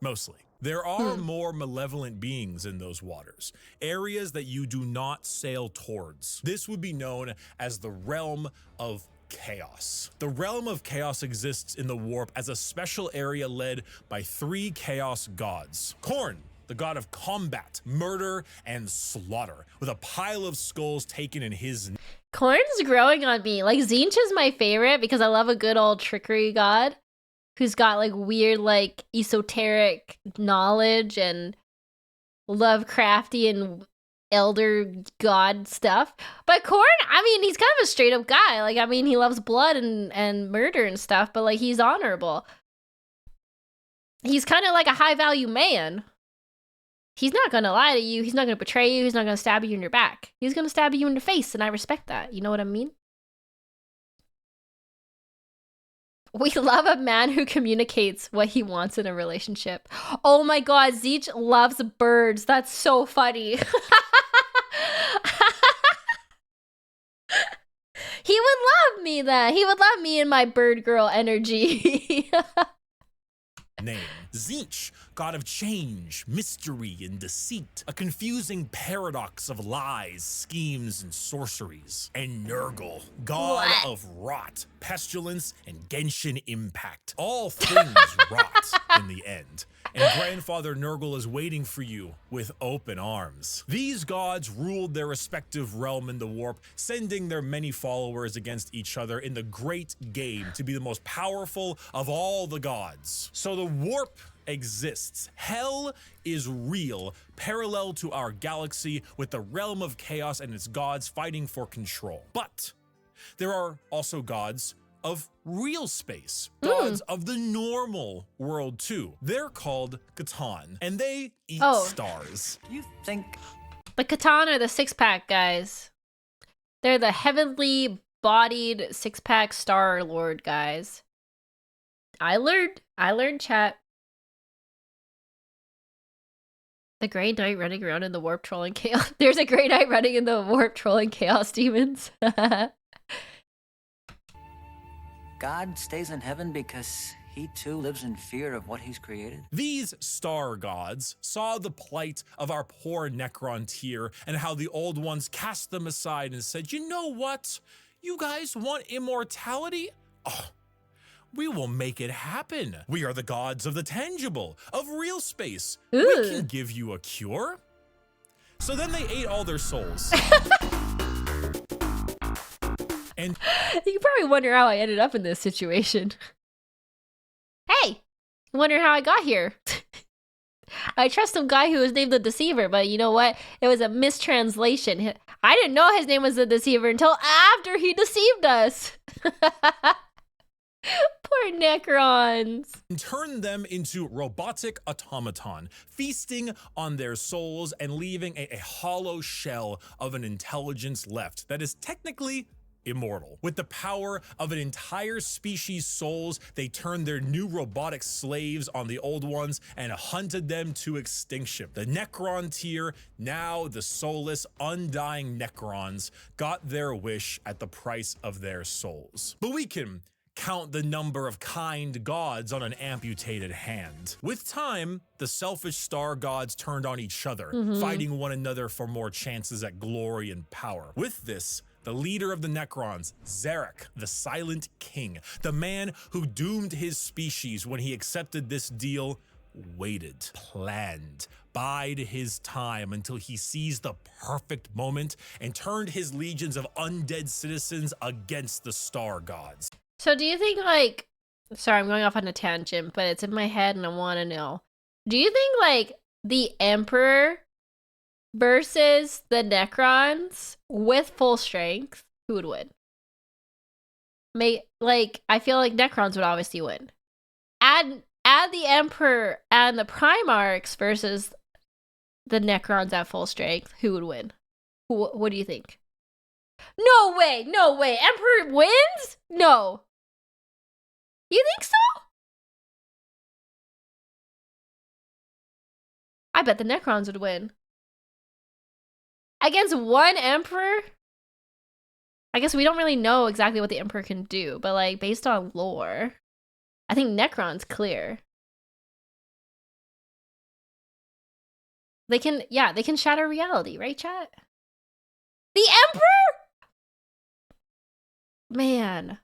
Mostly. There are more malevolent beings in those waters, areas that you do not sail towards. This would be known as the realm of chaos. The realm of chaos exists in the warp as a special area led by 3 chaos gods. Khorne, the god of combat, murder, and slaughter, with a pile of skulls taken in his... Khorne's growing on me. Like, Tzeentch is my favorite because I love a good old trickery god who's got like weird, like esoteric knowledge and Lovecraftian elder god stuff. But Khorne, I mean, he's kind of a straight up guy. Like, I mean, he loves blood and murder and stuff, but like, he's honorable. He's kind of like a high value man. He's not gonna lie to you. He's not gonna betray you. He's not gonna stab you in your back. He's gonna stab you in the face, and I respect that. You know what I mean? We love a man who communicates what he wants in a relationship. Oh my god, Tzeentch loves birds. That's so funny. He would love me then. He would love me and my bird girl energy. Name. Tzeentch, god of change, mystery, and deceit, a confusing paradox of lies, schemes, and sorceries. And Nurgle, god of rot, pestilence, and Genshin impact. All things rot in the end. And Grandfather Nurgle is waiting for you with open arms. These gods ruled their respective realm in the warp, sending their many followers against each other in the great game to be the most powerful of all the gods. So the warp exists. Hell is real, parallel to our galaxy, with the realm of chaos and its gods fighting for control. But there are also gods of real space, gods of the normal world too. They're called Catan, and they eat stars. You think... The Catan are the 6-pack guys. They're the heavenly bodied 6-pack Star Lord guys. I learned chat. The Grey Knight running around in the warp trolling chaos. There's a Grey Knight running in the warp trolling chaos demons. God stays in heaven because he too lives in fear of what he's created. These star gods saw the plight of our poor Necron tier and how the old ones cast them aside and said, you know what? You guys want immortality? Oh, we will make it happen. We are the gods of the tangible, of real space. Ooh. We can give you a cure. So then they ate all their souls. And you probably wonder how I ended up in this situation. Hey, wonder how I got here. I trust some guy who was named the Deceiver, but you know what? It was a mistranslation. I didn't know his name was the Deceiver until after he deceived us. Poor Necrons. turn them into robotic automaton, feasting on their souls and leaving a hollow shell of an intelligence left that is technically immortal. With the power of an entire species' souls, they turned their new robotic slaves on the old ones and hunted them to extinction. The Necron tier, now the soulless, undying Necrons, got their wish at the price of their souls. But we can count the number of kind gods on an amputated hand. With time, the selfish star gods turned on each other, fighting one another for more chances at glory and power. With this, the leader of the Necrons, Zarek, the Silent King, the man who doomed his species when he accepted this deal, waited, planned, bide his time until he seized the perfect moment and turned his legions of undead citizens against the star gods. So do you think, like, sorry, I'm going off on a tangent, but it's in my head and I want to know. Do you think, like, the Emperor versus the Necrons with full strength, who would win? I feel like Necrons would obviously win. Add the Emperor and the Primarchs versus the Necrons at full strength, who would win? What do you think? No way, no way. Emperor wins? No. You think so? I bet the Necrons would win. Against one Emperor? I guess we don't really know exactly what the Emperor can do, but like based on lore, I think Necron's clear. They can shatter reality, right, chat? The Emperor? Man.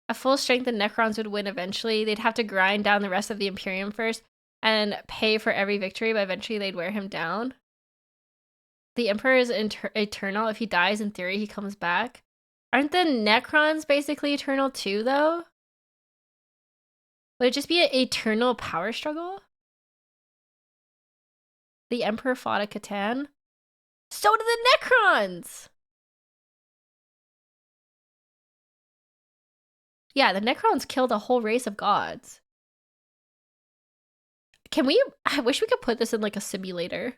A full strength, the Necrons would win eventually. They'd have to grind down the rest of the Imperium first and pay for every victory, but eventually they'd wear him down. The Emperor is eternal. If he dies, in theory, he comes back. Aren't the Necrons basically eternal too, though? Would it just be an eternal power struggle? The Emperor fought at Catan. So did the Necrons! Yeah, the Necrons killed a whole race of gods. I wish we could put this in like a simulator.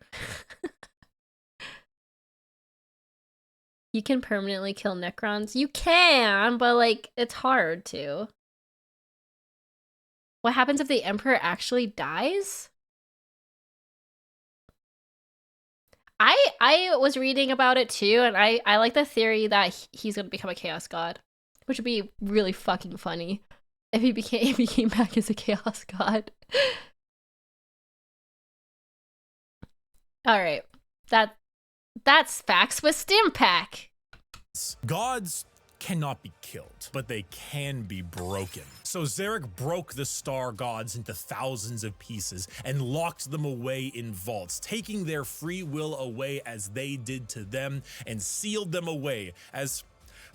You can permanently kill Necrons. You can, but like, it's hard to. What happens if the Emperor actually dies? I was reading about it too, and I like the theory that he's gonna become a Chaos God. Which would be really fucking funny if he came back as a Chaos God. All right, that's facts with Stimpack. Gods cannot be killed, but they can be broken. So Zarek broke the star gods into thousands of pieces and locked them away in vaults, taking their free will away as they did to them, and sealed them away as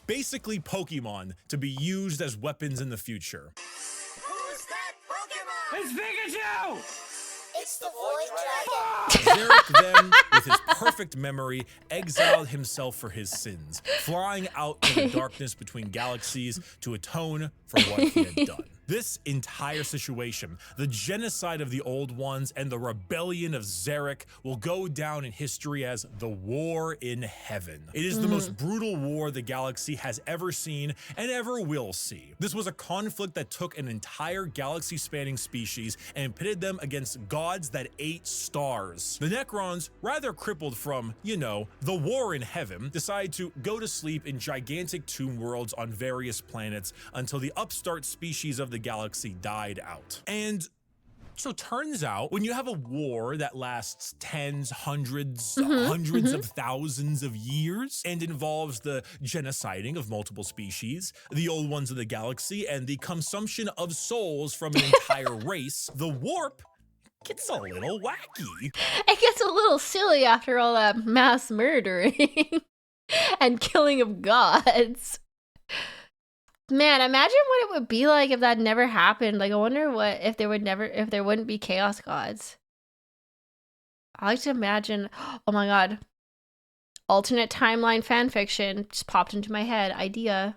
basically Pokemon to be used as weapons in the future. Who's that Pokemon? It's Pikachu! It's the Void Dragon. Zarek then, with his perfect memory, exiled himself for his sins, flying out to the darkness between galaxies to atone for what he had done. This entire situation, the genocide of the Old Ones and the rebellion of Zarek, will go down in history as the War in Heaven. It is the most brutal war the galaxy has ever seen and ever will see. This was a conflict that took an entire galaxy-spanning species and pitted them against gods that ate stars. The Necrons, rather crippled from, you know, the War in Heaven, decide to go to sleep in gigantic tomb worlds on various planets until the upstart species of the galaxy died out. And so turns out when you have a war that lasts tens, hundreds of thousands of years and involves the genociding of multiple species, the Old Ones of the galaxy, and the consumption of souls from an entire race, the warp gets a little wacky. It gets a little silly after all that mass murdering and killing of gods. Man, imagine what it would be like if that never happened. Like, I wonder what if there wouldn't be chaos gods. I like to imagine, oh my god, alternate timeline fanfiction just popped into my head. Idea.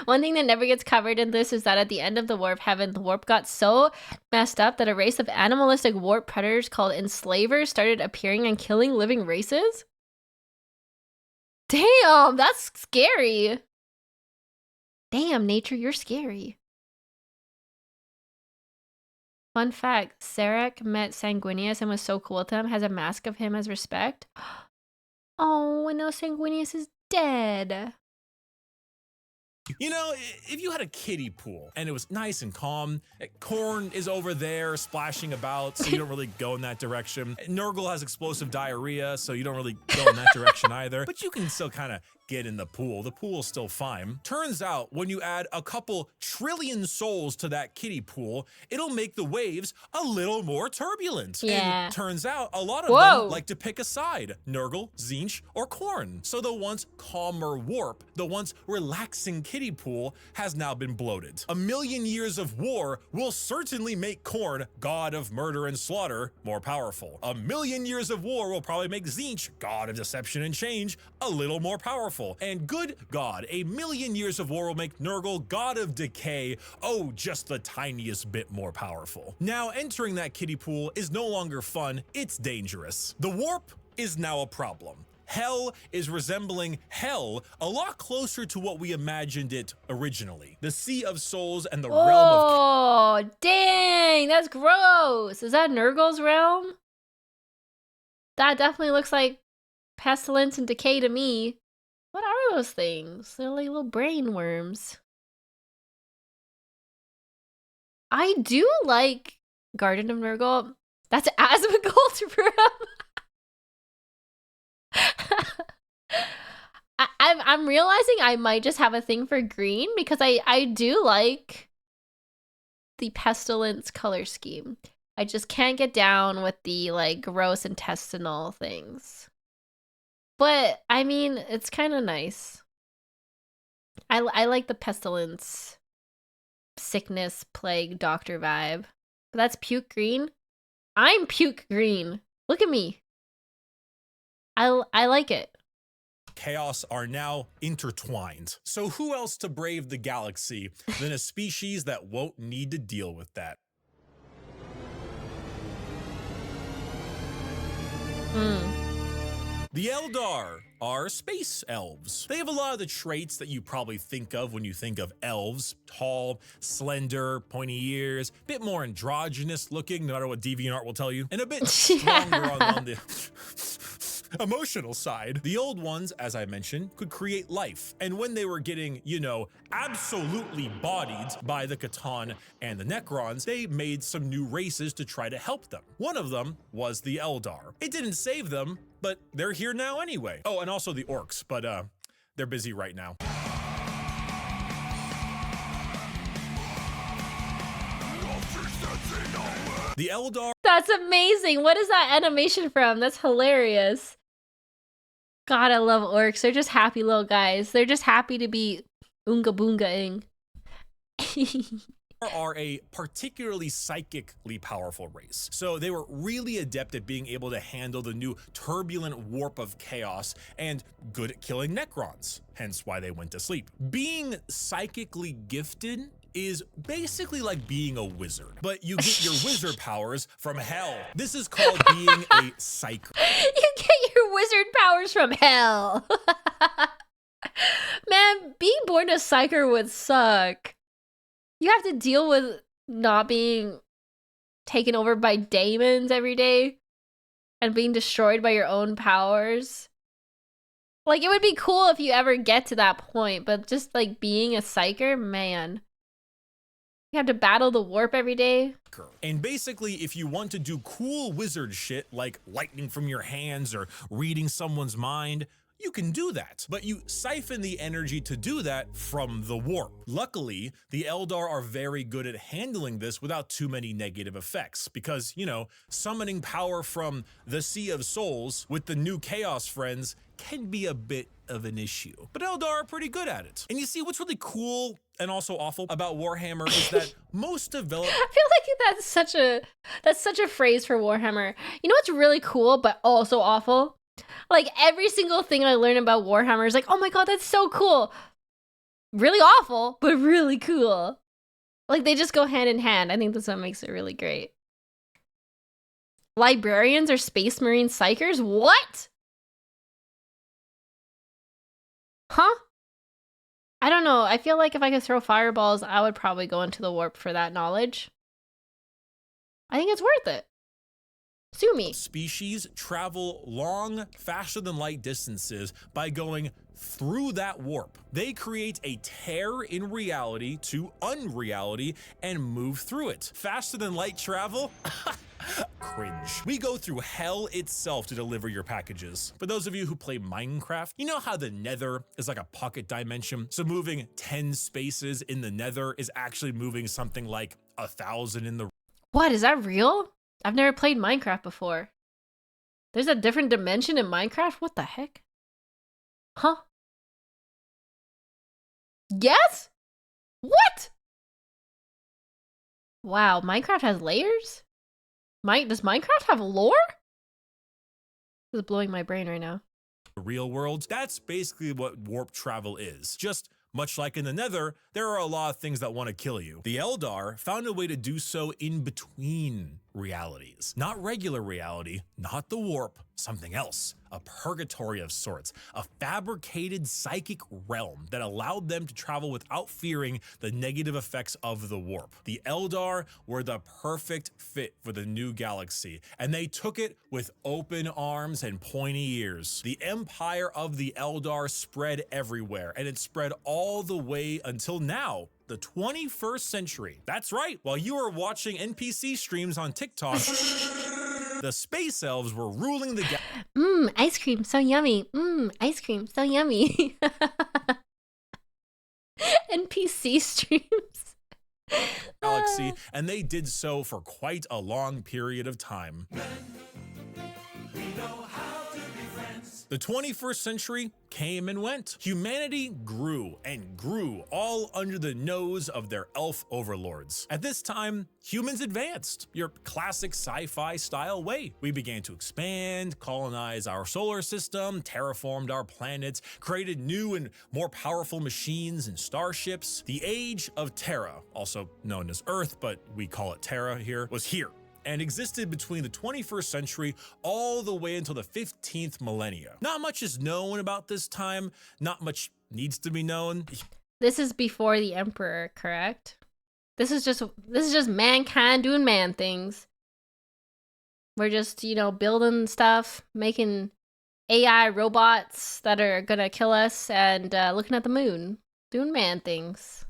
One thing that never gets covered in this is that at the end of the Warp Heaven, the warp got so messed up that a race of animalistic warp predators called enslavers started appearing and killing living races. Damn, that's scary. Damn, nature, you're scary. Fun fact, Sarek met Sanguinius and was so cool with him, has a mask of him as respect. Oh, and now Sanguinius is dead. You know, if you had a kiddie pool and it was nice and calm, Korn is over there splashing about, so you don't really go in that direction. Nurgle has explosive diarrhea, so you don't really go in that direction either. But you can still kind of get in the pool. The pool's still fine. Turns out when you add a couple trillion souls to that kiddie pool, it'll make the waves a little more turbulent. Yeah. And turns out a lot of them like to pick a side, Nurgle, Tzeentch, or Korn. So the once calmer warp, the once relaxing kiddie pool has now been bloated. A million years of war will certainly make Korn, god of murder and slaughter, more powerful. A million years of war will probably make Tzeentch, god of deception and change, a little more powerful. And good God, a million years of war will make Nurgle, god of decay, oh, just the tiniest bit more powerful. Now, entering that kiddie pool is no longer fun, it's dangerous. The warp is now a problem. Hell is resembling hell a lot closer to what we imagined it originally. The Sea of Souls and the realm of... Oh, dang, that's gross. Is that Nurgle's realm? That definitely looks like pestilence and decay to me. What are those things? They're like little brain worms. I do like Garden of Nurgle. That's Asmongold's realm. I'm realizing I might just have a thing for green because I do like the pestilence color scheme. I just can't get down with the like gross intestinal things. But I mean, it's kind of nice. I like the pestilence, sickness, plague, doctor vibe. But that's puke green. I'm puke green. Look at me. I like it. Chaos are now intertwined. So who else to brave the galaxy than a species that won't need to deal with that? The Eldar are space elves. They have a lot of the traits that you probably think of when you think of elves. Tall, slender, pointy ears, bit more androgynous looking, no matter what DeviantArt will tell you, and a bit stronger on the emotional side. The Old Ones, as I mentioned, could create life. And when they were getting, you know, absolutely bodied by the Catan and the Necrons, they made some new races to try to help them. One of them was the Eldar. It didn't save them, but they're here now anyway. Oh, and also the Orcs, but they're busy right now. The Eldar... That's amazing. What is that animation from? That's hilarious. God, I love orcs. They're just happy little guys. They're just happy to be oonga boonga-ing. are a particularly psychically powerful race. So they were really adept at being able to handle the new turbulent warp of chaos and good at killing Necrons, hence why they went to sleep. Being psychically gifted is basically like being a wizard, but you get your wizard powers from hell. This is called being a psyker. You get your wizard powers from hell. Man, being born a psyker would suck. You have to deal with not being taken over by daemons every day and being destroyed by your own powers. Like, it would be cool if you ever get to that point, but just like being a psyker, man. You have to battle the warp every day. And basically, if you want to do cool wizard shit like lightning from your hands or reading someone's mind, you can do that, but you siphon the energy to do that from the warp. Luckily, the Eldar are very good at handling this without too many negative effects because, you know, summoning power from the Sea of Souls with the new Chaos friends can be a bit of an issue. But Eldar are pretty good at it. And you see, what's really cool and also awful about Warhammer is that most developed... I feel like that's such a phrase for Warhammer. You know what's really cool but also awful? Like, every single thing I learn about Warhammer is like, oh my god, that's so cool. Really awful, but really cool. Like, they just go hand in hand. I think that's what makes it really great. Librarians or Space Marine Psychers? What? Huh? I don't know. I feel like if I could throw fireballs, I would probably go into the warp for that knowledge. I think it's worth it. Sue me. Species travel long, faster than light distances by going through that warp. They create a tear in reality to unreality and move through it. Faster than light travel? Cringe. We go through hell itself to deliver your packages. For those of you who play Minecraft, you know how the Nether is like a pocket dimension? So moving 10 spaces in the Nether is actually moving something like 1,000 in the... What, is that real? I've never played Minecraft before. There's a different dimension in Minecraft? What the heck? Huh? Yes? What? Wow, Minecraft has layers? Does Minecraft have lore? This is blowing my brain right now. Real world. That's basically what warp travel is. Just much like in the Nether, there are a lot of things that want to kill you. The Eldar found a way to do so in between realities. Not regular reality, not the warp, something else. A purgatory of sorts, a fabricated psychic realm that allowed them to travel without fearing the negative effects of the warp. The Eldar were the perfect fit for the new galaxy, and they took it with open arms and pointy ears. The empire of the Eldar spread everywhere, and it spread all the way until now. The 21st century. That's right, while you were watching NPC streams on TikTok, the space elves were ruling the Ice cream, so yummy. Ice cream, so yummy. NPC streams. galaxy, and they did so for quite a long period of time. The 21st century came and went. Humanity grew and grew, all under the nose of their elf overlords. At this time, humans advanced, your classic sci-fi style way. We began to expand, colonize our solar system, terraformed our planets, created new and more powerful machines and starships. The age of Terra, also known as Earth, but we call it Terra here, was here, and existed between the 21st century all the way until the 15th millennia. Not much is known about this time, not much needs to be known. This is before the Emperor, correct? This is just mankind doing man things. We're just, you know, building stuff, making AI robots that are gonna kill us, and looking at the moon, doing man things.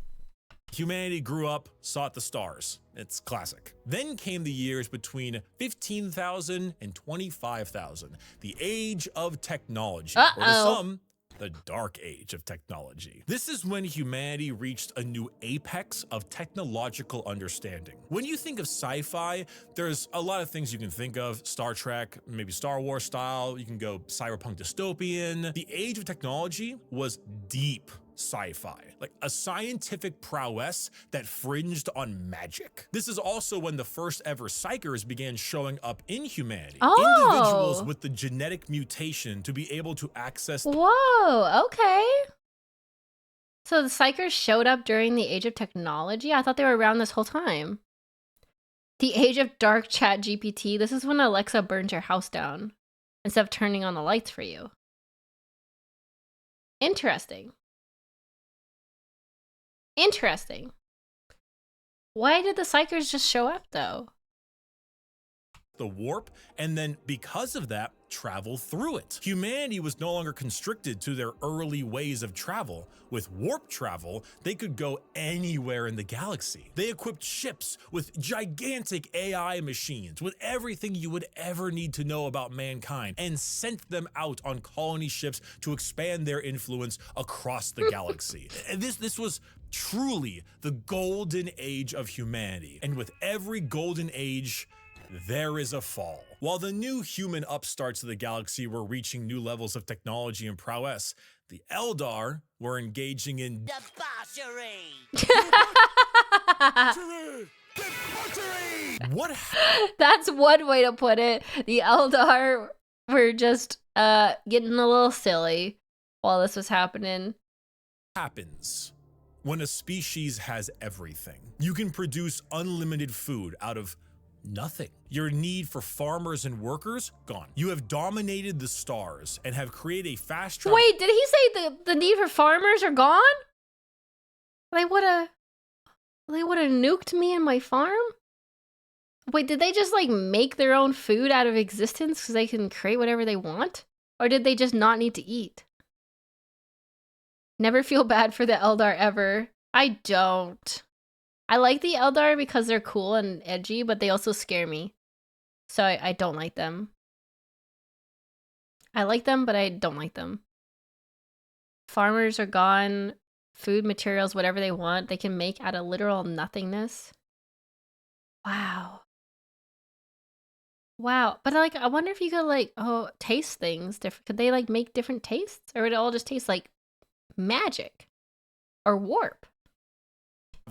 Humanity grew up, sought the stars. It's classic. Then came the years between 15,000 and 25,000, the age of technology, or to some, the dark age of technology. This is when humanity reached a new apex of technological understanding. When you think of sci-fi, there's a lot of things you can think of. Star Trek, maybe Star Wars style, you can go cyberpunk dystopian. The age of technology was deep sci-fi, like a scientific prowess that fringed on magic. This is also when the first ever psychers began showing up in humanity. Oh. Individuals with the genetic mutation to be able to access. Whoa, okay. So the psychers showed up during the age of technology? I thought they were around this whole time. The age of dark chat GPT. This is when Alexa burns your house down instead of turning on the lights for you. Interesting. Interesting. Why did the psychers just show up though? The warp, and then because of that, travel through it. Humanity was no longer constricted to their early ways of travel. With warp travel, they could go anywhere in the galaxy. They equipped ships with gigantic AI machines, with everything you would ever need to know about mankind, and sent them out on colony ships to expand their influence across the galaxy. And this was truly the golden age of humanity. And with every golden age, there is a fall. While the new human upstarts of the galaxy were reaching new levels of technology and prowess, the Eldar were engaging in Debauchery! what? That's one way to put it. The Eldar were just getting a little silly while this was happening. Happens when a species has everything. You can produce unlimited food out of nothing. Your need for farmers and workers, gone. You have dominated the stars and have created a fast travel. Wait, did he say the need for farmers are gone? They would've nuked me and my farm? Wait, did they just like make their own food out of existence because they can create whatever they want? Or did they just not need to eat? Never feel bad for the Eldar ever. I don't. I like the Eldar because they're cool and edgy, but they also scare me. So I don't like them. I like them, but I don't like them. Farmers are gone. Food, materials, whatever they want, they can make out of literal nothingness. Wow. Wow. But like, I wonder if you could like, taste things different. Could they like make different tastes? Or would it all just taste like magic? Or warp?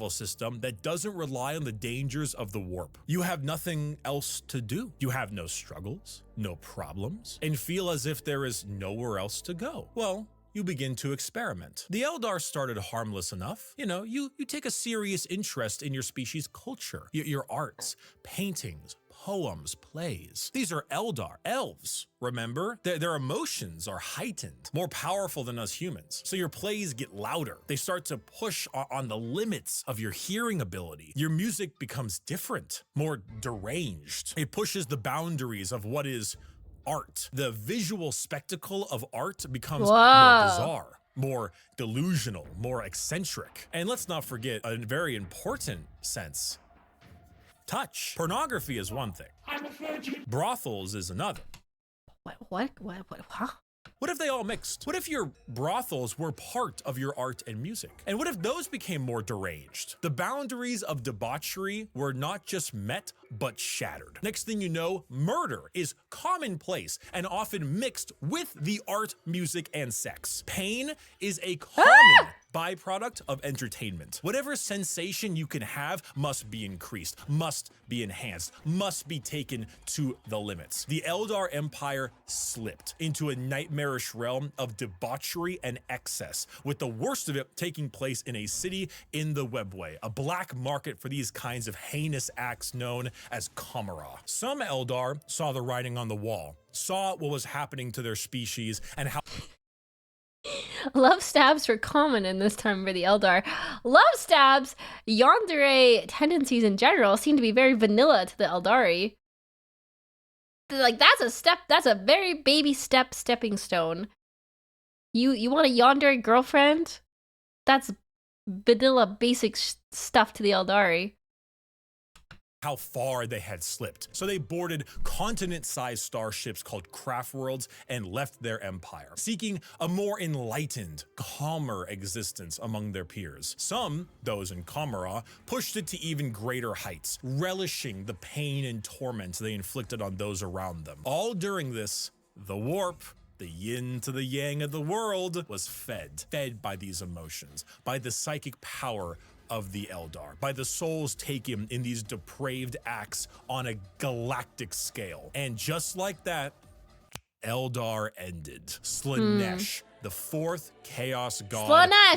System that doesn't rely on the dangers of the warp. You have nothing else to do. You have no struggles, no problems, and feel as if there is nowhere else to go. Well, you begin to experiment. The Eldar started harmless enough. You know, you take a serious interest in your species' culture, your arts, paintings, poems, plays. These are Eldar, elves, remember? Their emotions are heightened, more powerful than us humans. So your plays get louder. They start to push on the limits of your hearing ability. Your music becomes different, more deranged. It pushes the boundaries of what is art. The visual spectacle of art becomes more bizarre, more delusional, more eccentric. And let's not forget a very important sense. Touch. Pornography is one thing. Brothels is another. What? Huh? What if they all mixed? What if your brothels were part of your art and music? And what if those became more deranged? The boundaries of debauchery were not just met, but shattered. Next thing you know, murder is commonplace and often mixed with the art, music, and sex. Pain is a common byproduct of entertainment. Whatever sensation you can have must be increased, must be enhanced, must be taken to the limits. The Eldar Empire slipped into a nightmarish realm of debauchery and excess, with the worst of it taking place in a city in the Webway, a black market for these kinds of heinous acts known as Kamara. Some Eldar saw the writing on the wall, saw what was happening to their species, and how Love stabs were common in this time for the Eldar. Love stabs, yandere tendencies in general seem to be very vanilla to the Eldari. Like that's a very baby stepping stone. You want a yandere girlfriend? That's vanilla basic stuff to the Eldari. How far they had slipped. So they boarded continent-sized starships called craft worlds and left their empire, seeking a more enlightened, calmer existence among their peers. Some, those in Kamara, pushed it to even greater heights, relishing the pain and torment they inflicted on those around them. All during this, the warp, The yin to the yang of the world was fed by these emotions, by the psychic power of the Eldar, by the souls taken in these depraved acts on a galactic scale. And just like that, Eldar ended. Slaanesh, the fourth chaos god,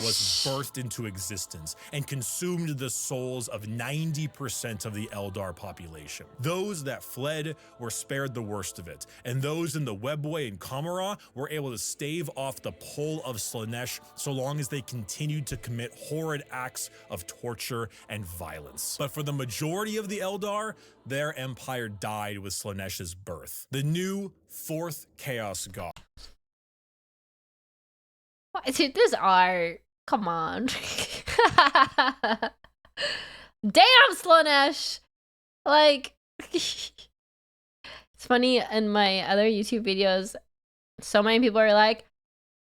was birthed into existence and consumed the souls of 90% of the Eldar population. Those that fled were spared the worst of it, and those in the Webway and Kamara were able to stave off the pull of Slaanesh so long as they continued to commit horrid acts of torture and violence. But for the majority of the Eldar, their empire died with Slaanesh's birth. The new fourth chaos god. Dude, this art. Come on. Damn, Slaanesh! Like, it's funny, in my other YouTube videos, so many people are like,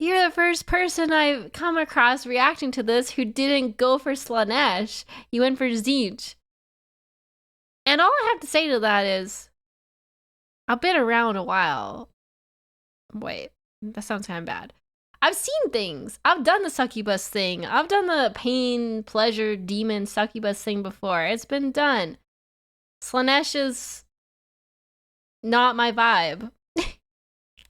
you're the first person I've come across reacting to this who didn't go for Slaanesh. You went for Tzeentch. And all I have to say to that is, I've been around a while. Wait, that sounds kind of bad. I've seen things. I've done the succubus thing. I've done the pain, pleasure, demon succubus thing before. It's been done. Slaanesh is not my vibe.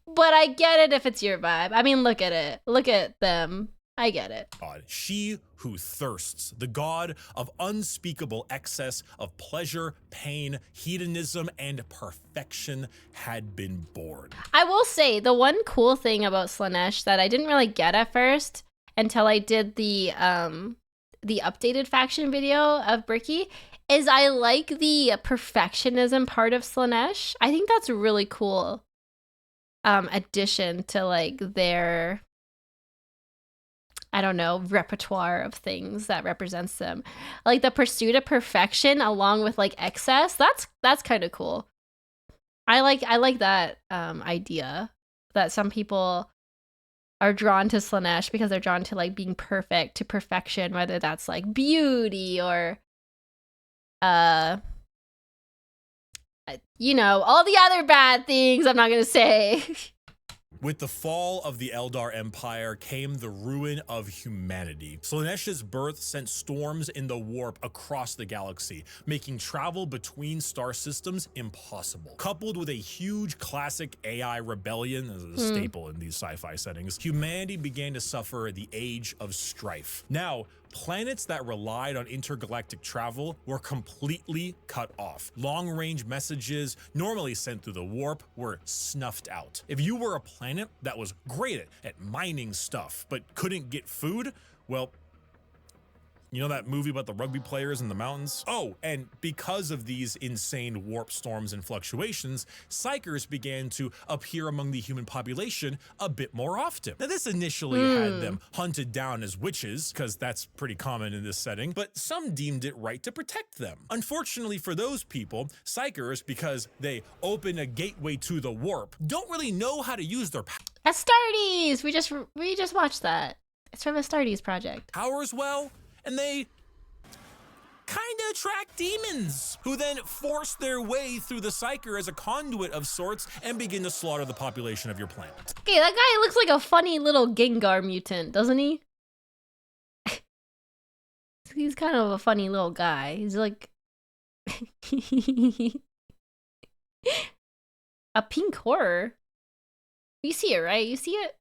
But I get it if it's your vibe. I mean, look at it. Look at them. I get it. God, she who thirsts, the god of unspeakable excess of pleasure, pain, hedonism, and perfection, had been born. I will say, the one cool thing about Slaanesh that I didn't really get at first until I did the updated faction video of Bricky is I like the perfectionism part of Slaanesh. I think that's a really cool addition to like their, I don't know, repertoire of things that represents them. Like the pursuit of perfection along with like excess, that's kind of cool. I like that idea that some people are drawn to Slaanesh because they're drawn to like being perfect, to perfection, whether that's like beauty or you know, all the other bad things I'm not gonna say. With the fall of the Eldar Empire came the ruin of humanity. Slaanesh's birth sent storms in the warp across the galaxy, making travel between star systems impossible. Coupled with a huge classic AI rebellion, as a staple in these sci-fi settings, humanity began to suffer the age of strife. Now, planets that relied on intergalactic travel were completely cut off. Long-range messages normally sent through the warp were snuffed out. If you were a planet that was great at mining stuff but couldn't get food, well, you know that movie about the rugby players in the mountains? Oh, and because of these insane warp storms and fluctuations, psykers began to appear among the human population a bit more often. Now, this initially had them hunted down as witches, because that's pretty common in this setting, but some deemed it right to protect them. Unfortunately for those people, psykers, because they open a gateway to the warp, don't really know how to use their Astartes! We just watched that. It's from Astartes project. powers well, and they kind of attract demons, who then force their way through the psyker as a conduit of sorts and begin to slaughter the population of your planet. Okay, that guy looks like a funny little Gengar mutant, doesn't he? He's kind of a funny little guy. He's like a pink horror. You see it, right? You see it?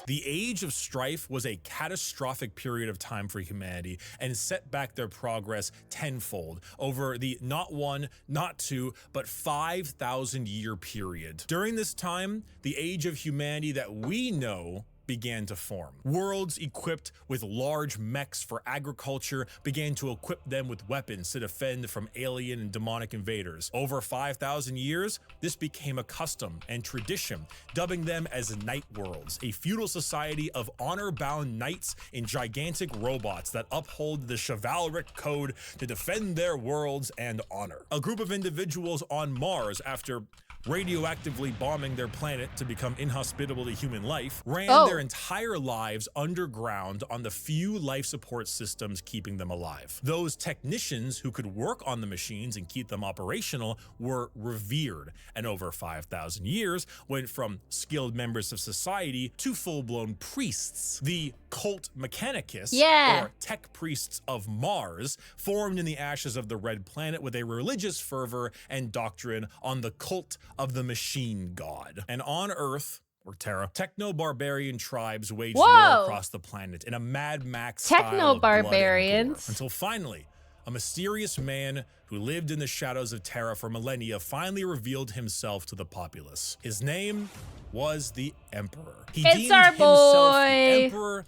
The Age of Strife was a catastrophic period of time for humanity and set back their progress tenfold over the not one, not two, but 5,000 year period. During this time, the age of humanity that we know began to form. Worlds equipped with large mechs for agriculture began to equip them with weapons to defend from alien and demonic invaders. Over 5,000 years, this became a custom and tradition, dubbing them as night worlds, a feudal society of honor-bound knights in gigantic robots that uphold the chivalric code to defend their worlds and honor. A group of individuals on Mars, after radioactively bombing their planet to become inhospitable to human life, ran their their entire lives underground on the few life support systems keeping them alive. Those technicians who could work on the machines and keep them operational were revered, and over 5,000 years went from skilled members of society to full-blown priests. The cult mechanicus, or tech priests of Mars, formed in the ashes of the Red Planet with a religious fervor and doctrine on the cult of the machine god. And on Earth, or Terra, techno-barbarian tribes waged war across the planet in a Mad Max style of blood and gore, until finally, a mysterious man who lived in the shadows of Terra for millennia finally revealed himself to the populace. His name was the Emperor. He deemed our himself boy, the Emperor.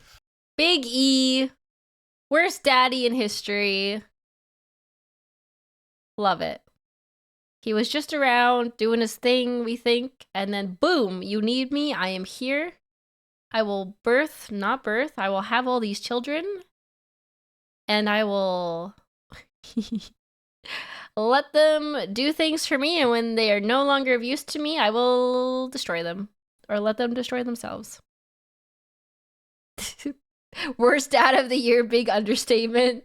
Big E, worst daddy in history. Love it. He was just around doing his thing, we think, and then boom, you need me, I am here. I will not birth, I will have all these children, and I will let them do things for me, and when they are no longer of use to me, I will destroy them, or let them destroy themselves. Worst dad of the year, big understatement.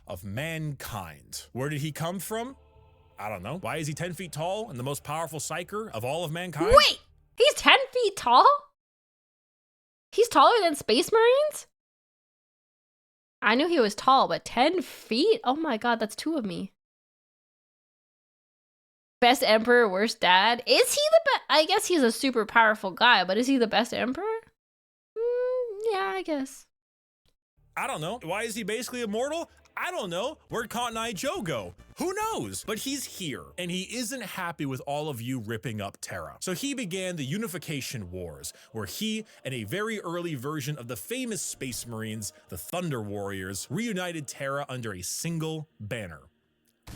Of mankind. Where did he come from? I don't know. Why is he 10 feet tall and the most powerful psyker of all of mankind? Wait! He's 10 feet tall? He's taller than Space Marines? I knew he was tall, but 10 feet? Oh my god, that's two of me. Best emperor, worst dad? Is he the best? I guess he's a super powerful guy, but is he the best emperor? Yeah, I guess. I don't know. Why is he basically immortal? I don't know. Where'd Cotton Eye Joe go? Who knows? But he's here, and he isn't happy with all of you ripping up Terra. So he began the Unification Wars, where he and a very early version of the famous Space Marines, the Thunder Warriors, reunited Terra under a single banner.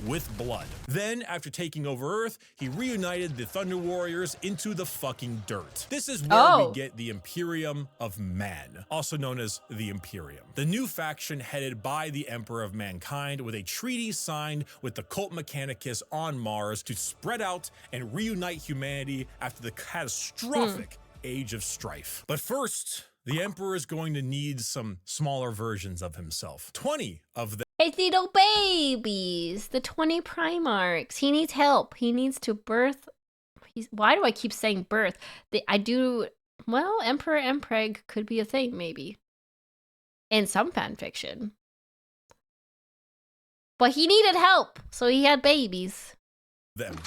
With blood. Then, after taking over Earth, he reunited the Thunder Warriors into the fucking dirt. This is where we get the Imperium of Man, also known as the Imperium. The new faction headed by the Emperor of Mankind, with a treaty signed with the Cult Mechanicus on Mars to spread out and reunite humanity after the catastrophic Age of Strife. But first, the Emperor is going to need some smaller versions of himself. 20 of them. Hey, little babies, the 20 Primarchs. He needs help. He needs to birth. Why do I keep saying birth? Well, Emperor Empreg could be a thing, maybe. In some fan fiction. But he needed help, so he had babies.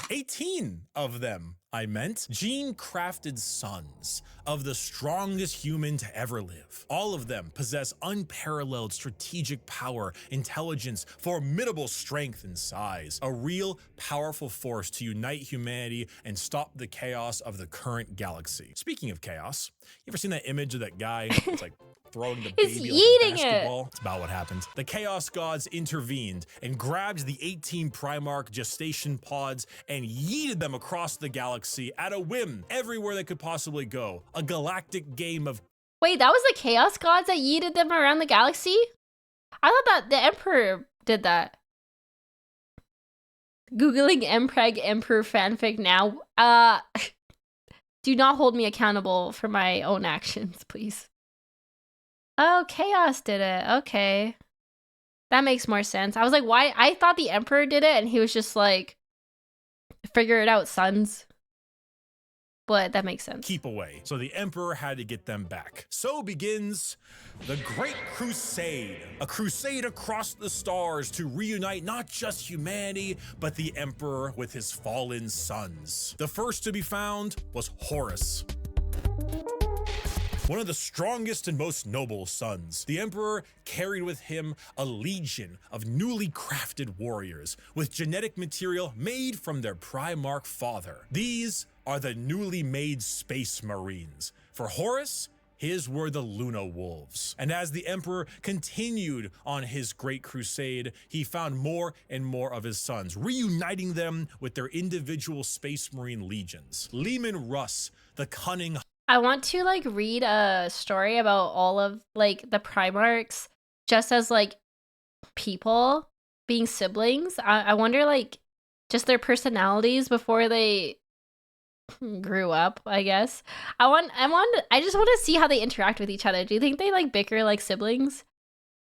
18 of them, I meant. Gene-crafted sons of the strongest human to ever live. All of them possess unparalleled strategic power, intelligence, formidable strength and size. A real powerful force to unite humanity and stop the chaos of the current galaxy. Speaking of chaos, you ever seen that image of that guy? It's like throwing the baby like a basketball. It's about what happened. The Chaos Gods intervened and grabbed the 18 Primarch gestation pods and yeeted them across the galaxy at a whim, everywhere they could possibly go. A galactic game of... Wait, that was the Chaos Gods that yeeted them around the galaxy? I thought that the Emperor did that. Googling Empreg Emperor fanfic now. Do not hold me accountable for my own actions, please. Oh, Chaos did it. Okay. That makes more sense. I was like, why? I thought the Emperor did it and he was just like, figure it out, sons. But that makes sense. Keep away. So the Emperor had to get them back. So begins the Great Crusade. A crusade across the stars to reunite not just humanity, but the Emperor with his fallen sons. The first to be found was Horus. One of the strongest and most noble sons. The Emperor carried with him a legion of newly crafted warriors with genetic material made from their Primarch father. These are the newly made Space Marines. For Horus, his were the Luna Wolves. And as the Emperor continued on his great crusade, he found more and more of his sons, reuniting them with their individual Space Marine legions. Leman Russ, the cunning... I want to like read a story about all of like the Primarchs just as like people being siblings. I wonder like just their personalities before they grew up, I guess. I just want to see how they interact with each other. Do you think they like bicker like siblings?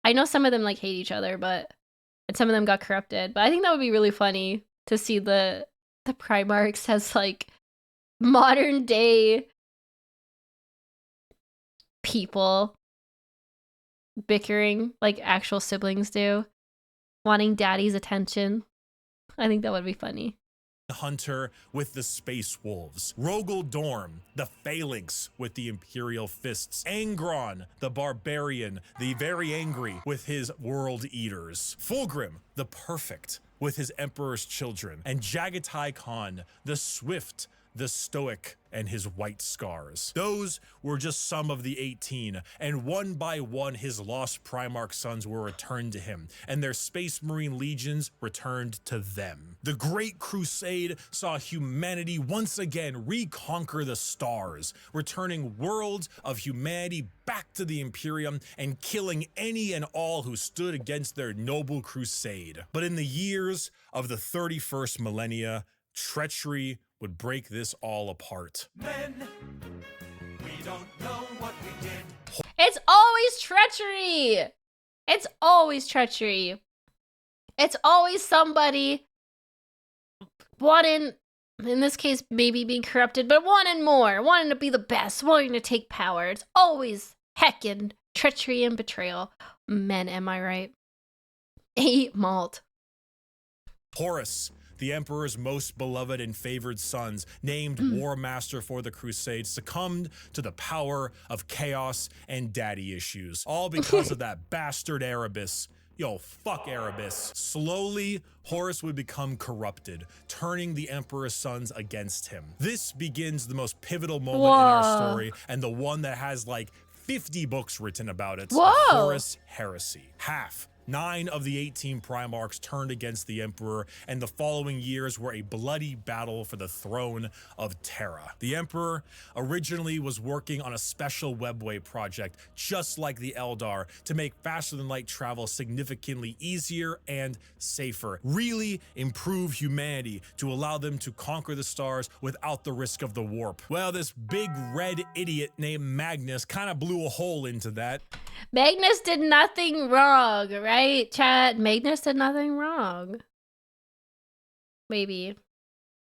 I know some of them like hate each other, and some of them got corrupted. But I think that would be really funny to see the Primarchs as like modern day people bickering like actual siblings do, wanting daddy's attention. I think that would be funny. Hunter with the Space Wolves, Rogel Dorm, the Phalanx with the Imperial Fists, Angron, the Barbarian, the Very Angry with his World Eaters, Fulgrim, the Perfect with his Emperor's Children, and Jagatai Khan, the Swift, the Stoic, and his White Scars. Those were just some of the 18, and one by one his lost Primarch sons were returned to him, and their Space Marine legions returned to them. The Great Crusade saw humanity once again reconquer the stars, returning worlds of humanity back to the Imperium and killing any and all who stood against their noble crusade. But in the years of the 31st millennia, treachery would break this all apart. Men, we don't know what we did. It's always treachery. It's always treachery. It's always somebody wanting, in this case, maybe being corrupted, but wanting more, wanting to be the best, wanting to take power. It's always heckin' treachery and betrayal. Men, am I right? 8 malt. Horus, the Emperor's most beloved and favored sons, named War Master for the Crusade, succumbed to the power of chaos and daddy issues. All because of that bastard Erebus. Yo, fuck Erebus. Slowly, Horus would become corrupted, turning the Emperor's sons against him. This begins the most pivotal moment in our story, and the one that has like 50 books written about it. The Horus Heresy. 9 of the 18 Primarchs turned against the Emperor, and the following years were a bloody battle for the throne of Terra. The Emperor originally was working on a special webway project, just like the Eldar, to make faster-than-light travel significantly easier and safer. Really improve humanity to allow them to conquer the stars without the risk of the warp. Well, this big red idiot named Magnus kind of blew a hole into that. Magnus did nothing wrong, right, chat? Magnus did nothing wrong. Maybe.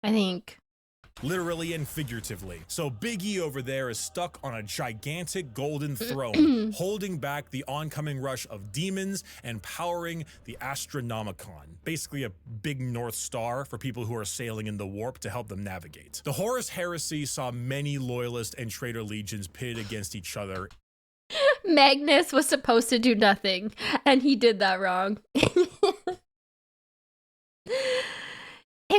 I think. Literally and figuratively. So Big E over there is stuck on a gigantic golden throne, holding back the oncoming rush of demons and powering the Astronomicon. Basically a big North Star for people who are sailing in the warp to help them navigate. The Horus Heresy saw many loyalist and traitor legions pitted against each other. Magnus was supposed to do nothing, and he did that wrong.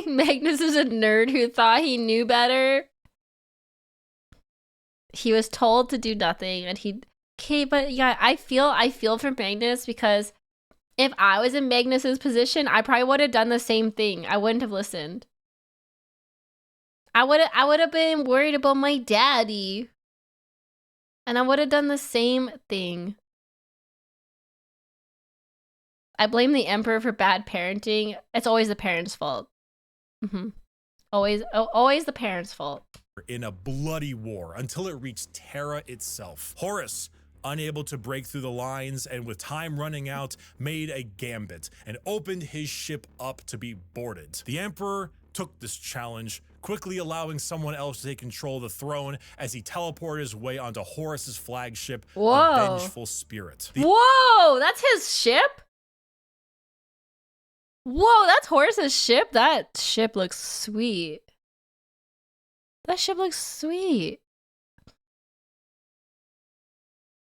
Magnus is a nerd who thought he knew better. He was told to do nothing, and he... Okay, but yeah, I feel for Magnus, because if I was in Magnus's position, I probably would have done the same thing. I wouldn't have listened. I would have been worried about my daddy. And I would have done the same thing. I blame the Emperor for bad parenting. It's always the parents' fault. Always the parents' fault. In a bloody war until it reached Terra itself. Horus, unable to break through the lines and with time running out, made a gambit and opened his ship up to be boarded. The Emperor took this challenge, quickly allowing someone else to take control of the throne as he teleported his way onto Horus's flagship, a Vengeful Spirit. Whoa, that's his ship? Whoa, that's Horus's ship? That ship looks sweet. That ship looks sweet.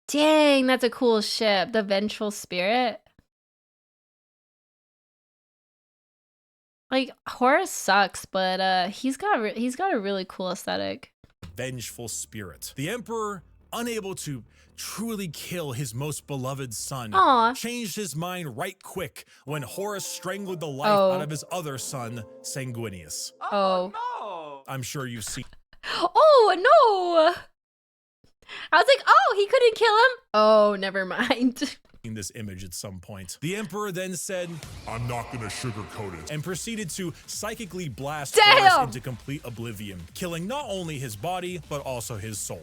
Dang, that's a cool ship. The Vengeful Spirit. Like, Horus sucks, but he's got a really cool aesthetic. Vengeful Spirit. The Emperor, unable to truly kill his most beloved son, changed his mind right quick when Horus strangled the life out of his other son, Sanguinius. Oh no! I'm sure you've seen. Oh no! I was like, oh, he couldn't kill him? Oh, never mind. this image at some point. The Emperor then said, I'm not gonna sugarcoat it. and proceeded to psychically blast Damn! Horus into complete oblivion, killing not only his body, but also his soul.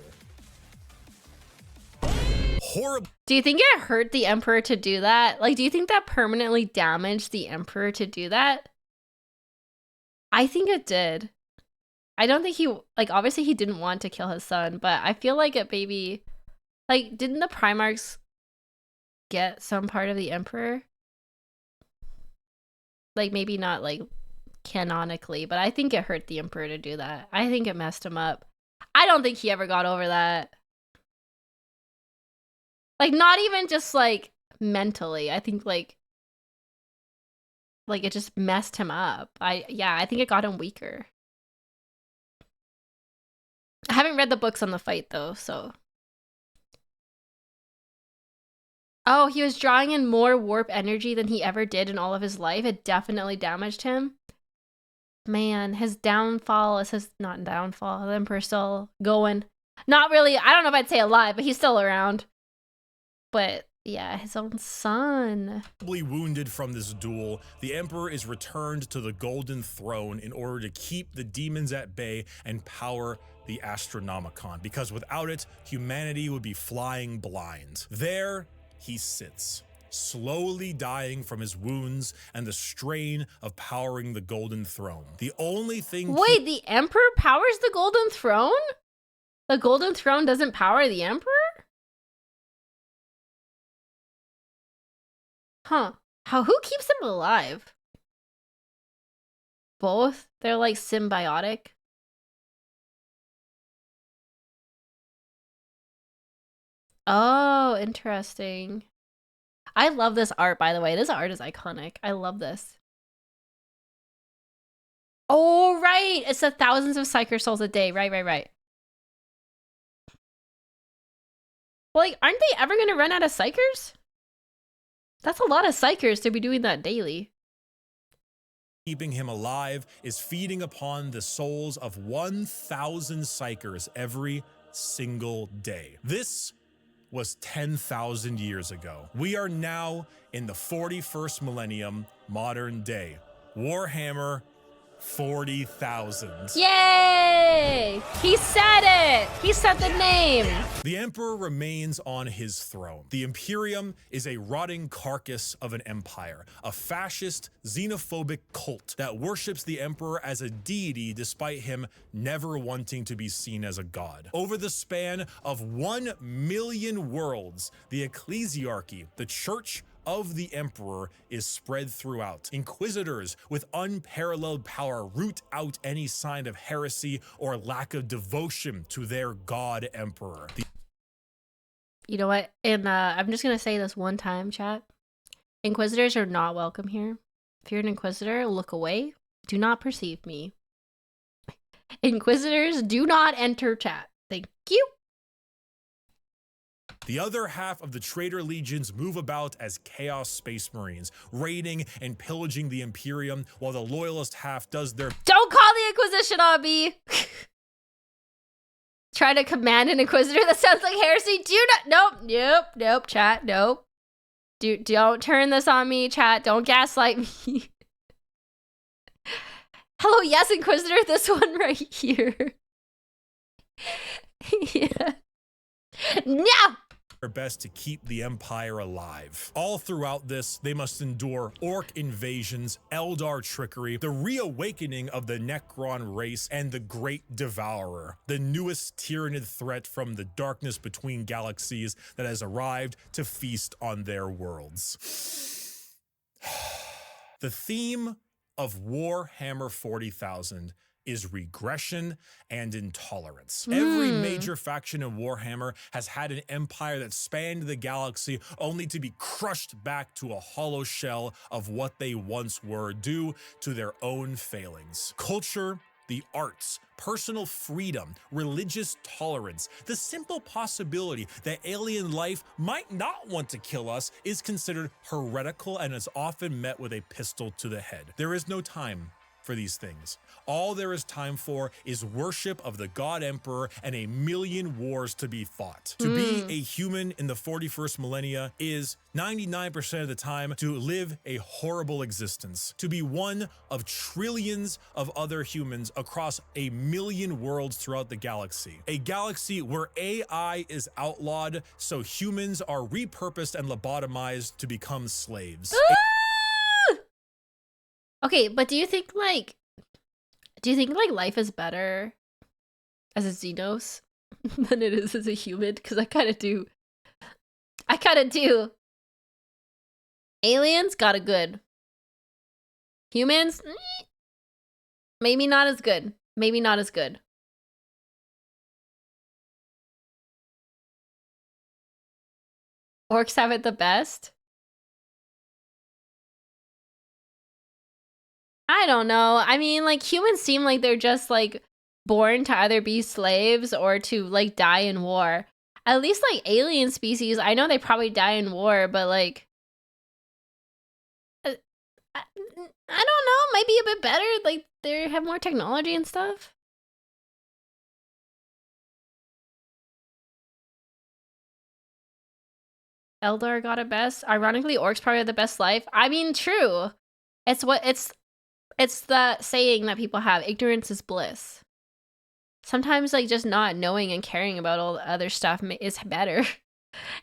Horrible. Do you think it hurt the Emperor to do that? Like, do you think that permanently damaged the Emperor to do that? I think it did. I don't think he, like, obviously he didn't want to kill his son, but I feel like it maybe, like, didn't the Primarchs get some part of the Emperor? Like, maybe not, like, canonically, but I think it hurt the Emperor to do that. I think it messed him up. I don't think he ever got over that. Like, not even just, like, mentally. I think, like it just messed him up. Yeah, I think it got him weaker. I haven't read the books on the fight, though, so. Oh, he was drawing in more warp energy than he ever did in all of his life. It definitely damaged him. Man, his downfall is his, not downfall, the Emperor's still going. Not really, I don't know if I'd say alive, but he's still around. But yeah, his own son. Wounded from this duel, the Emperor is returned to the Golden Throne in order to keep the demons at bay and power the Astronomicon, because without it, humanity would be flying blind. There he sits, slowly dying from his wounds and the strain of powering the Golden Throne. The only thing— Wait, the Emperor powers the Golden Throne? The Golden Throne doesn't power the Emperor? Huh. Who keeps him alive? Both? They're like symbiotic? Oh, interesting. I love this art, by the way. This art is iconic. I love this. Oh, right. It's the thousands of Psyker souls a day. Right. Well, like, aren't they ever going to run out of Psykers? That's a lot of Psykers to be doing that daily. keeping him alive is feeding upon the souls of 1,000 Psykers every single day. This was 10,000 years ago. We are now in the 41st millennium, modern day. Warhammer 40,000. Yay! He said it! He said the name! The Emperor remains on his throne. The Imperium is a rotting carcass of an empire, a fascist, xenophobic cult that worships the Emperor as a deity despite him never wanting to be seen as a god. Over the span of 1 million worlds, the ecclesiarchy, the church of the Emperor, is spread throughout. Inquisitors with unparalleled power root out any sign of heresy or lack of devotion to their god Emperor. You know what? And I'm just gonna say this one time, chat. Inquisitors are not welcome here. If you're an Inquisitor, look away. Do not perceive me. Inquisitors, do not enter chat. Thank you. The other half of the traitor legions move about as Chaos Space Marines, raiding and pillaging the Imperium, while the loyalist half does their— Don't call the Inquisition on me! Try to command an Inquisitor? That sounds like heresy. Do not— Nope, chat, nope. Don't turn this on me, chat. Don't gaslight me. Hello, yes, Inquisitor, this one right here. Yeah. No! their best to keep the Empire alive. All throughout this, they must endure Orc invasions, Eldar trickery, the reawakening of the Necron race, and the Great Devourer, the newest tyrannid threat from the darkness between galaxies that has arrived to feast on their worlds. The theme of Warhammer 40,000 is regression and intolerance. Every major faction in Warhammer has had an empire that spanned the galaxy only to be crushed back to a hollow shell of what they once were due to their own failings. Culture, the arts, personal freedom, religious tolerance, the simple possibility that alien life might not want to kill us is considered heretical and is often met with a pistol to the head. There is no time for these things. All there is time for is worship of the God Emperor and a million wars to be fought. To be a human in the 41st millennia is 99% of the time to live a horrible existence, to be one of trillions of other humans across a million worlds throughout the galaxy. A galaxy where AI is outlawed, so humans are repurposed and lobotomized to become slaves. Okay, but do you think like life is better as a Xenos than it is as a human? Because I kind of do. Aliens got it good. Humans, maybe not as good. Maybe not as good. Orcs have it the best. I don't know. I mean, like, humans seem like they're just, like, born to either be slaves or to, like, die in war. At least, like, alien species, I know they probably die in war, but, like, I don't know, might be a bit better. Like, they have more technology and stuff. Eldar got it best. Ironically, orcs probably have the best life. I mean, true. It's the saying that people have, ignorance is bliss. Sometimes, like, just not knowing and caring about all the other stuff is better.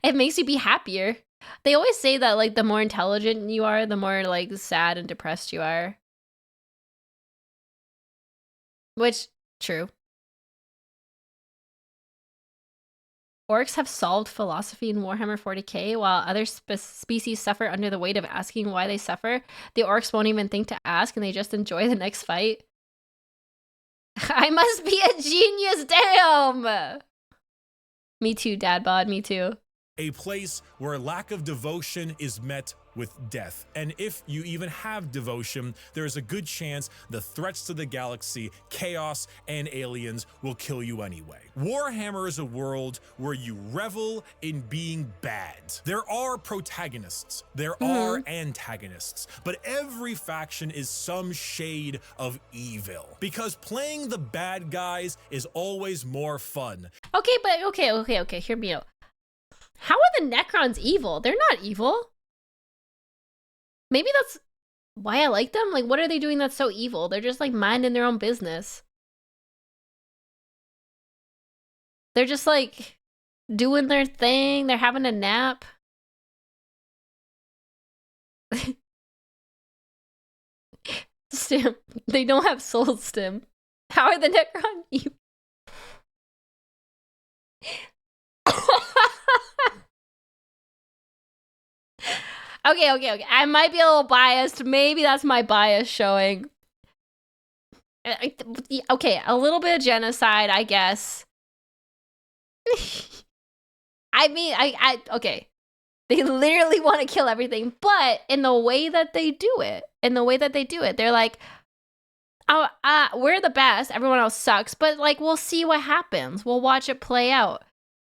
It makes you be happier. They always say that, like, the more intelligent you are, the more, like, sad and depressed you are. Which, true. Orcs have solved philosophy in Warhammer 40k, while other species suffer under the weight of asking why they suffer. The orcs won't even think to ask, and they just enjoy the next fight. I must be a genius, damn! Me too, dad bod, me too. A place where lack of devotion is met with death. And if you even have devotion, there is a good chance the threats to the galaxy, chaos, and aliens will kill you anyway. Warhammer is a world where you revel in being bad. There are protagonists, there are antagonists, but every faction is some shade of evil. Because playing the bad guys is always more fun. Okay, but okay, hear me out. How are the Necrons evil? They're not evil. Maybe that's why I like them. Like, what are they doing that's so evil? They're just, like, minding their own business. They're just, like, doing their thing. They're having a nap. Stim. They don't have soul, Stim. How are the Necron evil? Okay. I might be a little biased. Maybe that's my bias showing. Okay, a little bit of genocide, I guess. I mean, okay. They literally want to kill everything, but in the way that they do it, they're like, oh, we're the best, everyone else sucks, but, like, we'll see what happens. We'll watch it play out.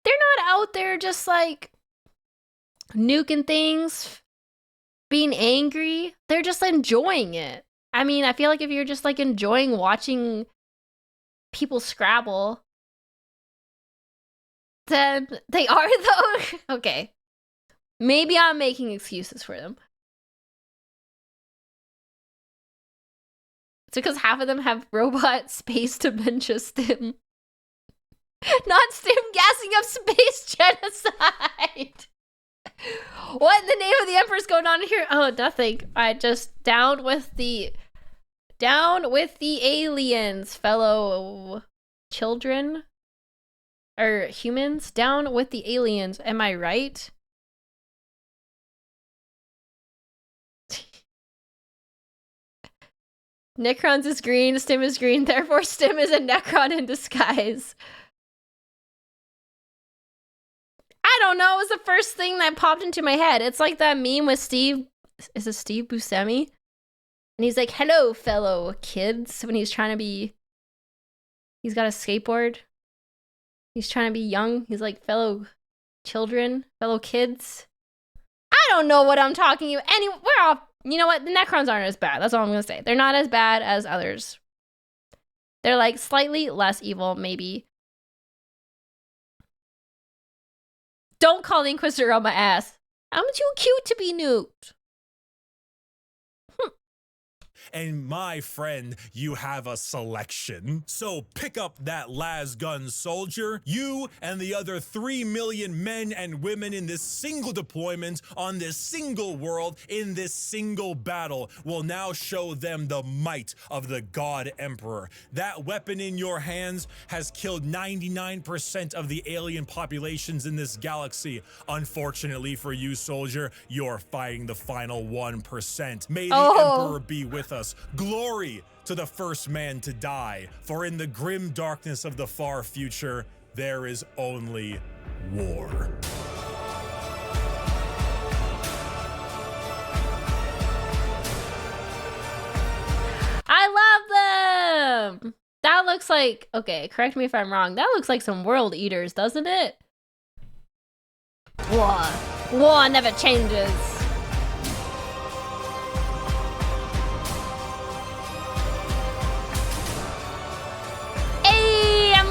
They're not out there just, like, nuking things, being angry. They're just enjoying it. I mean, I feel like if you're just, like, enjoying watching people scrabble, then they are, though. Okay. Maybe I'm making excuses for them. It's because half of them have robot space dementia stim. Not stim gassing up space genocide. What in the name of the Emperor's going on here? Oh, nothing. I just down with the aliens, fellow children or humans. Down with the aliens. Am I right? Necrons is green, Stim is green, therefore Stim is a Necron in disguise. I don't know, it was the first thing that popped into my head. It's like that meme with Steve, is it Steve Buscemi? And he's like, hello, fellow kids, when he's trying to be, he's got a skateboard. He's trying to be young. He's like, fellow children, fellow kids. I don't know what I'm talking about. Anyway, we're off. You know what? The Necrons aren't as bad. That's all I'm gonna say. They're not as bad as others. They're like slightly less evil, maybe. Don't call the Inquisitor on my ass. I'm too cute to be nuked. And my friend, you have a selection. So pick up that las gun soldier. You and the other 3 million men and women in this single deployment on this single world in this single battle will now show them the might of the God Emperor. That weapon in your hands has killed 99% of the alien populations in this galaxy. Unfortunately for you, soldier, you're fighting the final 1%. May the Emperor be with us. Glory to the first man to die, for in the grim darkness of the far future, there is only war. I love them! That looks like, okay, correct me if I'm wrong, that looks like some world eaters, doesn't it? War never changes.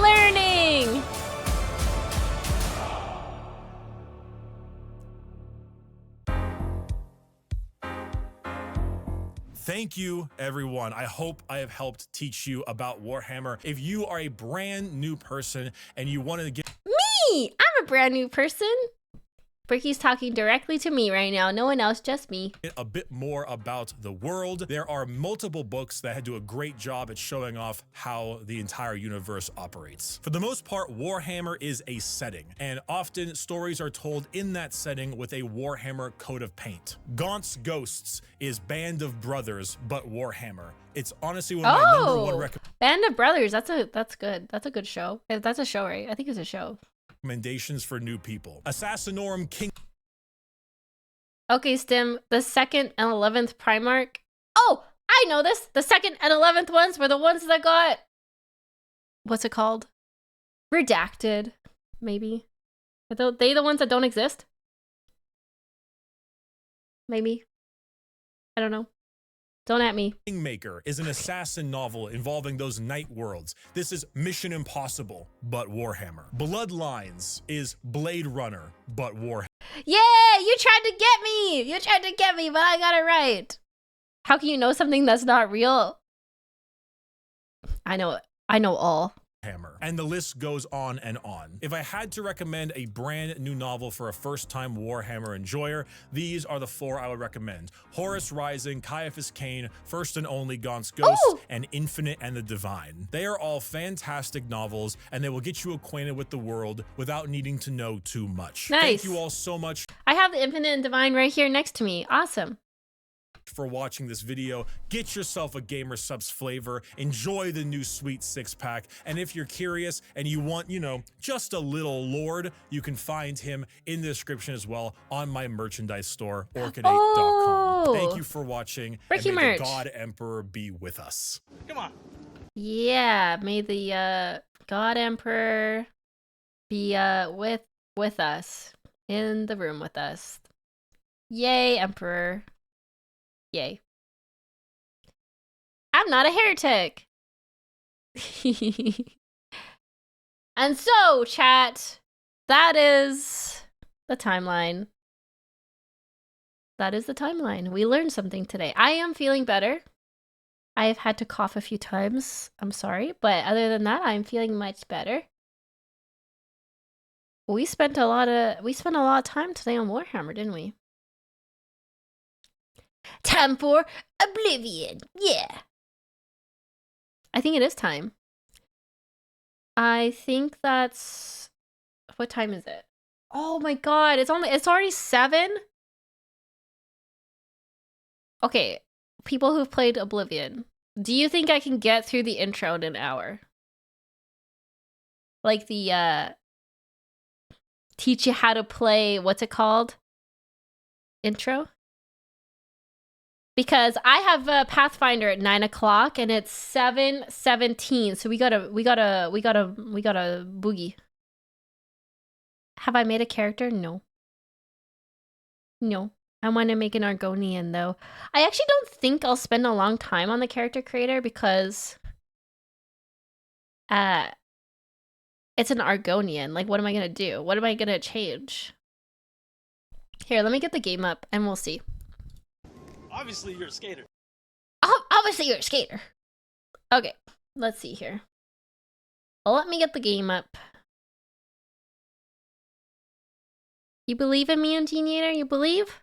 Learning. Thank you, everyone. I hope I have helped teach you about Warhammer. If you are a brand new person and you want to get me, I'm a brand new person. Bricky's talking directly to me right now. No one else, just me. A bit more about the world. There are multiple books that do a great job at showing off how the entire universe operates. For the most part, Warhammer is a setting, and often stories are told in that setting with a Warhammer coat of paint. Gaunt's Ghosts is Band of Brothers, but Warhammer. It's honestly one of my number one recommendations. Band of Brothers, that's good. That's a good show. That's a show, right? I think it's a show. Recommendations for new people. Assassinorum King. Okay, Stim, the 2nd and 11th Primarch. Oh, I know this. The 2nd and 11th ones were the ones that got, what's it called? Redacted, maybe. Are they the ones that don't exist? Maybe. I don't know. Don't at me. Kingmaker is an assassin novel involving those night worlds. This is Mission Impossible, but Warhammer. Bloodlines is Blade Runner, but Warhammer. Yeah, you tried to get me! You tried to get me, but I got it right. How can you know something that's not real? I know all. Hammer. And the list goes on and on. If I had to recommend a brand new novel for a first-time Warhammer enjoyer, these are the 4 I would recommend. Horus Rising, Caiaphas Cain, First and Only Gaunt's Ghost, and Infinite and the Divine. They are all fantastic novels, and they will get you acquainted with the world without needing to know too much. Nice. Thank you all so much. I have the Infinite and Divine right here next to me. Awesome. For watching this video. Get yourself a Gamer Subs flavor, enjoy the new sweet 6-pack, and if you're curious and you want, you know, just a little lord, you can find him in the description as well on my merchandise store, orchid8.com. Thank you for watching, Ricky and may merch. the God Emperor be with us. Come on. Yeah, may the God Emperor be with us, in the room with us. Yay, Emperor. Yay. I'm not a heretic. And so, chat, that is the timeline. That is the timeline. We learned something today. I am feeling better. I have had to cough a few times. I'm sorry, but other than that, I'm feeling much better. We spent a lot of time today on Warhammer, didn't we? Time for Oblivion. Yeah. I think it is time. I think that's... What time is it? Oh my god, it's already 7? Okay, people who've played Oblivion, do you think I can get through the intro in an hour? Like the, teach you how to play, what's it called? Intro? Because I have Pathfinder at 9 o'clock and it's 7:17, so we gotta boogie. Have I made a character? No. No, I want to make an Argonian though. I actually don't think I'll spend a long time on the character creator because it's an Argonian. Like, what am I gonna do? What am I gonna change? Here, let me get the game up and we'll see. Obviously, you're a skater. Obviously, you're a skater. Okay, let's see here. Let me get the game up. You believe in me, Antinator? You believe?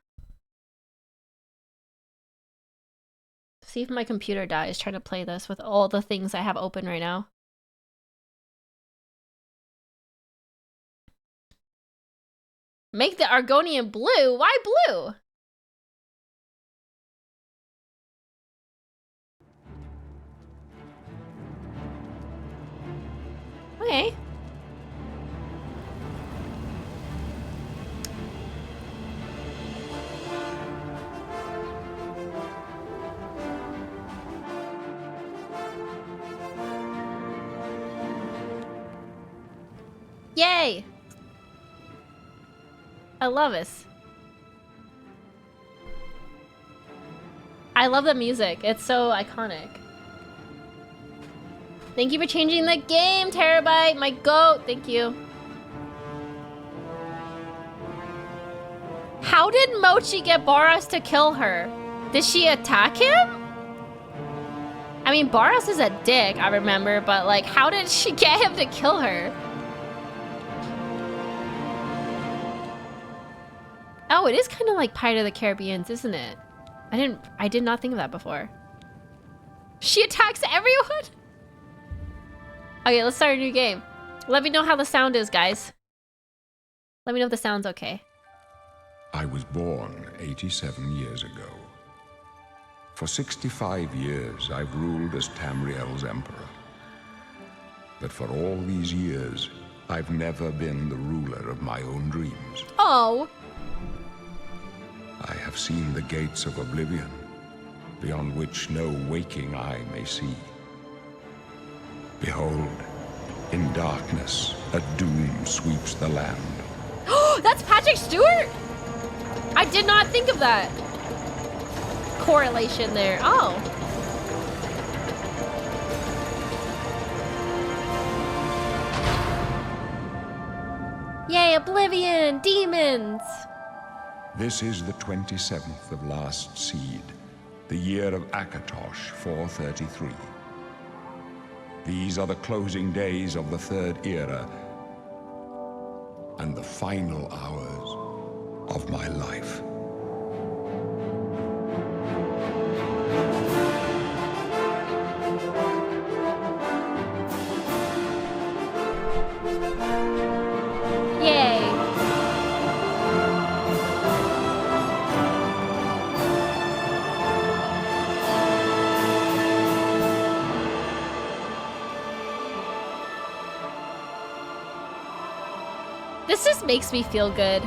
See if my computer dies trying to play this with all the things I have open right now. Make the Argonian blue? Why blue? Okay. Yay! I love this. I love the music. It's so iconic. Thank you for changing the game, Terabyte, my goat. Thank you. How did Mochi get Boros to kill her? Did she attack him? I mean, Boros is a dick, I remember, but like, how did she get him to kill her? Oh, it is kind of like Pirate of the Caribbean, isn't it? I did not think of that before. She attacks everyone? Okay, let's start a new game. Let me know how the sound is, guys. Let me know if the sound's okay. I was born 87 years ago. For 65 years, I've ruled as Tamriel's emperor. But for all these years, I've never been the ruler of my own dreams. Oh. I have seen the gates of Oblivion, beyond which no waking eye may see. Behold, in darkness, a doom sweeps the land. That's Patrick Stewart? I did not think of that correlation there. Oh. Yay, Oblivion! Demons! This is the 27th of last seed, the year of Akatosh 433. These are the closing days of the Third Era and the final hours of my life. Yay! This just makes me feel good.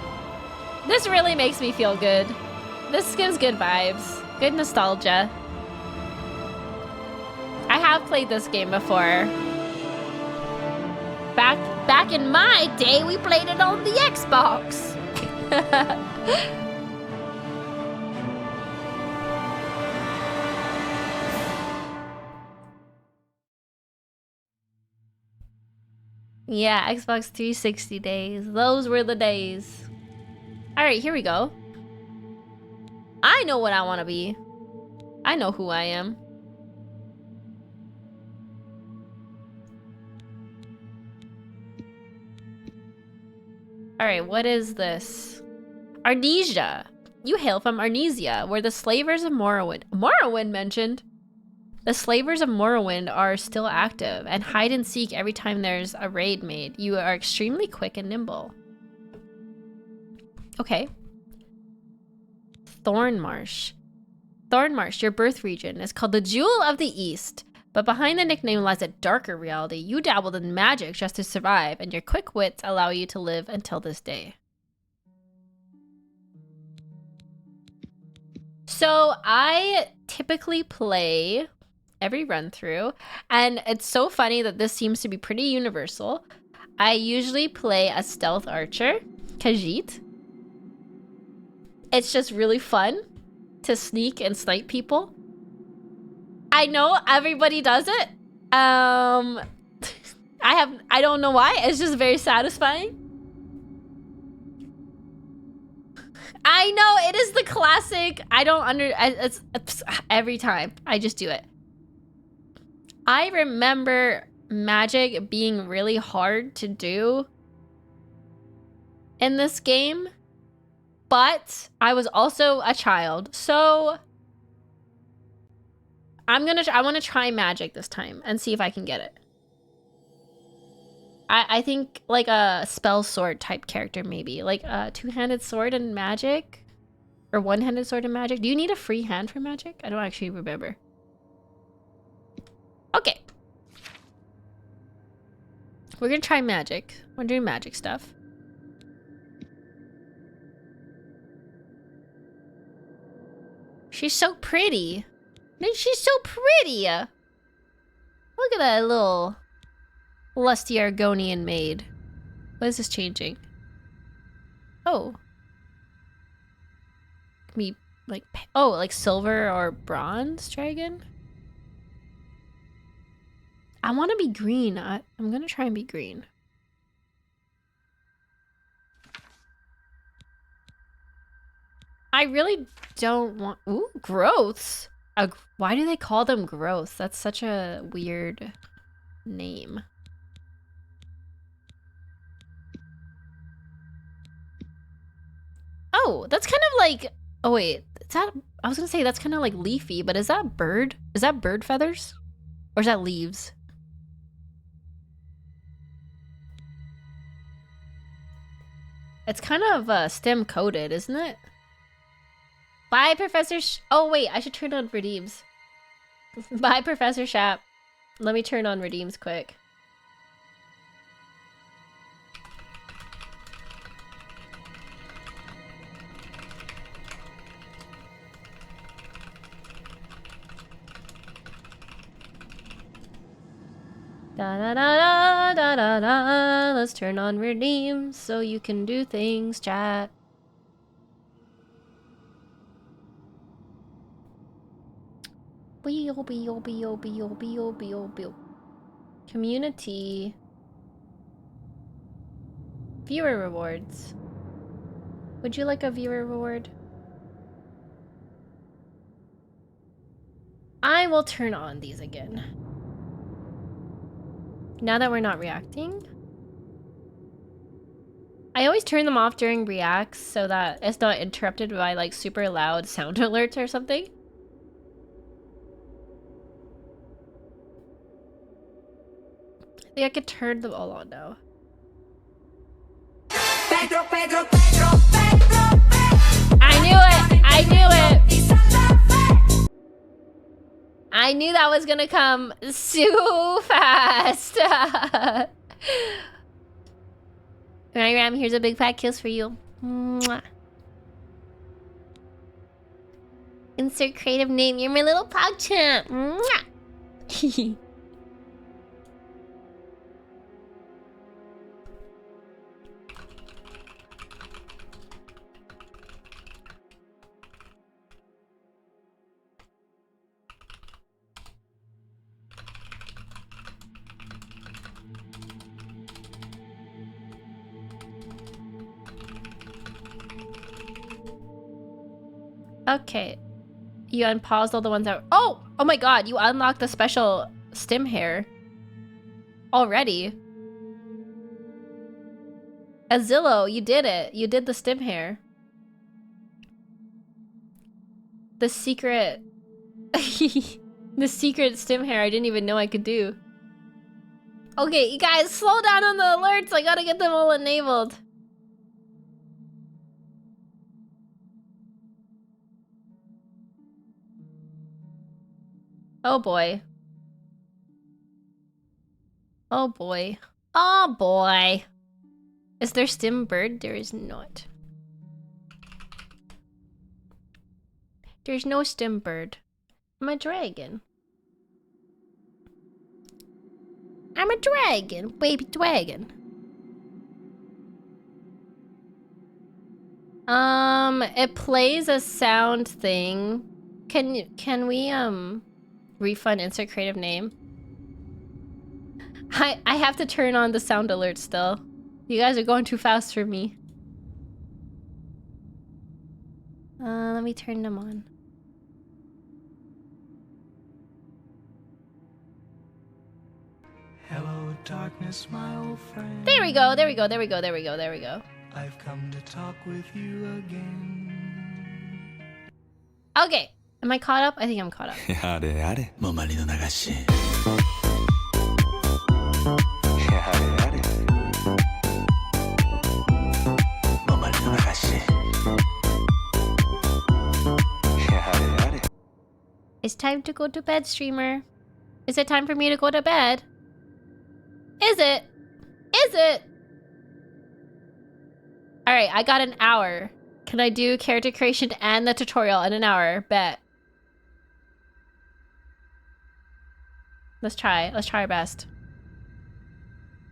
This really makes me feel good. This gives good vibes. Good nostalgia. I have played this game before. Back in my day, we played it on the Xbox. Yeah, Xbox 360 days. Those were the days. Alright, here we go. I know what I want to be. I know who I am. Alright, what is this? Arnesia. You hail from Arnesia, where the slavers of Morrowind... Morrowind mentioned? The slavers of Morrowind are still active and hide and seek every time there's a raid made. You are extremely quick and nimble. Okay. Thornmarsh. Thornmarsh, your birth region, is called the Jewel of the East. But behind the nickname lies a darker reality. You dabbled in magic just to survive, and your quick wits allow you to live until this day. So I typically play every run through, and it's so funny that this seems to be pretty universal. I usually play a stealth archer, Khajiit. it's just really fun to sneak and snipe people. I know everybody does it. I don't know why. It's just very satisfying. I know it is the classic. It's every time I just do it. I remember magic being really hard to do in this game, but I was also a child, so I want to try magic this time and see if I can get it. I think like a spell sword type character, maybe like a two-handed sword and magic, or one-handed sword and magic. Do you need a free hand for magic? I don't actually remember. Okay, we're gonna try magic. We're doing magic stuff. She's so pretty. She's so pretty. Look at that little lusty Argonian maid. What is this changing? Oh. Me like, oh, like silver or bronze dragon? I want to be green. I'm gonna try and be green. I really don't want... Ooh, growths. Why do they call them growths? That's such a weird name. Oh, that's kind of like... Oh wait, is that... I was gonna say that's kind of like leafy, but is that bird? Is that bird feathers? Or is that leaves? It's kind of stem coated, isn't it? Bye, Professor oh wait, I should turn on redeems. Bye, Professor Shap. Let me turn on redeems quick. Da da da da da da da. Let's turn on redeems so you can do things, chat. Community. Viewer rewards. Would you like a viewer reward? I will turn on these again. Now that we're not reacting. I always turn them off during reacts so that it's not interrupted by like super loud sound alerts or something. I think I could turn them all on now. Pedro, Pedro, Pedro, Pedro, Pedro. I knew it! I knew it! I knew that was gonna come so fast. Ram, here's a big fat kiss for you. Mwah. Insert creative name. You're my little pog champ. Mwah. Okay. You unpaused all the ones that... Oh! Oh my god, you unlocked the special stim hair. Already. Azillo, you did it. You did the stim hair. The secret... the secret stim hair I didn't even know I could do. Okay, you guys, slow down on the alerts. I gotta get them all enabled. Oh boy. Oh boy. Oh boy. Is there stim bird? There is not. There's no stim bird. I'm a dragon. I'm a dragon. Baby dragon. It plays a sound thing. Can we refund insert creative name? I have to turn on the sound alert still. You guys are going too fast for me. Let me turn them on. Hello, darkness, my old friend. There we go, there we go, there we go, there we go, there we go. I've come to talk with you again. Okay, am I caught up? I think I'm caught up. やれやれもまりの流しやれやれもまりの流しやれやれ It's time to go to bed, streamer. Is it time for me to go to bed? Is it? Is it? Alright, I got an hour. Can I do character creation and the tutorial in an hour? Bet. Let's try. Let's try our best.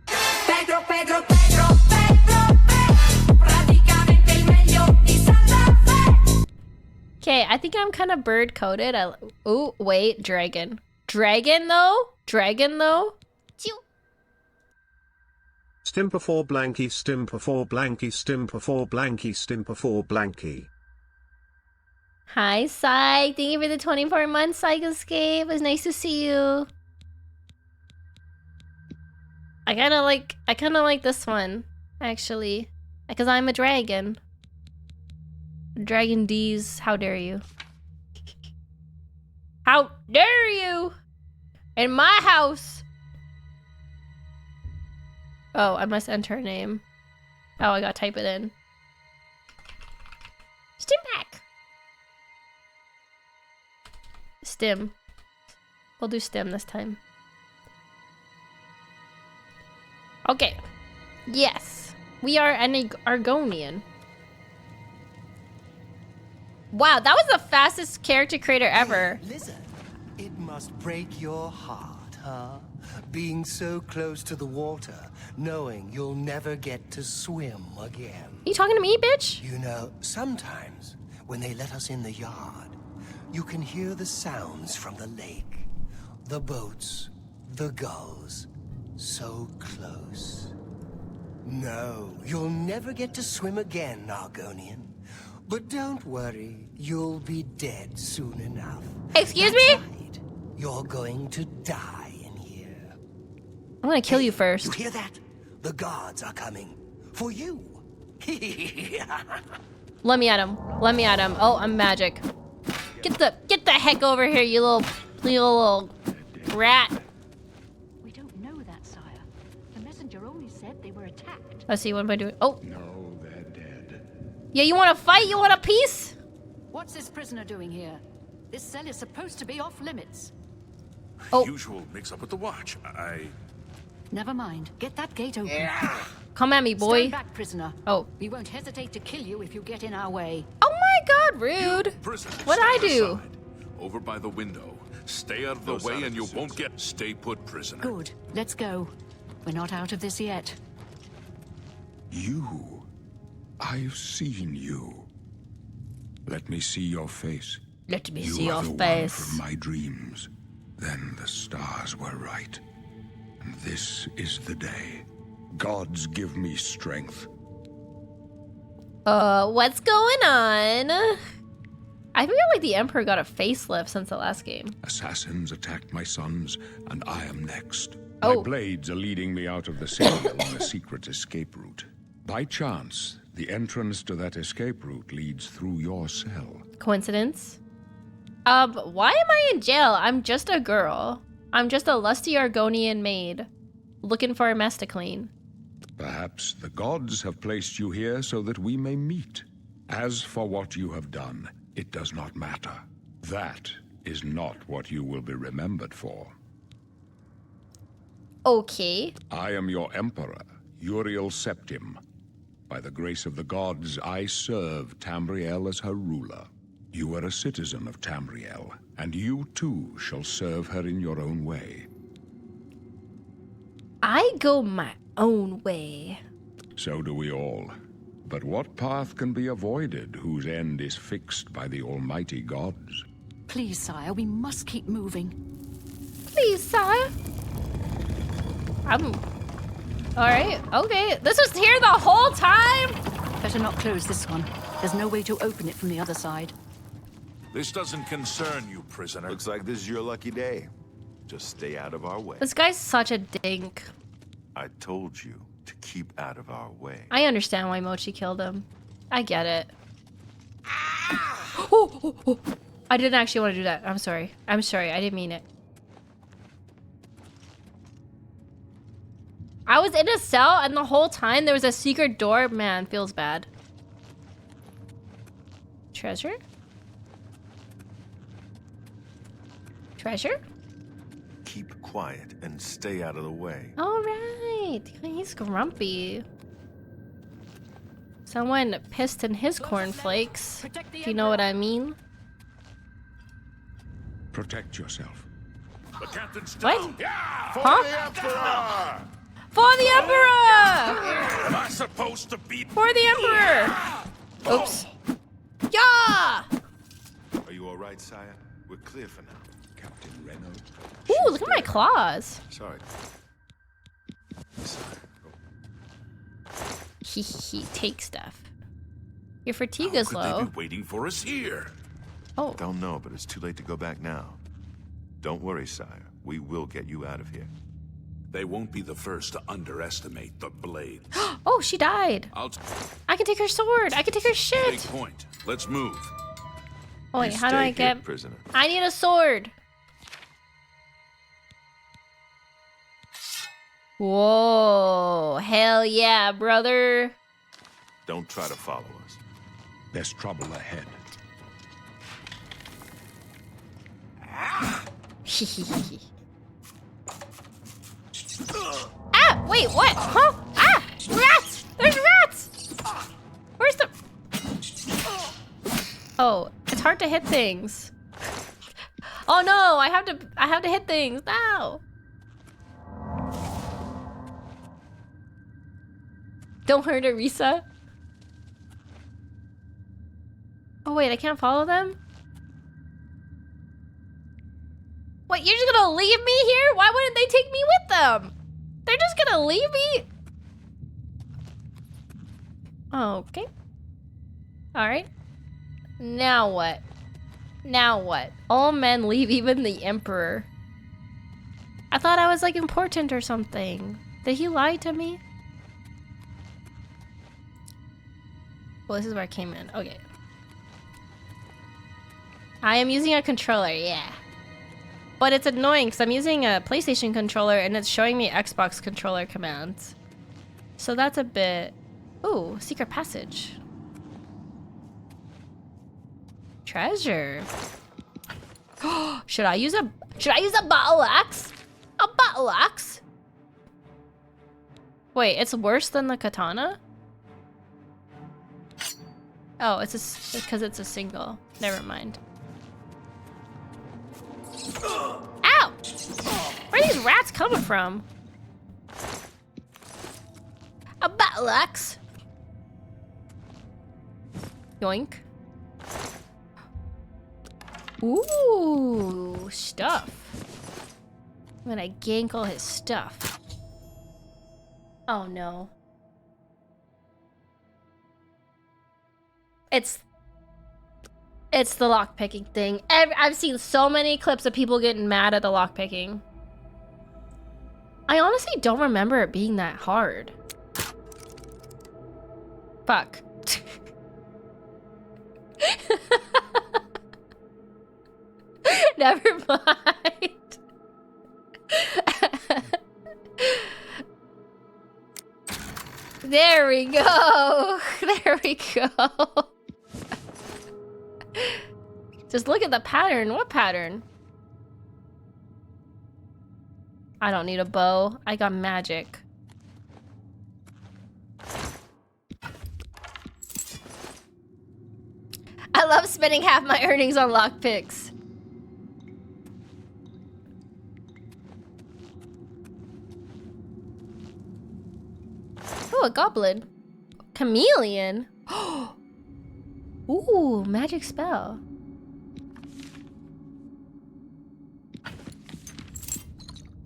Pedro, Pedro, Pedro, Pedro, Pedro, praticamente il meglio di Santa Fe. Okay, I think I'm kind of bird coded. Oh, wait, dragon. Dragon though? Dragon though? Stimper 4 blanky stimper 4 blanky stimper 4 blanky stimper 4 blanky. Hi, Psych. Thank you for the 24 months, Psych Escape. It was nice to see you. I kind of like this one, actually, because I'm a dragon. Dragon D's, how dare you? How dare you? In my house. Oh, I must enter a name. Oh, I gotta type it in. Stimpack. Stim. We'll do Stim this time. Okay. Yes. We are an Argonian. Wow, that was the fastest character creator ever. Lizard, it must break your heart, huh? Being so close to the water, knowing you'll never get to swim again. You talking to me, bitch? You know, sometimes when they let us in the yard, you can hear the sounds from the lake. The boats, the gulls, so close. No, you'll never get to swim again, Argonian. But don't worry, you'll be dead soon enough. Excuse That's me? right. You're going to die in here. I'm gonna kill you first. You hear that? The gods are coming. For you. Let me at him. Let me at him. Oh, I'm magic. Get the heck over here, you little rat. We don't know that, sire. The messenger only said they were attacked. Let's see, what am I doing? Oh. No, they're dead. Yeah, you want to fight? You want a peace? What's this prisoner doing here? This cell is supposed to be off limits. Oh. Usual mix-up with the watch. Never mind. Get that gate open. Come at me, boy. Stand back, prisoner. Oh. We won't hesitate to kill you if you get in our way. Oh my god, rude. What'd I do? Over by the window. Stay out of the way and you won't get... Stay put, prisoner. Good. Let's go. We're not out of this yet. You. I've seen you. Let me see your face. Let me You see are your the one face. from my dreams. Then the stars were right. And this is the day. Gods give me strength. What's going on? I feel like the Emperor got a facelift since the last game. Assassins attacked my sons, and I am next. Oh. My blades are leading me out of the city along a secret escape route. By chance, the entrance to that escape route leads through your cell. Coincidence? Why am I in jail? I'm just a girl. I'm just a lusty Argonian maid. Looking for a mess to clean. Perhaps the gods have placed you here so that we may meet. As for what you have done, it does not matter. That is not what you will be remembered for. Okay. I am your emperor, Uriel Septim. By the grace of the gods, I serve Tamriel as her ruler. You are a citizen of Tamriel, and you too shall serve her in your own way. I go my own way. So do we all. But what path can be avoided whose end is fixed by the almighty gods? Please, sire, we must keep moving. Please, sire. Alright, okay. This was here the whole time? Better not close this one. There's no way to open it from the other side. This doesn't concern you, prisoner. Looks like this is your lucky day. Just stay out of our way. This guy's such a dink. I told you to keep out of our way. I understand why Mochi killed him. I get it. Oh. I didn't actually want to do that. I'm sorry. I'm sorry. I didn't mean it. I was in a cell and the whole time there was a secret door. Man, feels bad. Treasure? Treasure? Keep quiet and stay out of the way. Alright. He's grumpy. Someone pissed in his cornflakes. If you know what I mean. Protect yourself. The captain's What? down. Yeah! For Huh? the Emperor! For the Emperor! Am I supposed to be? For the Emperor! Oops. Yeah! Are you all right, sire? We're clear for now. Captain Renault. Ooh, look at my claws. Sorry. He take stuff. Your fatigue How is could low. they be waiting for us here? Oh. Don't know, but it's too late to go back now. Don't worry, sire. We will get you out of here. They won't be the first to underestimate the blade. Oh, she died. I can take her sword. I can take her shit. Take point. Let's move. Oh, wait, You how do stay I here, get... prisoner. I need a sword. Whoa. Hell yeah, brother. Don't try to follow us. There's trouble ahead. Ah, wait, what? Huh? Ah, rats! There's rats! Where's the... Oh, it's hard to hit things. Oh no, I have to hit things. No. Don't hurt Arisa. Oh wait, I can't follow them? What, you're just gonna leave me here? Why wouldn't they take me with them? They're just gonna leave me? Okay. Alright. Now what? Now what? All men leave, even the Emperor. I thought I was like important or something. Did he lie to me? Well, this is where I came in. Okay. I am using a controller, yeah. But it's annoying because I'm using a PlayStation controller and it's showing me Xbox controller commands. So that's a bit... Ooh, secret passage. Treasure. Should I use a battle axe? A battle axe? Wait, it's worse than the katana? Oh, it's because it's a single. Never mind. Ow! Where are these rats coming from? A battle axe. Yoink. Ooh, stuff. I'm gonna gank all his stuff. Oh no. It's the lockpicking thing. I've seen so many clips of people getting mad at the lockpicking. I honestly don't remember it being that hard. Fuck. Never mind. There we go. There we go. Just look at the pattern. What pattern? I don't need a bow. I got magic. I love spending half my earnings on lockpicks. Oh, a goblin. Chameleon? Ooh, magic spell.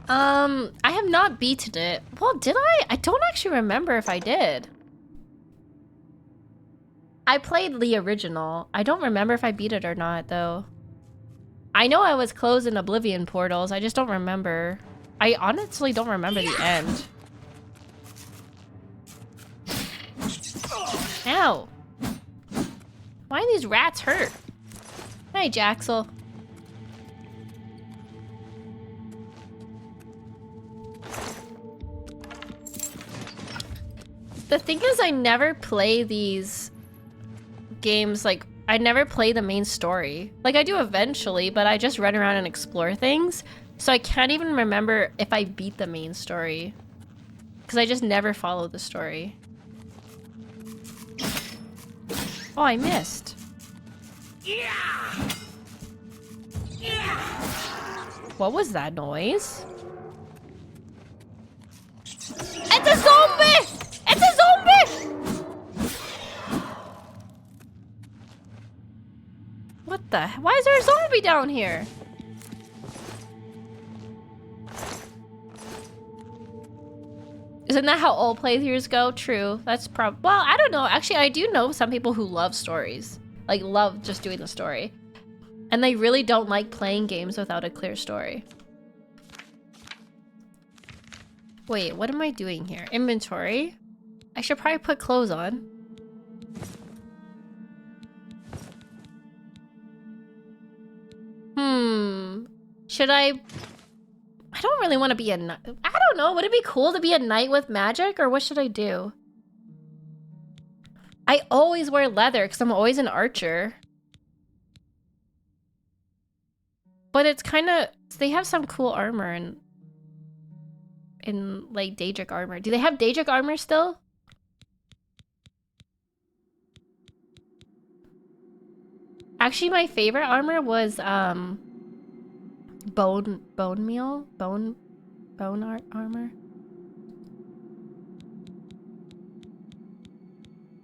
I have not beaten it. Well, did I? I don't actually remember if I did. I played the original. I don't remember if I beat it or not, though. I know I was closing Oblivion portals. I just don't remember. I honestly don't remember the end. Ow. Why are these rats hurt? Hey, Jaxel. The thing is, I never play these games, like, I never play the main story. Like, I do eventually, but I just run around and explore things. So I can't even remember if I beat the main story. Because I just never follow the story. Oh, I missed. What was that noise? It's a zombie! It's a zombie! What the? Why is there a zombie down here? Isn't that how all playthroughs go? True. That's well, I don't know. Actually, I do know some people who love stories. Like, love just doing the story. And they really don't like playing games without a clear story. Wait, what am I doing here? Inventory? I should probably put clothes on. Should I don't really want to be a knight. I don't know. Would it be cool to be a knight with magic, or what should I do? I always wear leather because I'm always an archer. But it's kind of... They have some cool armor in like Daedric armor. Do they have Daedric armor still? Actually, my favorite armor was bone armor.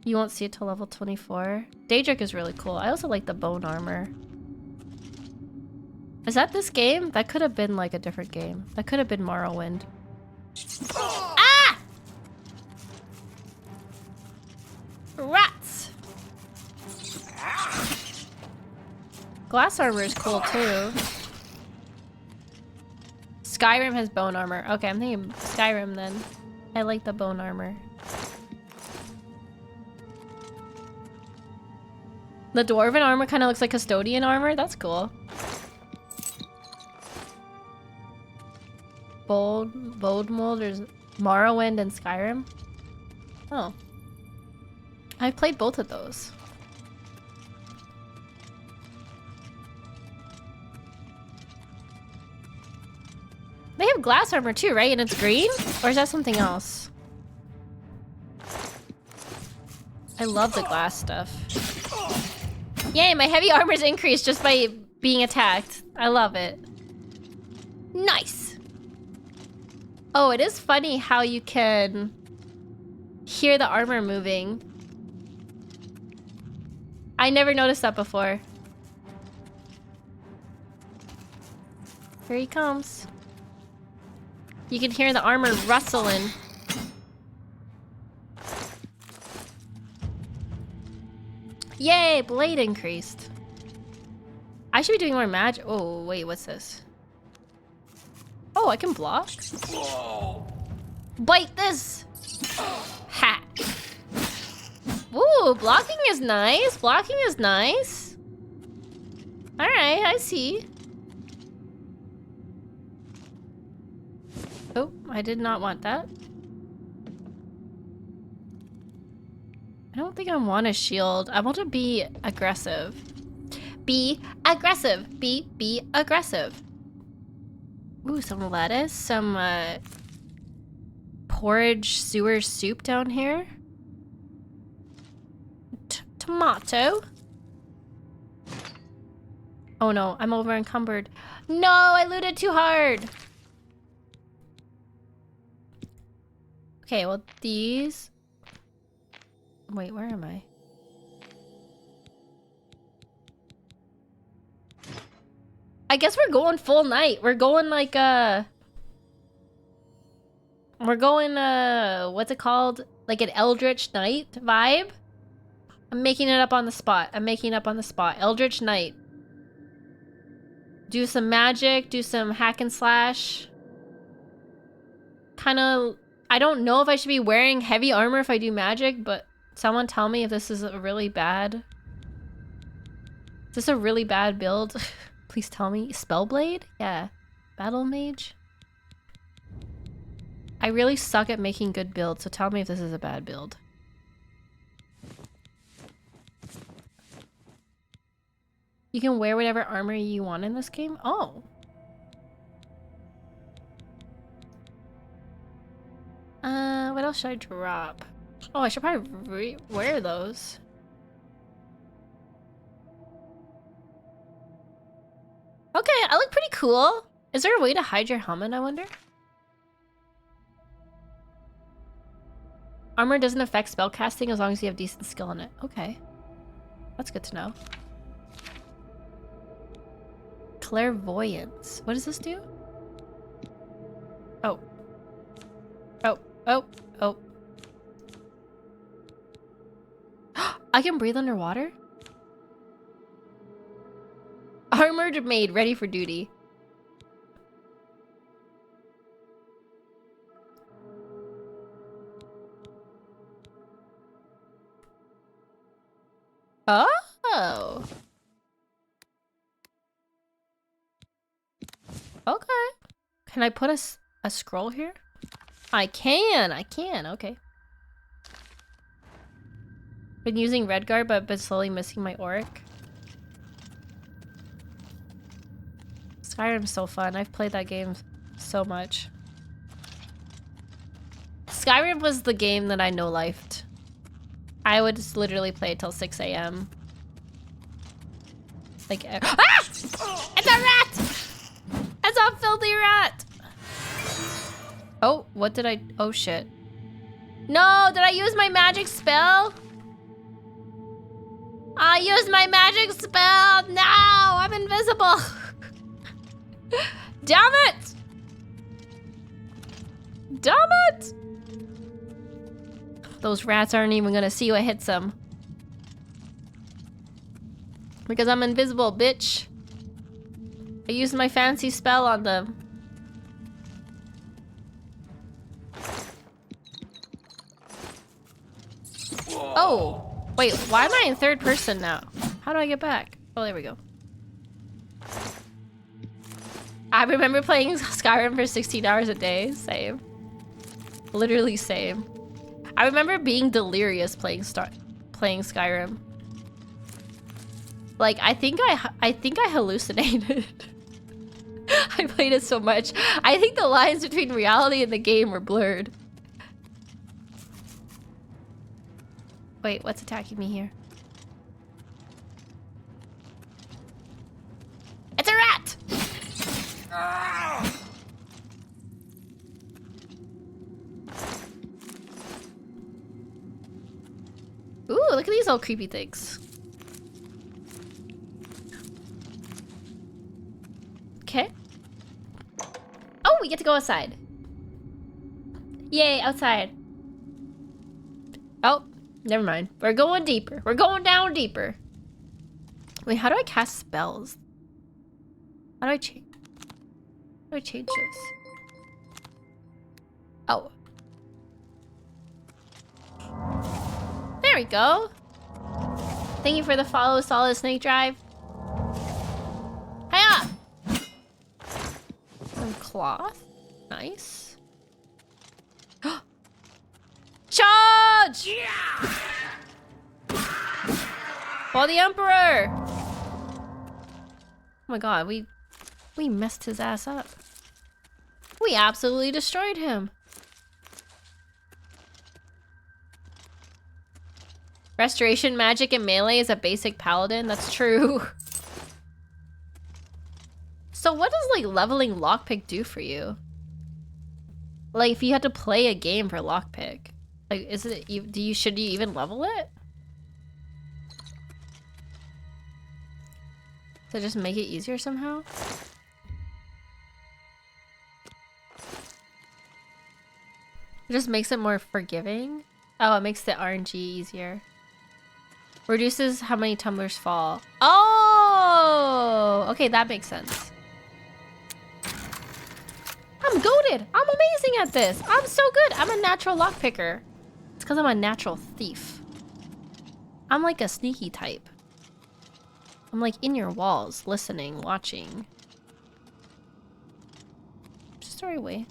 You won't see it till level 24. Daedric is really cool. I also like the bone armor. Is that this game? That could have been like a different game. That could have been Morrowind. Ah! Rats! Glass armor is cool too. Skyrim has bone armor. Okay, I'm thinking Skyrim then. I like the bone armor. The dwarven armor kind of looks like custodian armor. That's cool. Bold mold, there's Morrowind and Skyrim. Oh. I played both of those. They have glass armor too, right? And it's green? Or is that something else? I love the glass stuff. Yay, my heavy armor's increased just by being attacked. I love it. Nice! Oh, it is funny how you can hear the armor moving. I never noticed that before. Here he comes. You can hear the armor rustling. Yay, blade increased. I should be doing more magic. Oh, wait, what's this? Oh, I can block? Bite this! Ha! Ooh, blocking is nice. Blocking is nice. Alright, I see. Oh, I did not want that. I don't think I want a shield. I want to be aggressive. Be aggressive. Be aggressive. Ooh, some lettuce. Some porridge sewer soup down here. Tomato. Oh no, I'm over encumbered. No, I looted too hard. Okay, well these. Wait, where am I? I guess we're going full night. We're going like we're going what's it called? Like an Eldritch Knight vibe. I'm making it up on the spot. Eldritch Knight. Do some magic, do some hack and slash. Kind of, I don't know if I should be wearing heavy armor if I do magic, but someone tell me if this is a really bad... Is this a really bad build? Please tell me. Spellblade? Yeah. Battle Mage? I really suck at making good builds, so tell me if this is a bad build. You can wear whatever armor you want in this game? Oh. What else should I drop? Oh, I should probably wear those. Okay, I look pretty cool. Is there a way to hide your helmet, I wonder? Armor doesn't affect spellcasting as long as you have decent skill in it. Okay. That's good to know. Clairvoyance. What does this do? Oh. Oh. Oh. Oh. I can breathe underwater? Armored maid, ready for duty. Oh. Okay. Can I put a scroll here? I can, okay. Been using Redguard, but been slowly missing my Auric. Skyrim's so fun. I've played that game so much. Skyrim was the game that I no-lifed. I would just literally play it till 6 AM. Like, ah! It's a rat! It's a filthy rat! Oh, what did I... Oh, shit. No, did I use my magic spell? I used my magic spell! No, I'm invisible! Damn it! Damn it! Those rats aren't even gonna see what hits them. Because I'm invisible, bitch. I used my fancy spell on them. Oh! Wait, why am I in third person now? How do I get back? Oh, there we go. I remember playing Skyrim for 16 hours a day. Same. Literally same. I remember being delirious playing Skyrim. Like, I think I hallucinated. I played it so much. I think the lines between reality and the game were blurred. Wait, what's attacking me here? It's a rat! Ooh, look at these old creepy things. Okay. Oh, we get to go outside. Yay, outside. Oh, never mind. We're going deeper. We're going down deeper. Wait, how do I cast spells? How do I change? How do I change this? Oh. There we go. Thank you for the follow, Solid Snake Drive. Hiya! Some cloth. Nice. Charge! Yeah! For the Emperor! Oh my god, we messed his ass up. We absolutely destroyed him. Restoration magic and melee is a basic paladin. That's true. So what does like leveling lockpick do for you? Like if you had to play a game for lockpick, Like, is it? Should you even level it? To just make it easier somehow? It just makes it more forgiving. Oh, it makes the RNG easier. Reduces how many tumblers fall. Oh! Okay, that makes sense. I'm goated! I'm amazing at this! I'm so good! I'm a natural lockpicker. It's because I'm a natural thief. I'm like a sneaky type. I'm like in your walls, listening, watching. Just the right way.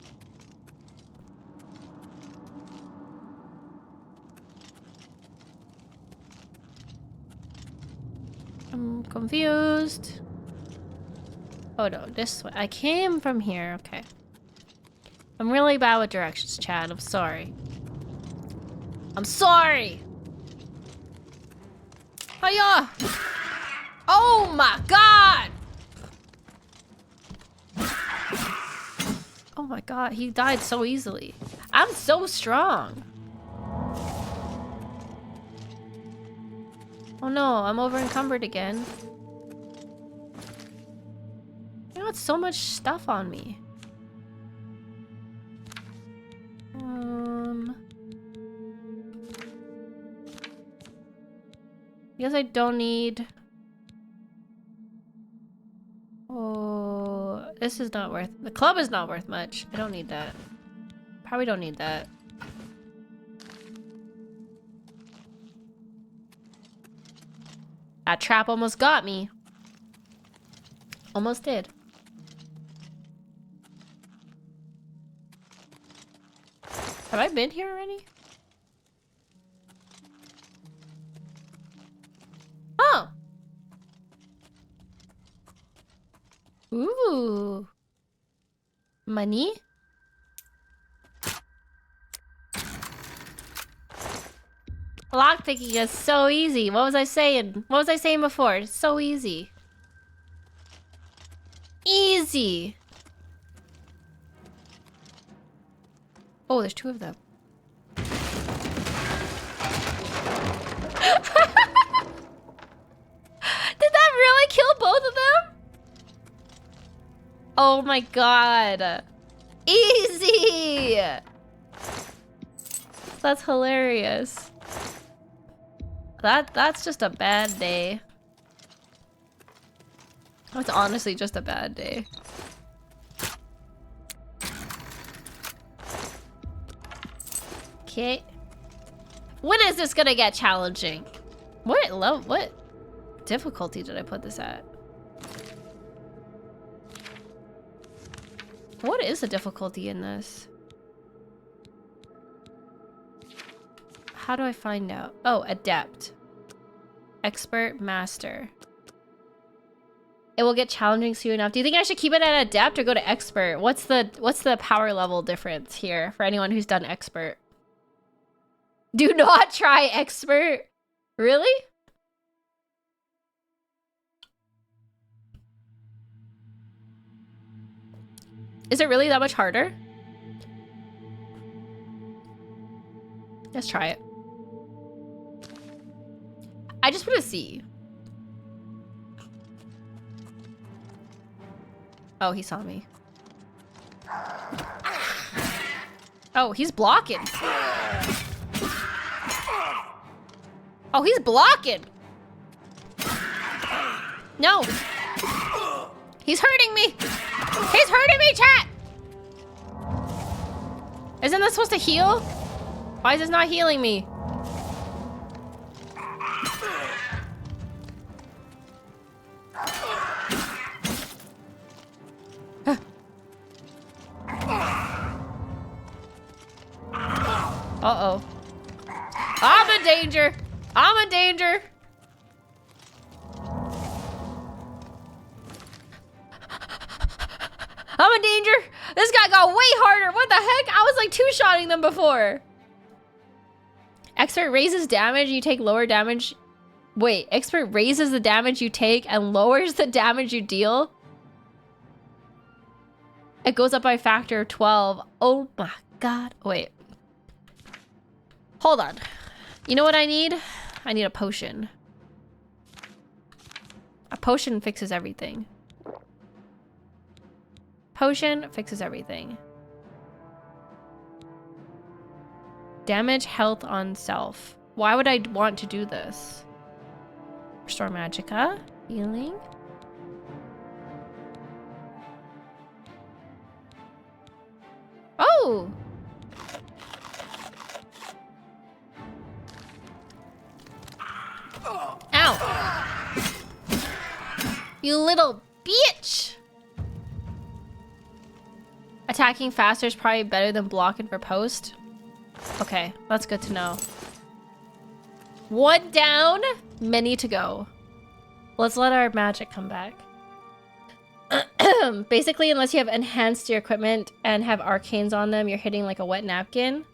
I'm confused. Oh no, this way. I came from here. Okay. I'm really bad with directions, Chad. I'm sorry. I'm sorry! Hiya! Oh my god! Oh my god, he died so easily. I'm so strong. Oh no, I'm over encumbered again. I got so much stuff on me. I guess I don't need... Oh, this is not worth... The club is not worth much. I don't need that. Probably don't need that. That trap almost got me. Almost did. Have I been here already? Oh! Ooh. Money? Lockpicking is so easy. What was I saying? What was I saying before? It's so easy. Easy. Oh, there's two of them. Did that really kill both of them? Oh my god. Easy! That's hilarious. That's just a bad day. That's honestly just a bad day. Okay. When is this gonna get challenging? What difficulty did I put this at? What is the difficulty in this? How do I find out? Oh, adept. Expert, master. It will get challenging soon enough. Do you think I should keep it at adept or go to expert? What's the power level difference here for anyone who's done expert? Do not try expert. Really? Is it really that much harder? Let's try it. I just want to see. Oh, he saw me. Oh, he's blocking. Oh, he's blocking. No. He's hurting me. He's hurting me, chat. Isn't this supposed to heal? Why is this not healing me? Uh-oh. I'm in danger. I'm in danger. I'm in danger. This guy got way harder. What the heck? I was like two-shotting them before. Expert raises damage. You take lower damage. Wait, expert raises the damage you take and lowers the damage you deal. It goes up by a factor of 12. Oh my god. Wait. Hold on. You know what I need? I need a potion. A potion fixes everything. Potion fixes everything. Damage health on self. Why would I want to do this? Restore magicka. Healing. Oh! Ow! You little bitch! Attacking faster is probably better than blocking for post. Okay, that's good to know. One down, many to go. Let's let our magic come back. Basically, unless you have enhanced your equipment and have arcanes on them, you're hitting like a wet napkin.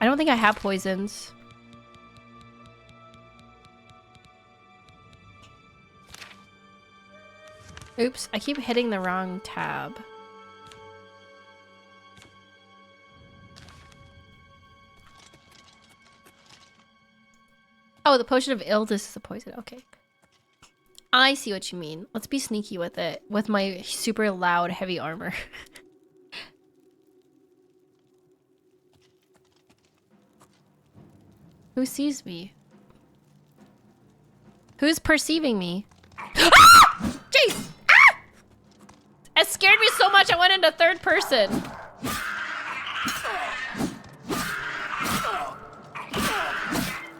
I don't think I have poisons. Oops, I keep hitting the wrong tab. Oh, the potion of illness is a poison. Okay. I see what you mean. Let's be sneaky with it. With my super loud, heavy armor. Who sees me? Who's perceiving me? Ah! Jeez! Ah! It scared me so much I went into third person.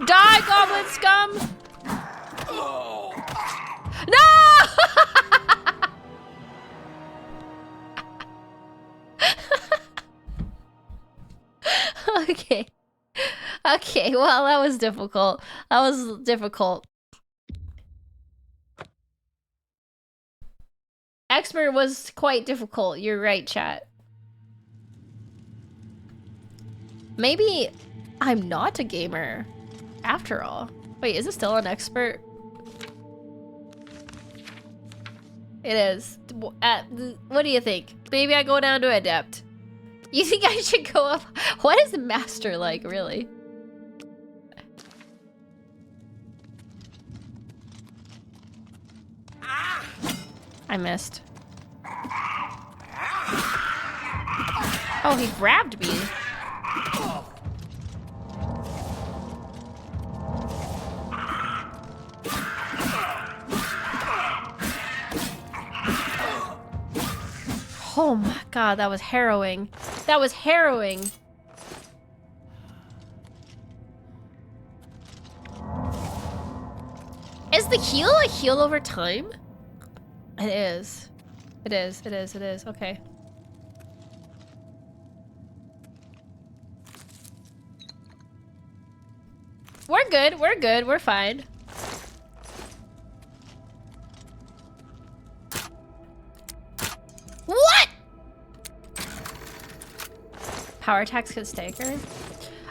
Die, goblin scum! No! Okay. Okay, well, that was difficult. That was difficult. Expert was quite difficult. You're right, chat. Maybe I'm not a gamer after all. Wait, is it still an expert? It is. What do you think? Maybe I go down to adept. You think I should go up? What is master like, really? I missed. Oh, he grabbed me. Oh my god, that was harrowing. That was harrowing. Is the heal a heal over time? It is. It is, it is, it is. Okay. We're good, we're good, we're fine. What? Power attacks can stagger.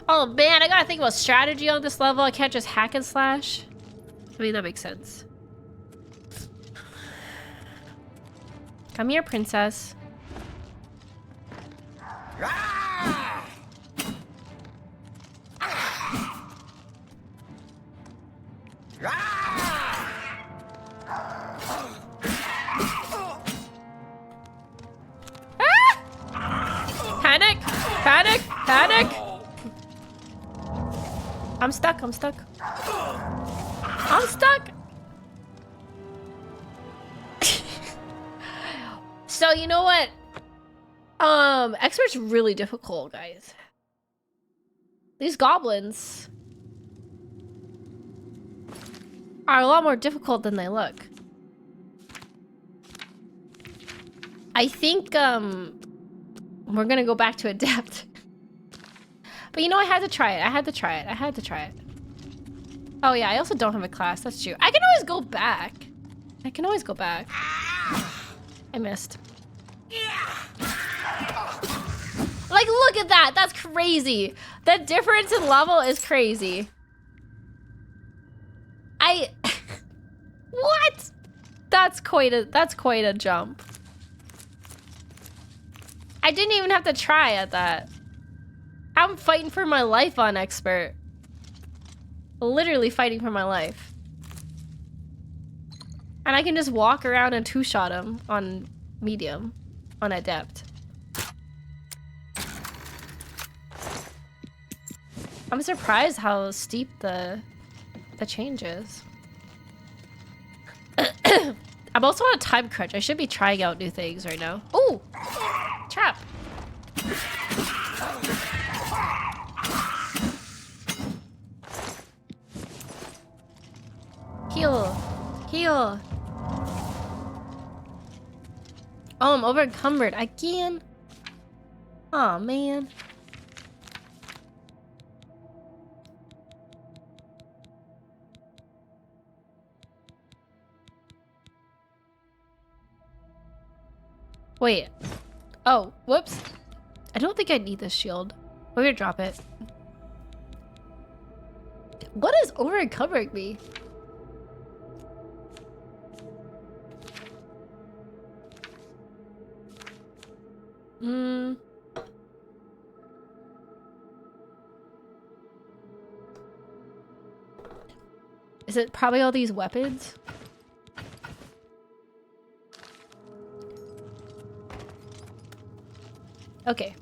Oh man, I gotta think about strategy on this level. I can't just hack and slash. I mean, that makes sense. Come here, princess. Panic! Panic! Panic! I'm stuck, I'm stuck. I'm stuck! So, you know what? Expert's really difficult, guys. These goblins are a lot more difficult than they look. I think, we're gonna go back to adept. But you know, I had to try it. I had to try it. I had to try it. Oh yeah, I also don't have a class. That's true. I can always go back. I can always go back. I missed. Like, look at that. That's crazy. The difference in level is crazy. What? That's quite a jump. I didn't even have to try at that. I'm fighting for my life on expert. Literally fighting for my life. And I can just walk around and two-shot him on medium, on adept. I'm surprised how steep the change is. I'm also on a time crunch. I should be trying out new things right now. Ooh! Trap! Heal! Heal! Oh, I'm over encumbered again. Aw, man. Wait. Oh, whoops. I don't think I need this shield. We're gonna drop it. What is over encovering me? Is it probably all these weapons? Okay.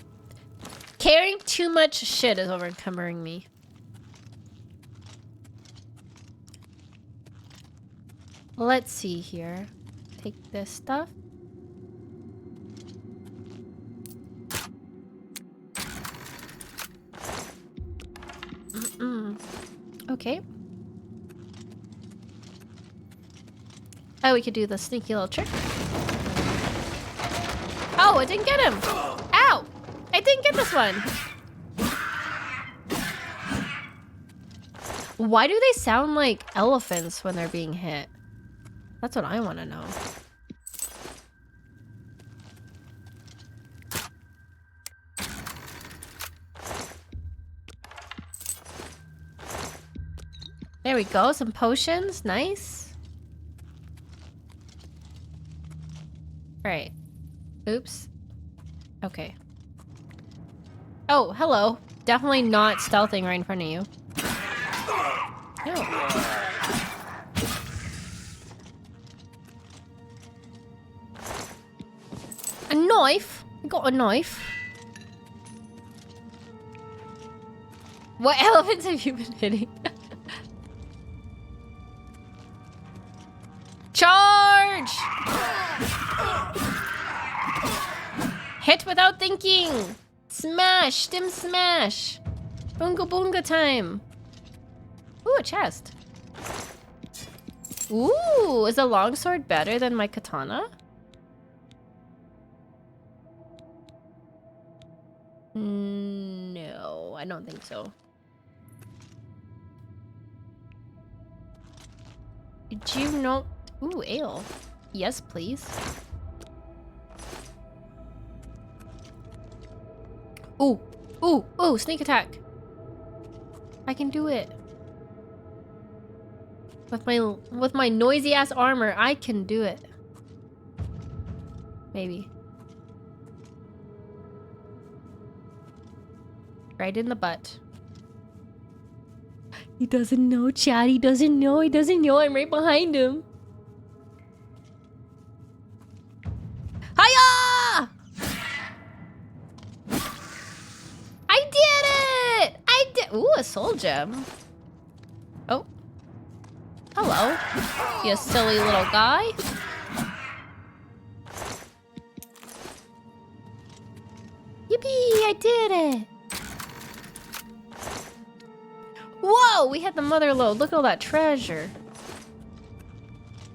Carrying too much shit is over encumbering me. Let's see here. Take this stuff. Okay. Oh, we could do the sneaky little trick. Oh, I didn't get him! Ow! I didn't get this one! Why do they sound like elephants when they're being hit? That's what I want to know. There we go, some potions, nice. Right. Oops. Okay. Oh, hello. Definitely not stealthing right in front of you. No. A knife? I got a knife. What elephants have you been hitting? Charge! Hit without thinking! Smash! Stim smash! Boonga boonga time! Ooh, a chest. Ooh, is the longsword better than my katana? No, I don't think so. Did you know? Ooh, ale. Yes, please. Ooh, ooh, ooh, sneak attack. I can do it. With my noisy ass armor, I can do it. Maybe. Right in the butt. He doesn't know, Chad. He doesn't know. He doesn't know. I'm right behind him. Hiya! I did it! I did. Ooh, a soul gem. Oh. Hello. You silly little guy. Yippee! I did it. Whoa! We had the mother lode. Look at all that treasure.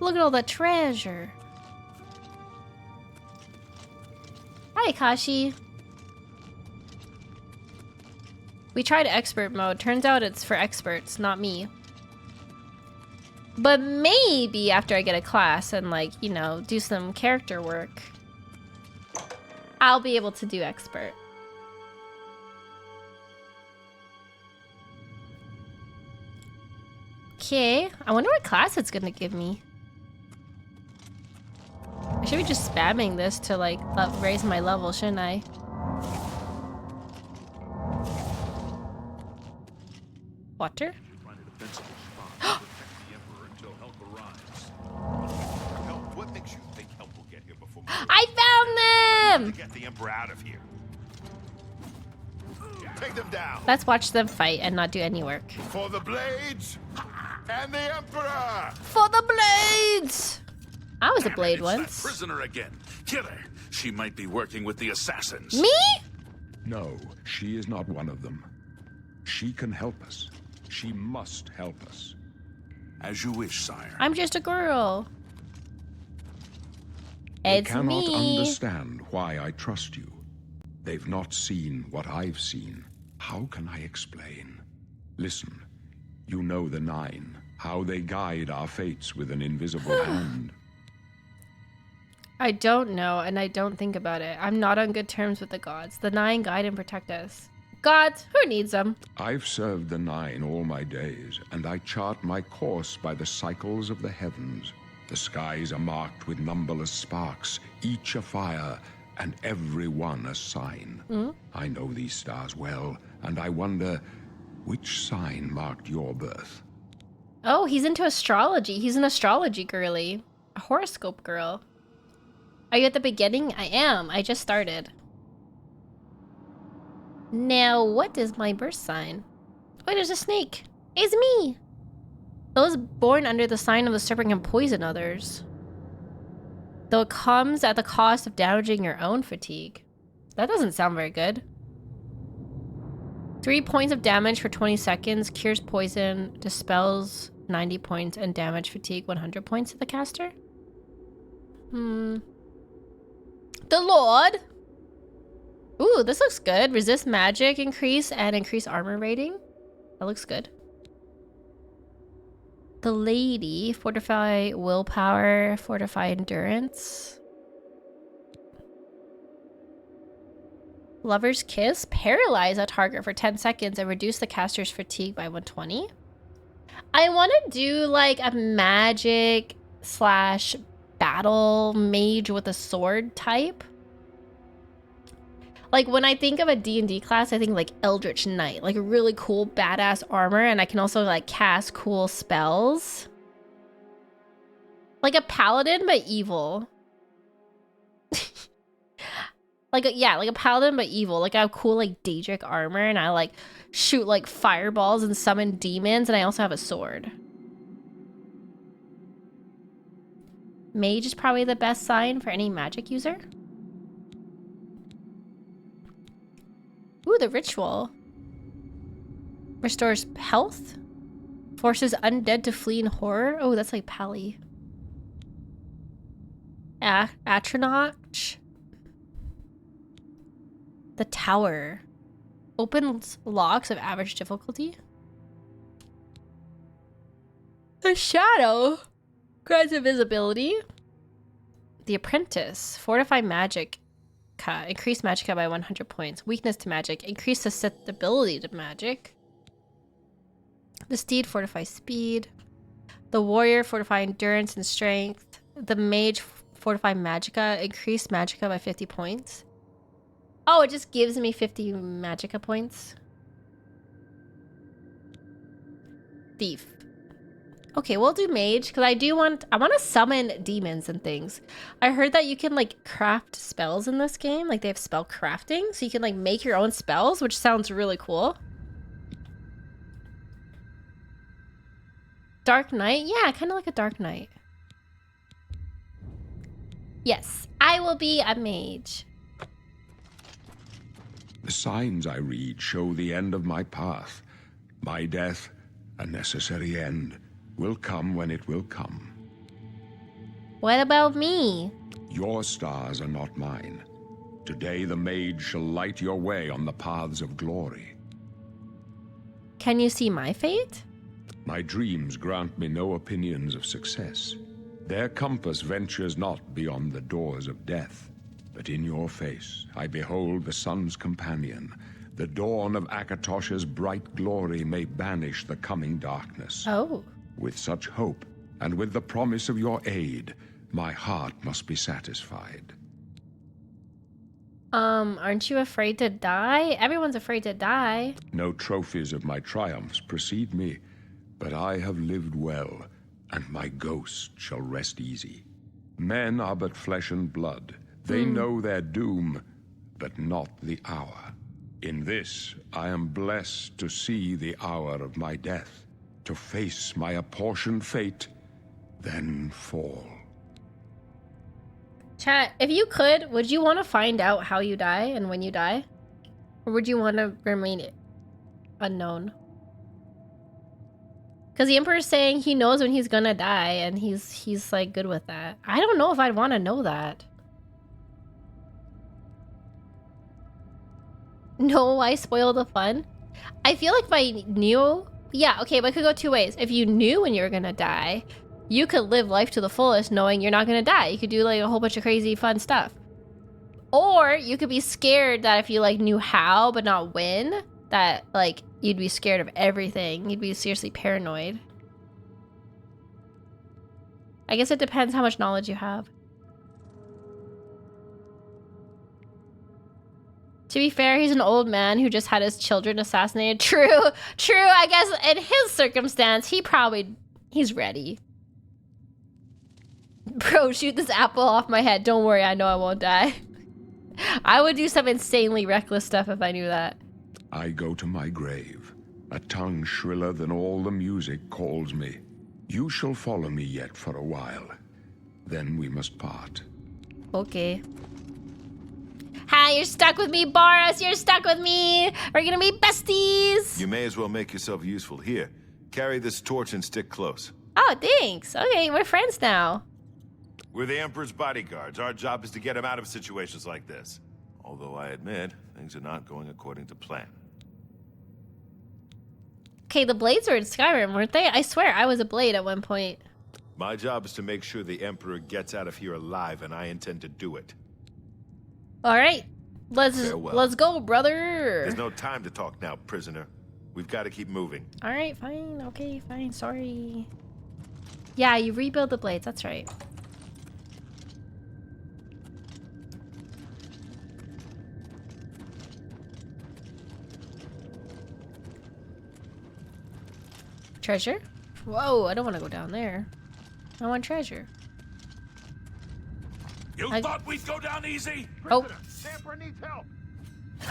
Look at all that treasure. Hi, Kashi. We tried expert mode. Turns out it's for experts, not me. But maybe after I get a class and, like, you know, do some character work, I'll be able to do expert. Okay, I wonder what class it's gonna give me. I should be just spamming this to, like, raise my level, shouldn't I? Water? What makes you think help will get here before I found them! to get the Emperor out of here? Take them down. Let's watch them fight and not do any work. For the blades and the Emperor. For the blades! I was a blade It's that once. prisoner again. Kill her. She might be working with the assassins. Me? No, she is not one of them. She can help us. She must help us. As you wish, sire. I'm just a girl. They It's cannot me. understand why I trust you. They've not seen what I've seen. How can I explain? Listen, you know the Nine, how they guide our fates with an invisible hand. I don't know, and I don't think about it. I'm not on good terms with the gods. The Nine guide and protect us. Gods, who needs them? I've served the Nine all my days, and I chart my course by the cycles of the heavens. The skies are marked with numberless sparks, each a fire, and every one a sign. I know these stars well, and I wonder, which sign marked your birth? Oh, he's into astrology. He's an astrology girly. A horoscope girl. Are you at the beginning? I am. I just started. Now, what is my birth sign? Oh, there's a snake. It's me. Those born under the sign of the serpent can poison others. Though it comes at the cost of damaging your own fatigue. That doesn't sound very good. 3 points of damage for 20 seconds, cures poison, dispels 90 points, and damage fatigue 100 points to the caster? The Lord! Ooh, this looks good. Resist magic increase and increase armor rating. That looks good. The Lady, fortify willpower, fortify endurance. Lover's Kiss, paralyze a target for 10 seconds and reduce the caster's fatigue by 120. I want to do like a magic slash battle mage with a sword type. Like when I think of a D&D class, I think like Eldritch Knight, like a really cool badass armor, and I can also like cast cool spells. Like a paladin but evil. like a paladin but evil. Like I have cool like Daedric armor, and I like shoot like fireballs and summon demons, and I also have a sword. Mage is probably the best sign for any magic user. Ooh, the ritual. Restores health. Forces undead to flee in horror. Oh, that's like Pally. Atronach. The Tower. Opens locks of average difficulty. The Shadow. Grants invisibility. The Apprentice. Fortify magic. Increase magicka by 100 points. Weakness to magic. Increase susceptibility to magic. The Steed, fortify speed. The Warrior, fortify endurance and strength. The Mage, fortify magicka. Increase magicka by 50 points. Oh, it just gives me 50 magicka points. Thief. Okay, we'll do mage because I want to summon demons and things. I heard that you can like craft spells in this game. Like they have spell crafting, so you can like make your own spells, which sounds really cool. Dark Knight? Yeah, kind of like a Dark Knight. Yes, I will be a mage. The signs I read show the end of my path. My death, a necessary end, will come when it will come. What about me? Your stars are not mine. Today the mage shall light your way on the paths of glory. Can you see my fate? My dreams grant me no opinions of success. Their compass ventures not beyond the doors of death. But in your face I behold the sun's companion. The dawn of Akatosh's bright glory may banish the coming darkness. Oh. With such hope, and with the promise of your aid, my heart must be satisfied. Aren't you afraid to die? Everyone's afraid to die. No trophies of my triumphs precede me, but I have lived well, and my ghost shall rest easy. Men are but flesh and blood. They know their doom, but not the hour. In this, I am blessed to see the hour of my death, to face my apportioned fate, then fall. Chat, if you could, would you want to find out how you die and when you die? Or would you want to remain unknown? Because the Emperor's saying he knows when he's gonna die, and he's like good with that. I don't know if I'd want to know that. No, I spoil the fun. I feel like if I knew... Yeah, okay, but it could go two ways. If you knew when you were gonna die, you could live life to the fullest knowing you're not gonna die. You could do like a whole bunch of crazy fun stuff. Or you could be scared that if you like knew how but not when, that like you'd be scared of everything. You'd be seriously paranoid. I guess it depends how much knowledge you have. To be fair, he's an old man who just had his children assassinated. True, I guess in his circumstance, he's ready. Bro, shoot this apple off my head. Don't worry, I know I won't die. I would do some insanely reckless stuff if I knew that. I go to my grave. A tongue shriller than all the music calls me. You shall follow me yet for a while. Then we must part. Okay. Hi, you're stuck with me, Boris. You're stuck with me. We're gonna be besties. You may as well make yourself useful. Here, carry this torch and stick close. Oh, thanks. Okay, we're friends now. We're the Emperor's bodyguards. Our job is to get him out of situations like this. Although I admit, things are not going according to plan. Okay, the blades were in Skyrim, weren't they? I swear I was a blade at one point. My job is to make sure the Emperor gets out of here alive, and I intend to do it. All right, let's go, brother. There's no time to talk now, prisoner. We've got to keep moving. All right, fine. Okay, fine. Sorry. Yeah, you rebuild the blades. That's right. Treasure? Whoa, I don't want to go down there. I want treasure. You thought we'd go down easy? Oh.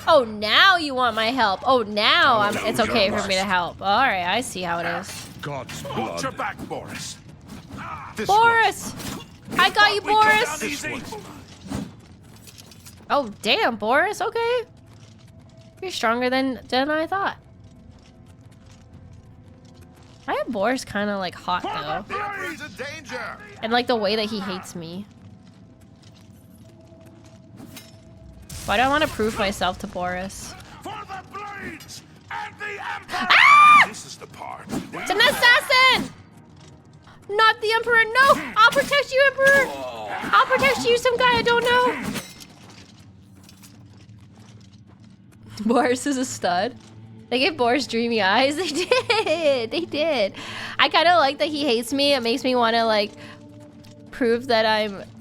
Oh, now you want my help. Oh, now it's okay for me to help. All right, I see how it is. God's blood. Hold your back, Boris. Boris! I got you, Boris! Oh, damn, Boris. Okay. You're stronger than I thought. I have Boris kind of like hot though. And like the way that he hates me. Why do I want to prove myself to Boris? For the blades and the Emperor! Ah! This is the part. It's an assassin! Not the Emperor. No! I'll protect you, Emperor! I'll protect you, some guy I don't know. Boris is a stud. They gave Boris dreamy eyes. They did. They did. I kind of like that he hates me. It makes me want to like prove that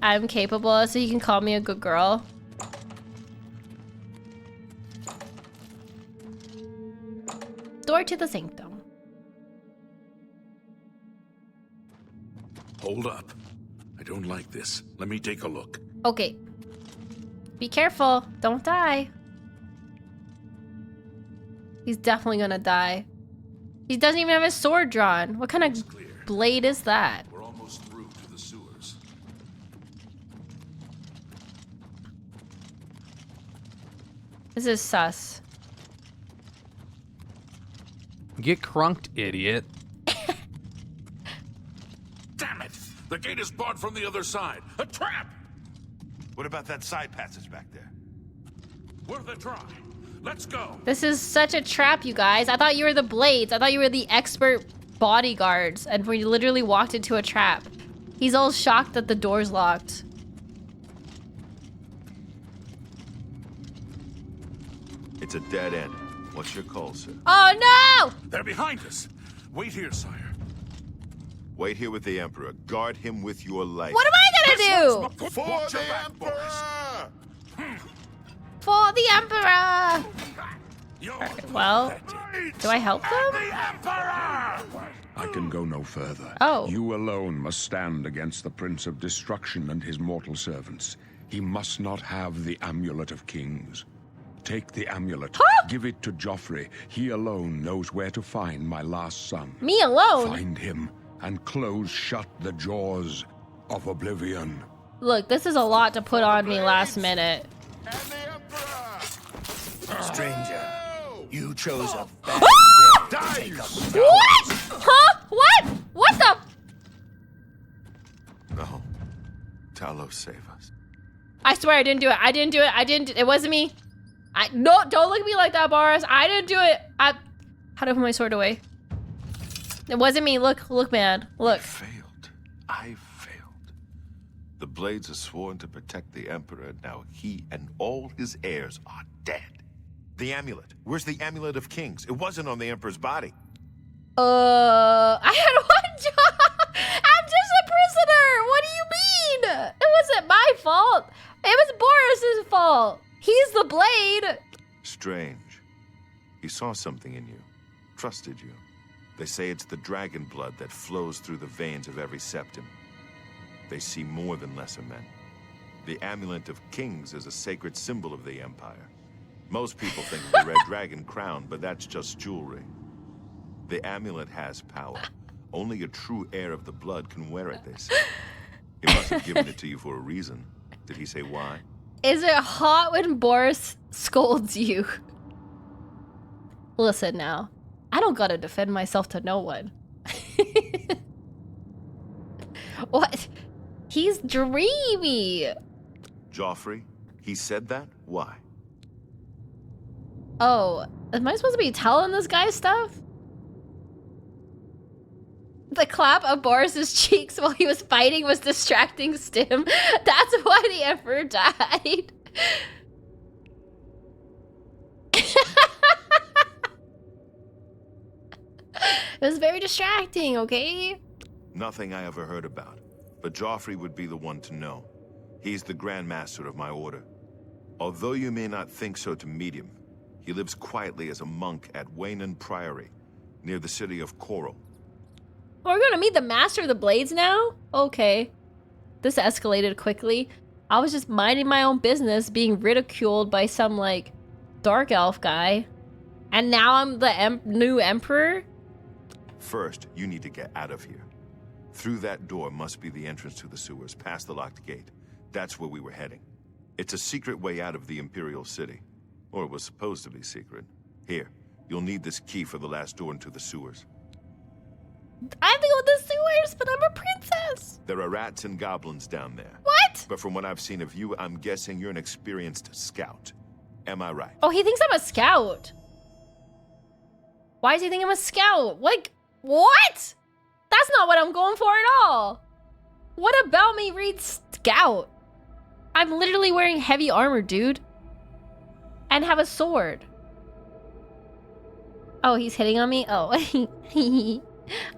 I'm capable, so he can call me a good girl. Door to the sanctum. Hold up. I don't like this. Let me take a look. Okay. Be careful. Don't die. He's definitely gonna die. He doesn't even have his sword drawn. What kind of blade is that? We're almost through to the sewers. This is sus. Get crunked, idiot. Damn it! The gate is barred from the other side. A trap! What about that side passage back there? Worth a try. Let's go. This is such a trap, you guys. I thought you were the blades. I thought you were the expert bodyguards, and we literally walked into a trap. He's all shocked that the door's locked. It's a dead end. What's your call, sir? Oh no! They're behind us. Wait here, sire. Wait here with the Emperor. Guard him with your life. What am I gonna do? For the Emperor! the Emperor! Alright, well, do I help them? I can go no further. Oh. You alone must stand against the Prince of Destruction and his mortal servants. He must not have the Amulet of Kings. Take the amulet, give it to Joffrey. He alone knows where to find my last son. Me alone? Find him and close shut the jaws of Oblivion. Look, this is a lot to put on me last minute. Stranger, you chose a bad day to take up with What? Huh? What? What the? No. Talos, save us. I swear I didn't do it. I didn't do it. It wasn't me. No, don't look at me like that, Boris. I didn't do it. How do I put my sword away? It wasn't me. Look, man. Look. I failed. The Blades are sworn to protect the Emperor. Now he and all his heirs are dead. The amulet. Where's the Amulet of Kings? It wasn't on the Emperor's body. I had one job. I'm just a prisoner. What do you mean? It wasn't my fault. It was Boris's fault. He's the blade. Strange. He saw something in you. Trusted you. They say it's the dragon blood that flows through the veins of every septum. They see more than lesser men. The Amulet of Kings is a sacred symbol of the Empire. Most people think of the red dragon crown, but that's just jewelry. The amulet has power. Only a true heir of the blood can wear it, they say. He must have given it to you for a reason. Did he say why? Is it hot when Boris scolds you? Listen now. I don't gotta defend myself to no one. What? He's dreamy. Joffrey? He said that? Why? Oh, am I supposed to be telling this guy stuff? The clap of Boris's cheeks while he was fighting was distracting Stim. That's why the Emperor died. It was very distracting, okay? Nothing I ever heard about. But Joffrey would be the one to know. He's the Grand Master of my order. Although you may not think so to meet him, he lives quietly as a monk at Waynon Priory, near the city of Coral. We're gonna meet the Master of the Blades now? Okay. This escalated quickly. I was just minding my own business, being ridiculed by some, like, dark elf guy. And now I'm the new Emperor? First, you need to get out of here. Through that door must be the entrance to the sewers, past the locked gate. That's where we were heading. It's a secret way out of the Imperial City. Or it was supposed to be secret. Here, you'll need this key for the last door into the sewers. I have to go with the sewers, but I'm a princess. There are rats and goblins down there. What? But from what I've seen of you, I'm guessing you're an experienced scout. Am I right? Oh, he thinks I'm a scout. Why does he think I'm a scout? Like, what? That's not what I'm going for at all. What about me reads scout? I'm literally wearing heavy armor, dude. And have a sword. Oh, he's hitting on me? Oh.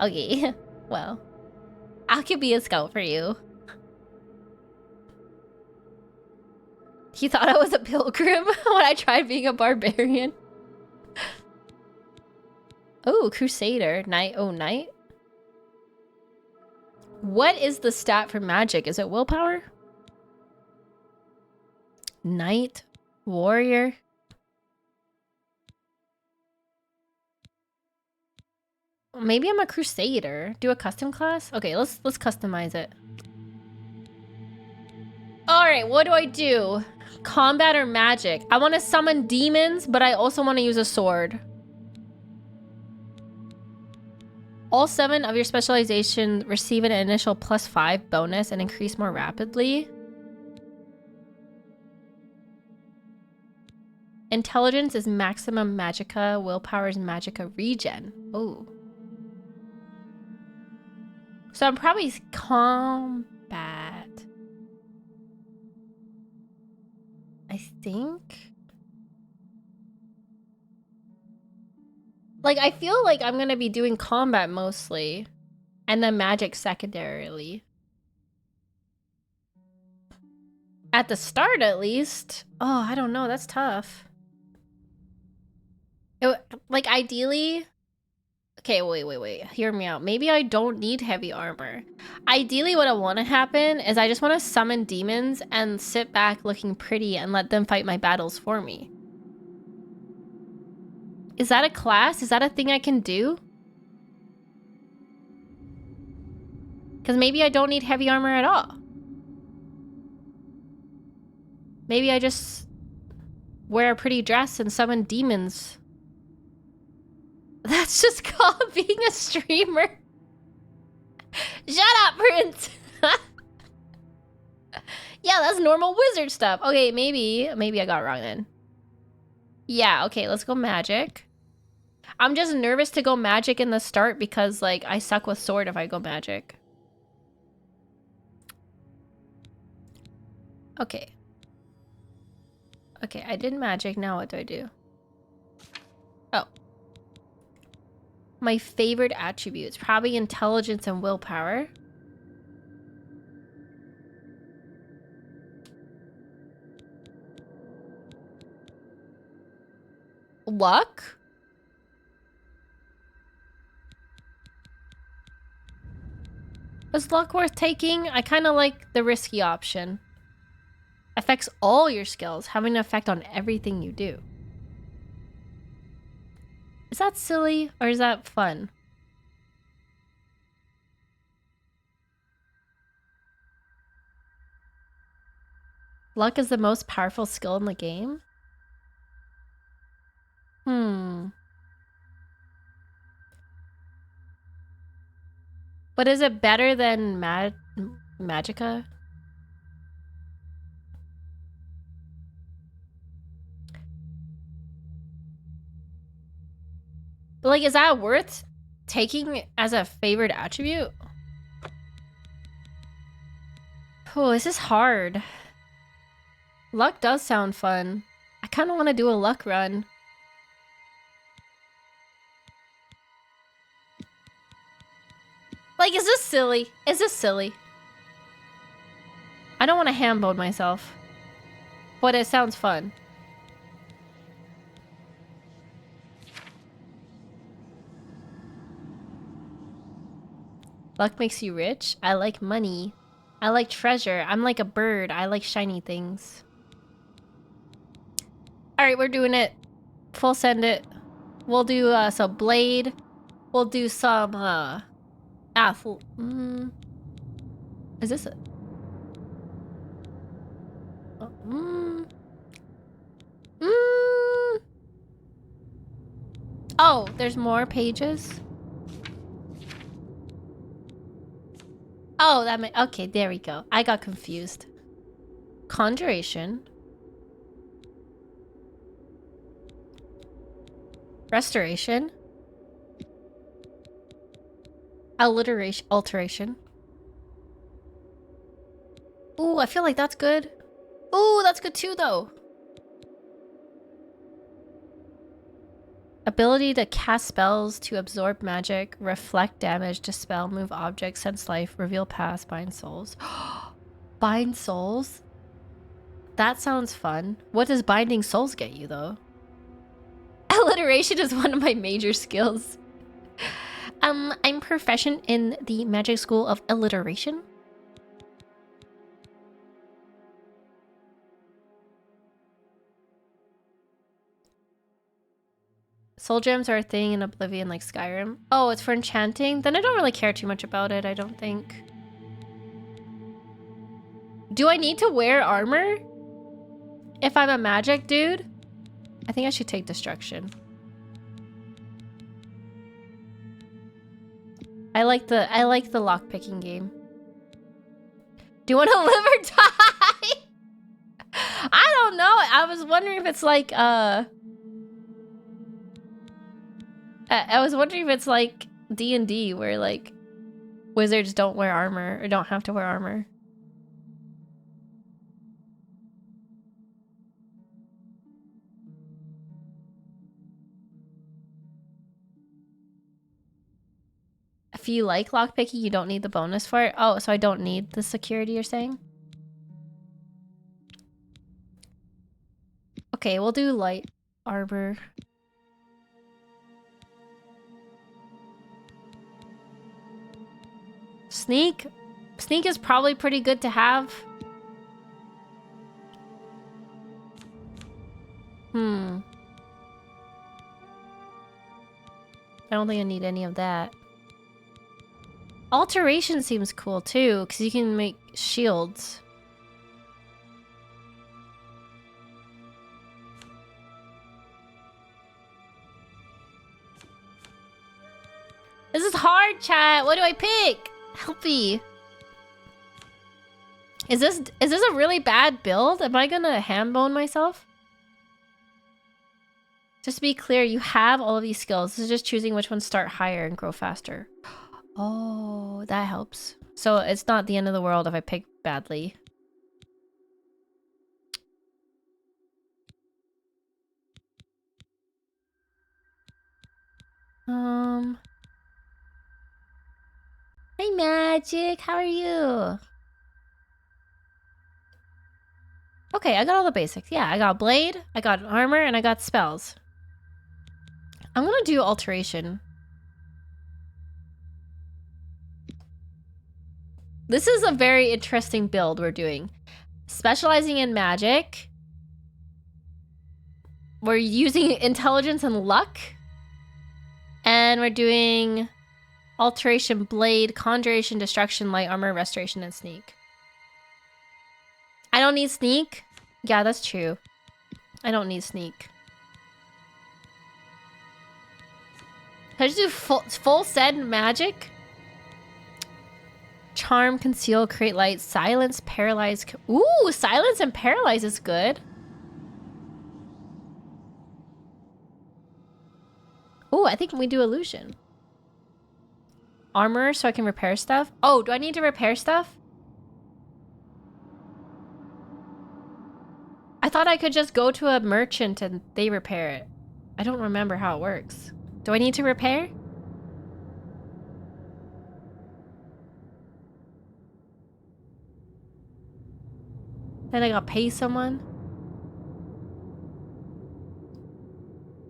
Okay. Well, I could be a scout for you. He thought I was a pilgrim when I tried being a barbarian. Oh, Crusader. Knight. Oh, Knight. What is the stat for magic? Is it willpower? Knight. Warrior. Maybe I'm a Crusader. Do a custom class? Okay, let's customize it. Alright, what do I do? Combat or magic? I want to summon demons, but I also want to use a sword. All 7 of your specialization receive an initial +5 bonus and increase more rapidly. Intelligence is maximum magicka. Willpower is magicka regen. Oh. So I'm probably combat. I think. Like, I feel like I'm gonna be doing combat mostly. And then magic secondarily. At the start, at least. Oh, I don't know. That's tough. Like, ideally... Okay, wait. Hear me out. Maybe I don't need heavy armor. Ideally, what I want to happen is I just want to summon demons and sit back looking pretty and let them fight my battles for me. Is that a class? Is that a thing I can do? Because maybe I don't need heavy armor at all. Maybe I just wear a pretty dress and summon demons. That's just called being a streamer. Shut up, Prince. Yeah, that's normal wizard stuff. Okay, maybe I got it wrong then. Yeah, okay, let's go magic. I'm just nervous to go magic in the start because, like, I suck with sword if I go magic. Okay. Okay, I did magic. Now what do I do? Oh. My favorite attributes. Probably intelligence and willpower. Luck? Is luck worth taking? I kind of like the risky option. Affects all your skills, having an effect on everything you do. Is that silly or is that fun? Luck is the most powerful skill in the game? But is it better than Magicka? But like, is that worth taking as a favored attribute? Oh, this is hard. Luck does sound fun. I kind of want to do a luck run. Like, is this silly? Is this silly? I don't want to ham-bone myself. But it sounds fun. Luck makes you rich? I like money. I like treasure. I'm like a bird. I like shiny things. Alright, we're doing it. Full send it. We'll do some blade. We'll do some Is this it? Oh, there's more pages. Oh, okay, there we go. I got confused. Conjuration. Restoration. Alteration. Ooh, I feel like that's good. Ooh, that's good too, though. Ability to cast spells, to absorb magic, reflect damage, dispel, move objects, sense life, reveal past, bind souls. Bind souls? That sounds fun. What does binding souls get you, though? Alliteration is one of my major skills. I'm proficient in the magic school of alliteration. Soul gems are a thing in Oblivion like Skyrim. Oh, it's for enchanting? Then I don't really care too much about it, I don't think. Do I need to wear armor? If I'm a magic dude? I think I should take destruction. I like the lockpicking game. Do you want to live or die? I don't know. I was wondering if it's like I was wondering if it's like D&D where like wizards don't wear armor or don't have to wear armor. If you like lockpicking, you don't need the bonus for it. Oh, so I don't need the security, you're saying? Okay, we'll do light armor. Sneak? Sneak is probably pretty good to have. I don't think I need any of that. Alteration seems cool too, because you can make shields. This is hard, chat. What do I pick? Help me. Is this a really bad build? Am I gonna ham bone myself? Just to be clear, you have all of these skills. This is just choosing which ones start higher and grow faster. Oh, that helps. So it's not the end of the world if I pick badly. Hi Magic, how are you? Okay, I got all the basics. Yeah, I got blade, I got armor, and I got spells. I'm gonna do alteration. This is a very interesting build we're doing. Specializing in magic. We're using intelligence and luck. And we're doing alteration, blade, conjuration, destruction, light armor, restoration, and sneak. I don't need sneak. Yeah, that's true. I don't need sneak. Can I just do full set magic? Charm, conceal, create light, silence, paralyze. Ooh, silence and paralyze is good. Ooh, I think we do illusion. Armor so I can repair stuff. Oh, do I need to repair stuff? I thought I could just go to a merchant and they repair it. I don't remember how it works. Do I need to repair? Then I gotta pay someone?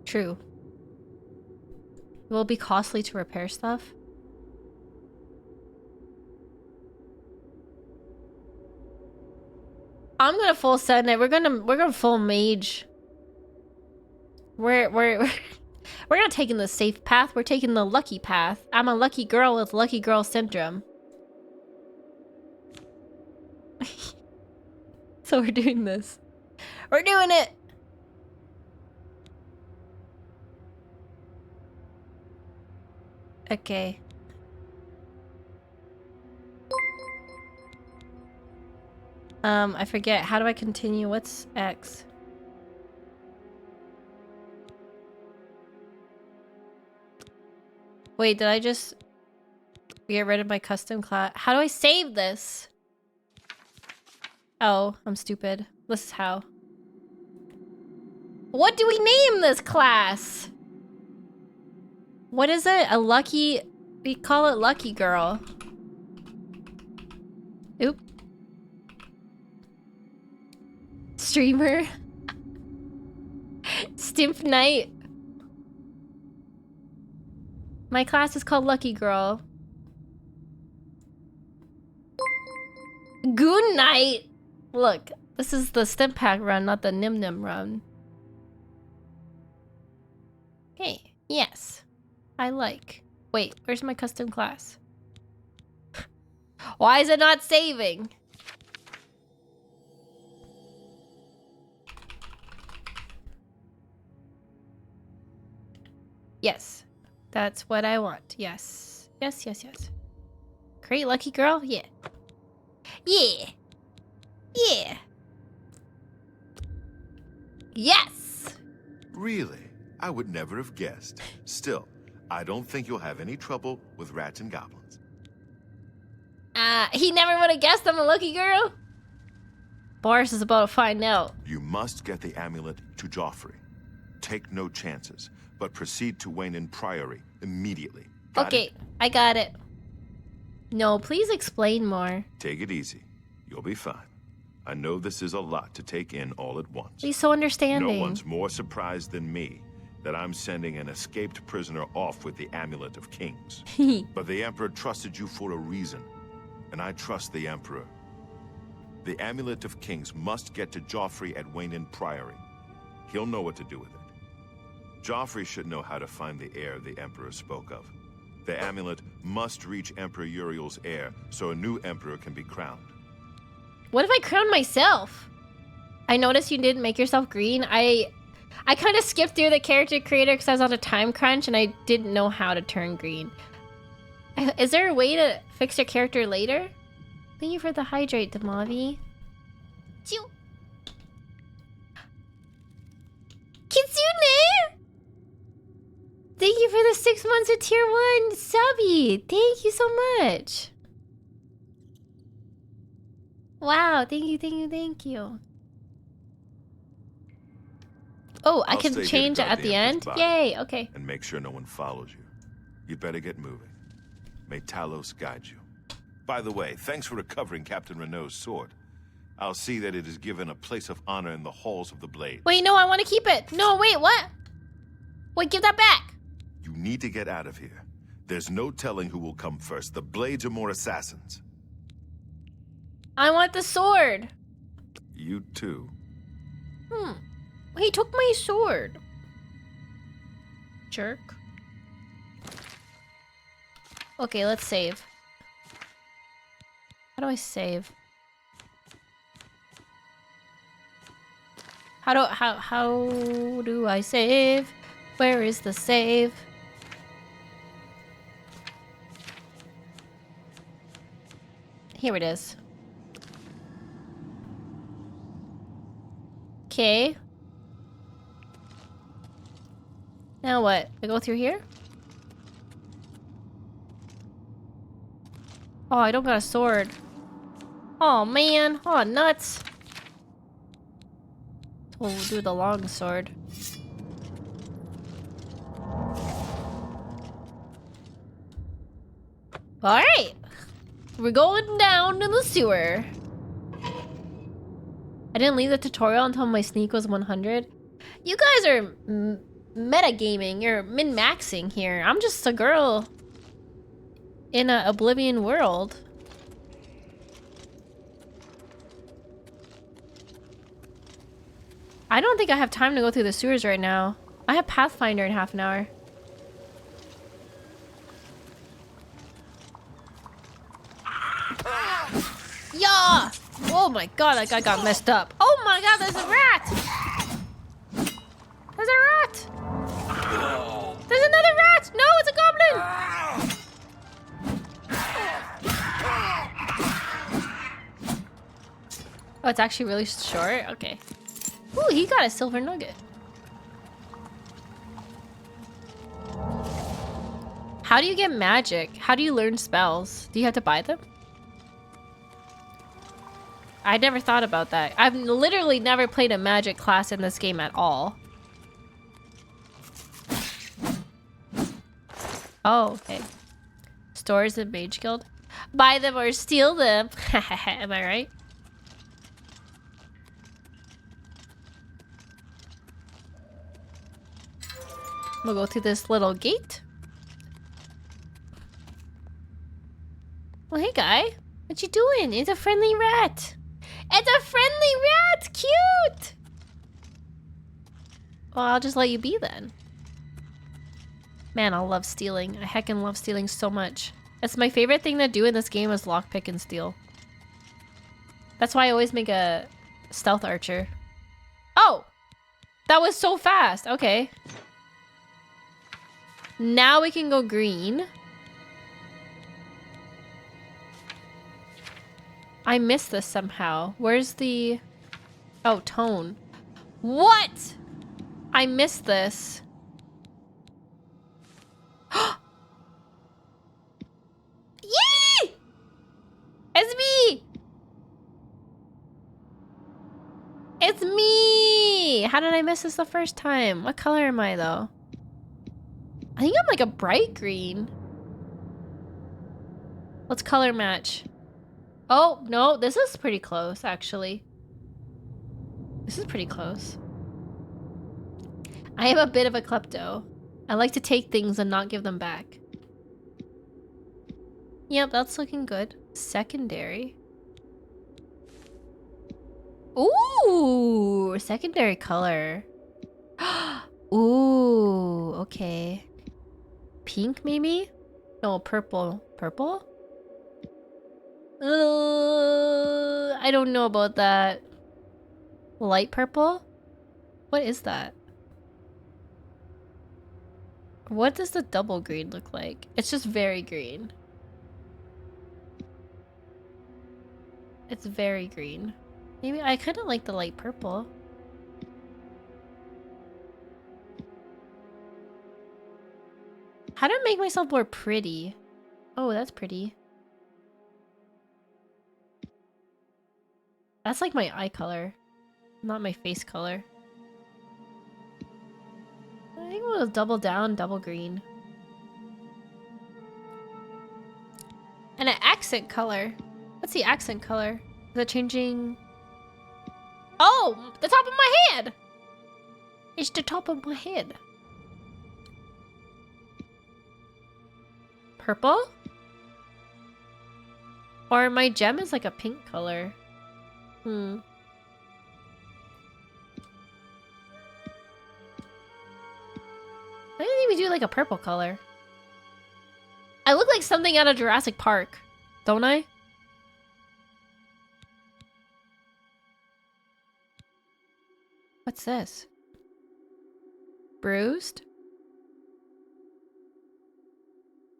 True. It will be costly to repair stuff. I'm gonna full send it. We're gonna full mage. We're not taking the safe path. We're taking the lucky path. I'm a lucky girl with lucky girl syndrome. So we're doing this. We're doing it. Okay. I forget. How do I continue? What's X? Wait, did I just get rid of my custom class? How do I save this? Oh, I'm stupid. This is how. What do we name this class? What is it? A lucky... We call it Lucky Girl. Oop. Streamer. Stimp Knight. My class is called Lucky Girl. Goon Knight. Look, this is the Stimp Pack run, not the Nim Nim run. Okay, yes. I like. Wait, where's my custom class? Why is it not saving? Yes. That's what I want. Yes. Yes, yes, yes. Create Lucky Girl? Yeah. Yeah. Yeah. Yes! Really? I would never have guessed. Still, I don't think you'll have any trouble with rats and goblins. He never would have guessed I'm a lucky girl. Boris is about to find out. You must get the amulet to Joffrey. Take no chances, but proceed to Wayne Priory immediately. Got okay, it? I got it. No, please explain more. Take it easy. You'll be fine. I know this is a lot to take in all at once. He's so understanding. No one's more surprised than me that I'm sending an escaped prisoner off with the Amulet of Kings. But the Emperor trusted you for a reason, and I trust the Emperor. The Amulet of Kings must get to Joffrey at Wayne Priory. He'll know what to do with it. Joffrey should know how to find the heir the Emperor spoke of. The amulet must reach Emperor Uriel's heir so a new Emperor can be crowned. What if I crown myself? I noticed you didn't make yourself green. I kind of skipped through the character creator because I was on a time crunch and I didn't know how to turn green. Is there a way to fix your character later? Thank you for the hydrate, Damavi. Choo. Kitsune! Thank you for the 6 months of tier 1 subby. Thank you so much. Wow, thank you, thank you, thank you. Oh, I can change it at the end? Yay, okay. And make sure no one follows you. You better get moving. May Talos guide you. By the way, thanks for recovering Captain Renault's sword. I'll see that it is given a place of honor in the halls of the Blade. Wait, no, I want to keep it. No, wait, what? Wait, give that back. You need to get out of here. There's no telling who will come first. The Blades are more assassins. I want the sword. You too. He took my sword. Jerk. Okay, let's save. How do I save? How do I save? Where is the save? Here it is. Okay. Now what? I go through here? Oh, I don't got a sword. Oh man. Oh, nuts. We'll do the long sword. Alright. We're going down to the sewer. I didn't leave the tutorial until my sneak was 100. You guys are metagaming. You're min-maxing here. I'm just a girl in an Oblivion world. I don't think I have time to go through the sewers right now. I have Pathfinder in half an hour. Yeah! Oh my god, that guy got messed up. Oh my god, there's a rat! There's a rat! There's another rat! No, it's a goblin! Oh, it's actually really short? Okay. Ooh, he got a silver nugget. How do you get magic? How do you learn spells? Do you have to buy them? I never thought about that. I've literally never played a magic class in this game at all. Oh, okay. Stores in Mage Guild. Buy them or steal them. Am I right? We'll go through this little gate. Well, hey, guy. What you doing? It's a friendly rat. It's a friendly rat! Cute! Well, I'll just let you be then. Man, I love stealing. I heckin' love stealing so much. That's my favorite thing to do in this game is lockpick and steal. That's why I always make a stealth archer. Oh! That was so fast. Okay. Now we can go green. I missed this somehow. Where's the... Oh, tone. What? I missed this. Yee! It's me! It's me! How did I miss this the first time? What color am I, though? I think I'm like a bright green. Let's color match. Oh, no, this is pretty close, actually. This is pretty close. I am a bit of a klepto. I like to take things and not give them back. Yep, that's looking good. Secondary. Ooh, secondary color. Ooh, okay. Pink maybe? No, purple. Purple? I don't know about that. Light purple? What is that? What does the double green look like? It's just very green. It's very green. Maybe I kind of like the light purple. How do I make myself more pretty? Oh, that's pretty. That's like my eye color, not my face color. I think we'll double down, double green. And an accent color. What's the accent color? Is that changing? Oh, the top of my head! It's the top of my head. Purple? Or my gem is like a pink color. I think we do like a purple color. I look like something out of Jurassic Park, don't I? What's this? Bruised?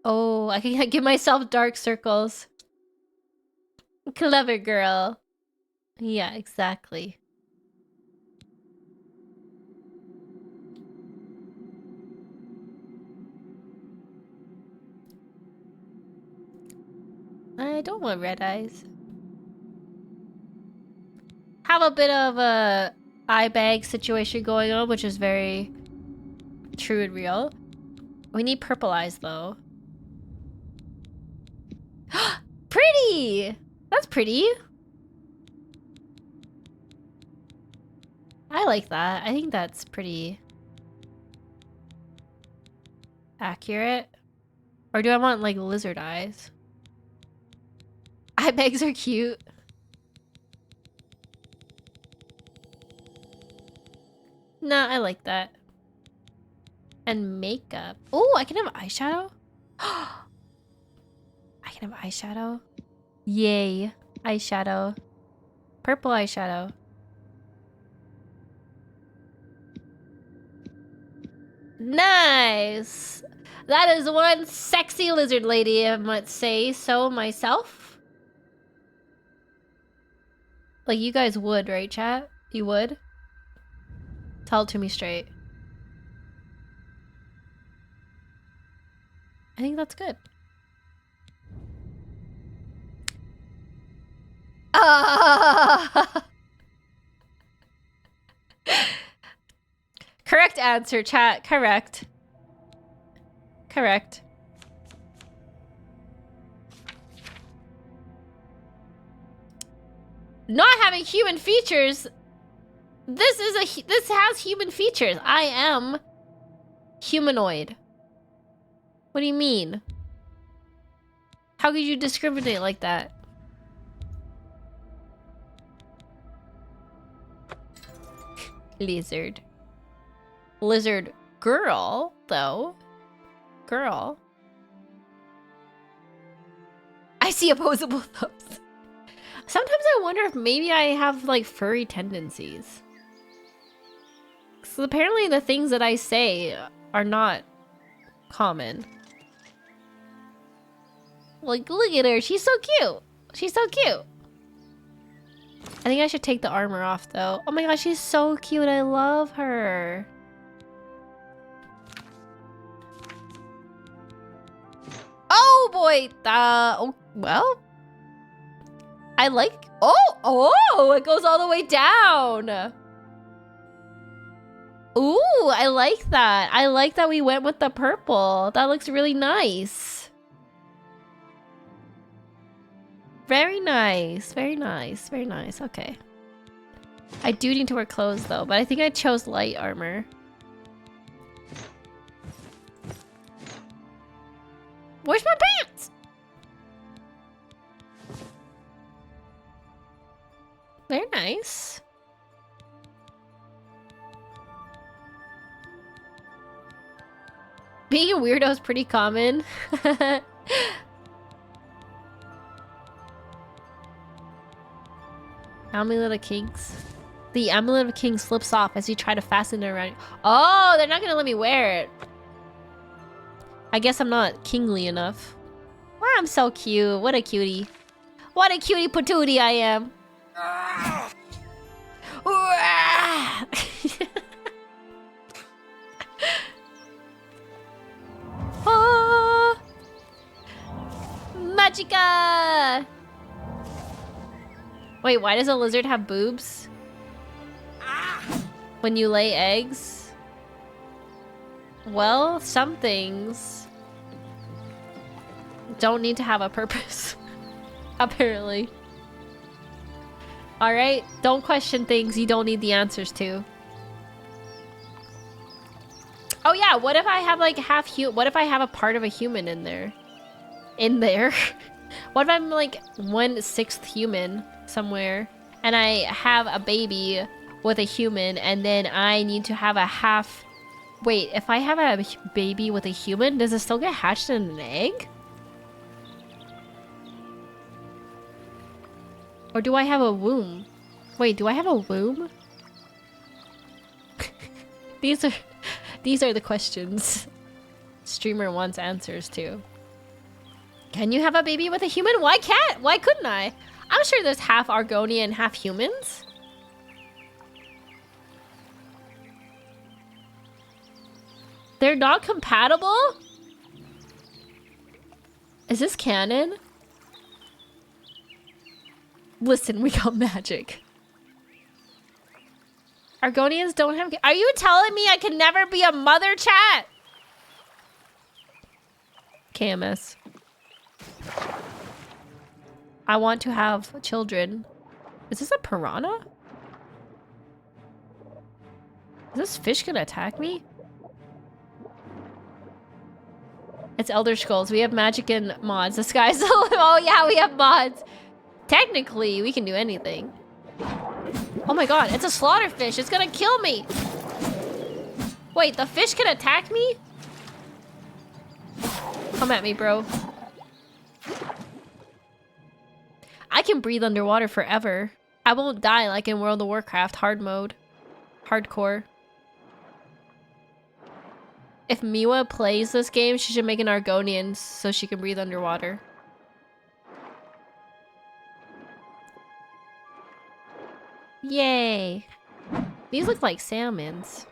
Oh, I can give myself dark circles. Clever girl. Yeah, exactly. I don't want red eyes. Have a bit of a eye bag situation going on, which is very true and real. We need purple eyes though. Pretty! That's pretty. I like that. I think that's pretty accurate. Or do I want like lizard eyes? Eye bags are cute. Nah, I like that. And makeup. Oh, I can have eyeshadow? I can have eyeshadow? Yay. Eyeshadow. Purple eyeshadow. Nice! That is one sexy lizard lady, I might say so myself. Like, you guys would, right, chat? You would? Tell it to me straight. I think that's good. Correct answer, chat. Correct. Correct. Not having human features. This has human features. I am humanoid. What do you mean? How could you discriminate like that? Lizard. Lizard girl, though. Girl. I see opposable thumbs. Sometimes I wonder if maybe I have like furry tendencies. So apparently the things that I say are not common. Like, look at her. She's so cute. She's so cute. I think I should take the armor off though. Oh my gosh, she's so cute. I love her. Oh boy. Oh, well. I like... Oh, it goes all the way down. Ooh, I like that. I like that we went with the purple. That looks really nice. Very nice. Very nice. Very nice. Okay. I do need to wear clothes though, but I think I chose light armor. Where's my pants? They're nice. Being a weirdo is pretty common. Amulet of Kings. The Amulet of Kings slips off as you try to fasten it around. Oh, they're not gonna let me wear it. I guess I'm not kingly enough. Oh, I'm so cute. What a cutie. What a cutie patootie I am. Oh, Magica! Wait, why does a lizard have boobs? When you lay eggs? Well, some things don't need to have a purpose. Apparently. Alright? Don't question things you don't need the answers to. Oh yeah, what if I have like what if I have a part of a human in there? What if I'm like 1/6 human somewhere and I have a baby with a human and then I need to have a half... Wait, if I have a baby with a human, does it still get hatched in an egg? Or do I have a womb? Wait, do I have a womb? These are the questions streamer wants answers to. Can you have a baby with a human? Why couldn't I? I'm sure there's half Argonian, half humans. They're not compatible? Is this canon? Listen, we got magic. Argonians don't have... Are you telling me I can never be a mother, chat? KMS. I want to have children. Is this a piranha? Is this fish gonna attack me? It's Elder Scrolls. We have magic and mods. The sky's the limit. Oh yeah, we have mods. Technically, we can do anything. Oh my god, it's a slaughterfish. It's gonna kill me. Wait, the fish can attack me? Come at me, bro. I can breathe underwater forever. I won't die like in World of Warcraft hard mode. Hardcore. If Miwa plays this game, she should make an Argonian so she can breathe underwater. Yay! These look like salmons.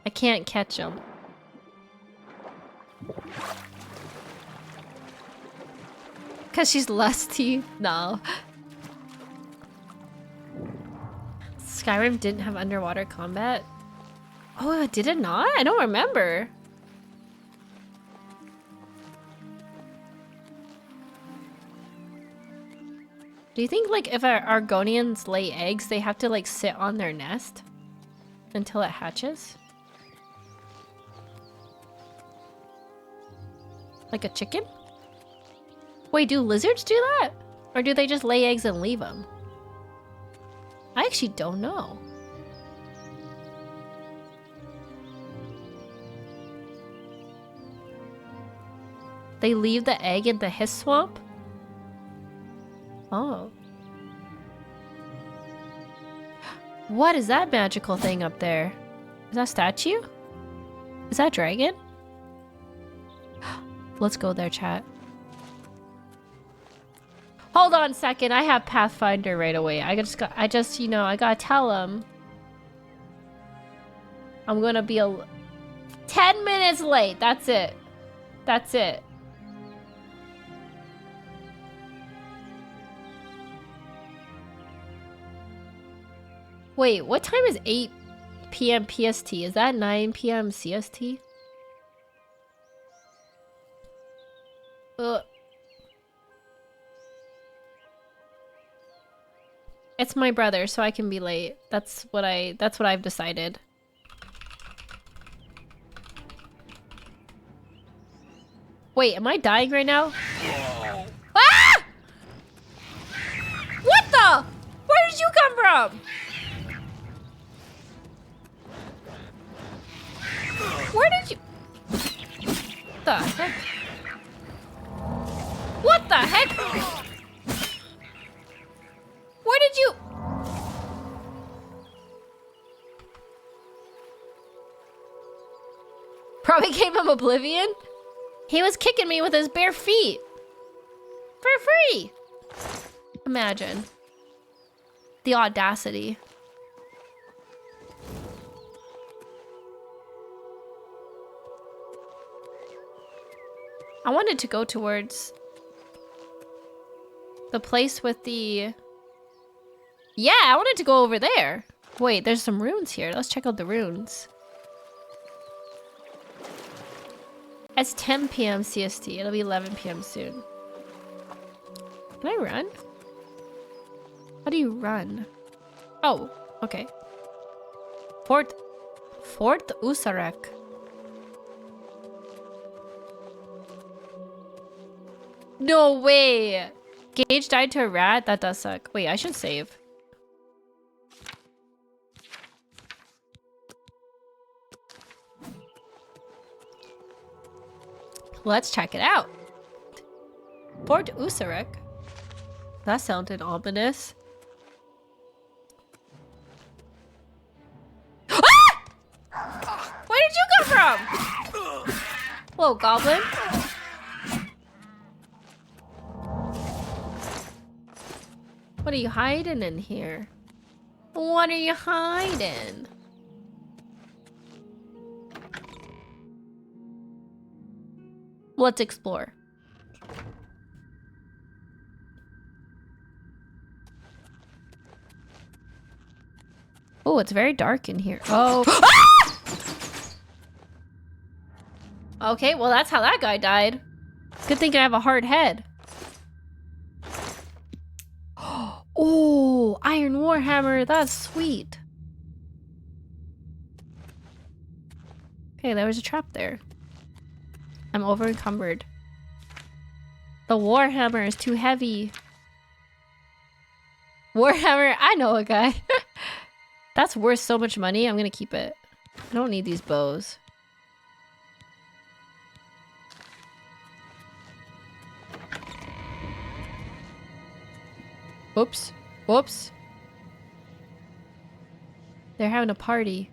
I can't catch them. Cause she's lusty? No. Skyrim didn't have underwater combat? Oh, did it not? I don't remember. Do you think like if our Argonians lay eggs, they have to like sit on their nest until it hatches? Like a chicken? Wait, do lizards do that? Or do they just lay eggs and leave them? I actually don't know. They leave the egg in the hiss swamp? Oh. What is that magical thing up there? Is that statue? Is that dragon? Let's go there, chat. Hold on a second, I have Pathfinder right away. I just, you know, I gotta tell him. I'm gonna be 10 minutes late, that's it. That's it. Wait, what time is 8 p.m. PST? Is that 9 p.m. CST? It's my brother, so I can be late. That's what I've decided. Wait, am I dying right now? Ah! What the? Where did you come from? Where did you? The heck? What the heck? Where did you? Probably came from Oblivion. He was kicking me with his bare feet. For free. Imagine. The audacity. I wanted to go towards the place with the... Yeah, I wanted to go over there. Wait, there's some runes here. Let's check out the runes. It's 10 p.m. CST. It'll be 11 p.m. soon. Can I run? How do you run? Oh, okay. Fort Usarek. No way! Gage died to a rat? That does suck. Wait, I should save. Let's check it out. Fort Usarek. That sounded ominous. Ah! Where did you come from? Whoa, goblin. What are you hiding in here? What are you hiding? Let's explore. Oh, it's very dark in here. Oh. Ah! Okay, well that's how that guy died. Good thing I have a hard head. Oh, Iron Warhammer, that's sweet. Okay, there was a trap there. I'm over encumbered. The Warhammer is too heavy. Warhammer, I know a guy. That's worth so much money, I'm gonna keep it. I don't need these bows. Whoops. Whoops. They're having a party.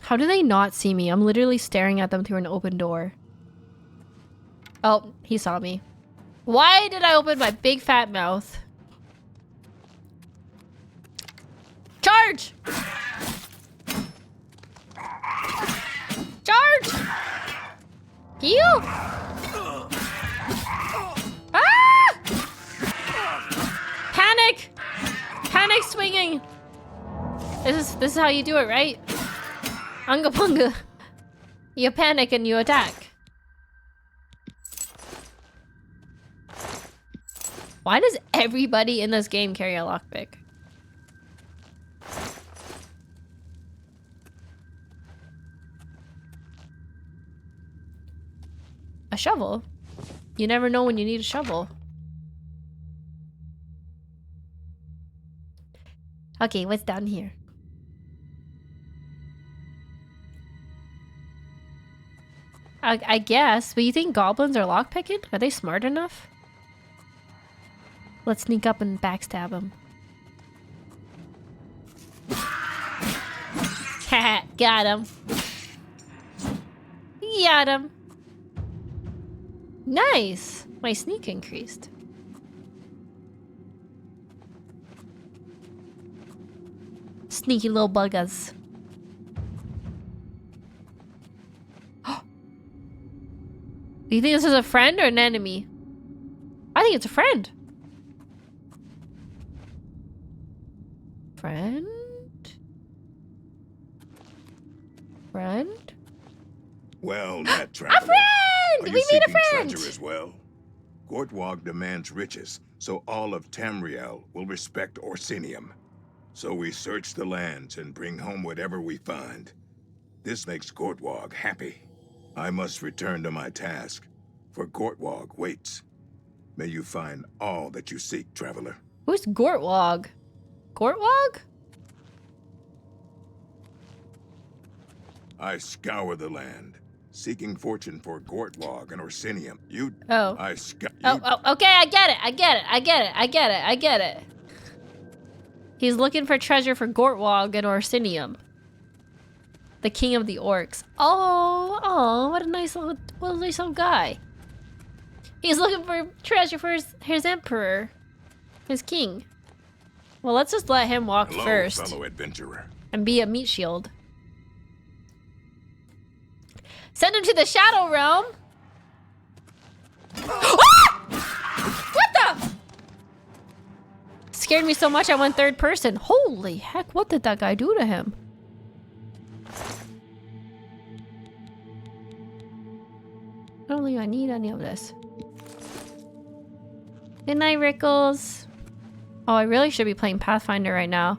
How do they not see me? I'm literally staring at them through an open door. Oh, he saw me. Why did I open my big fat mouth? Charge! Charge! Heal! Ah! Panic! Panic swinging! This is how you do it, right? Unga punga. You panic and you attack. Why does everybody in this game carry a lockpick? A shovel? You never know when you need a shovel. Okay, what's down here? I guess, but you think goblins are lockpicking? Are they smart enough? Let's sneak up and backstab them. Haha, got him. Got him. Nice! My sneak increased. Sneaky little buggers. Do you think this is a friend or an enemy? I think it's a friend. Friend? Well, that A traveler. friend! Are you We made a seeking friend! treasure as well? Gortwog demands riches, so all of Tamriel will respect Orsinium. So we search the lands and bring home whatever we find. This makes Gortwog happy. I must return to my task, for Gortwog waits. May you find all that you seek, traveler. Who's Gortwog? Gortwog? I scour the land, seeking fortune for Gortwog and Orsinium. Oh. Okay, I get it. He's looking for treasure for Gortwog and Orsinium, the king of the orcs. Oh, what a nice little guy. He's looking for treasure for his emperor, his king. Well, let's just let him walk first. Fellow adventurer. And be a meat shield. Send him to the Shadow Realm. Ah! What the? Scared me so much I went third person. Holy heck, what did that guy do to him? I don't think I need any of this. Good night, Rickles. Oh, I really should be playing Pathfinder right now.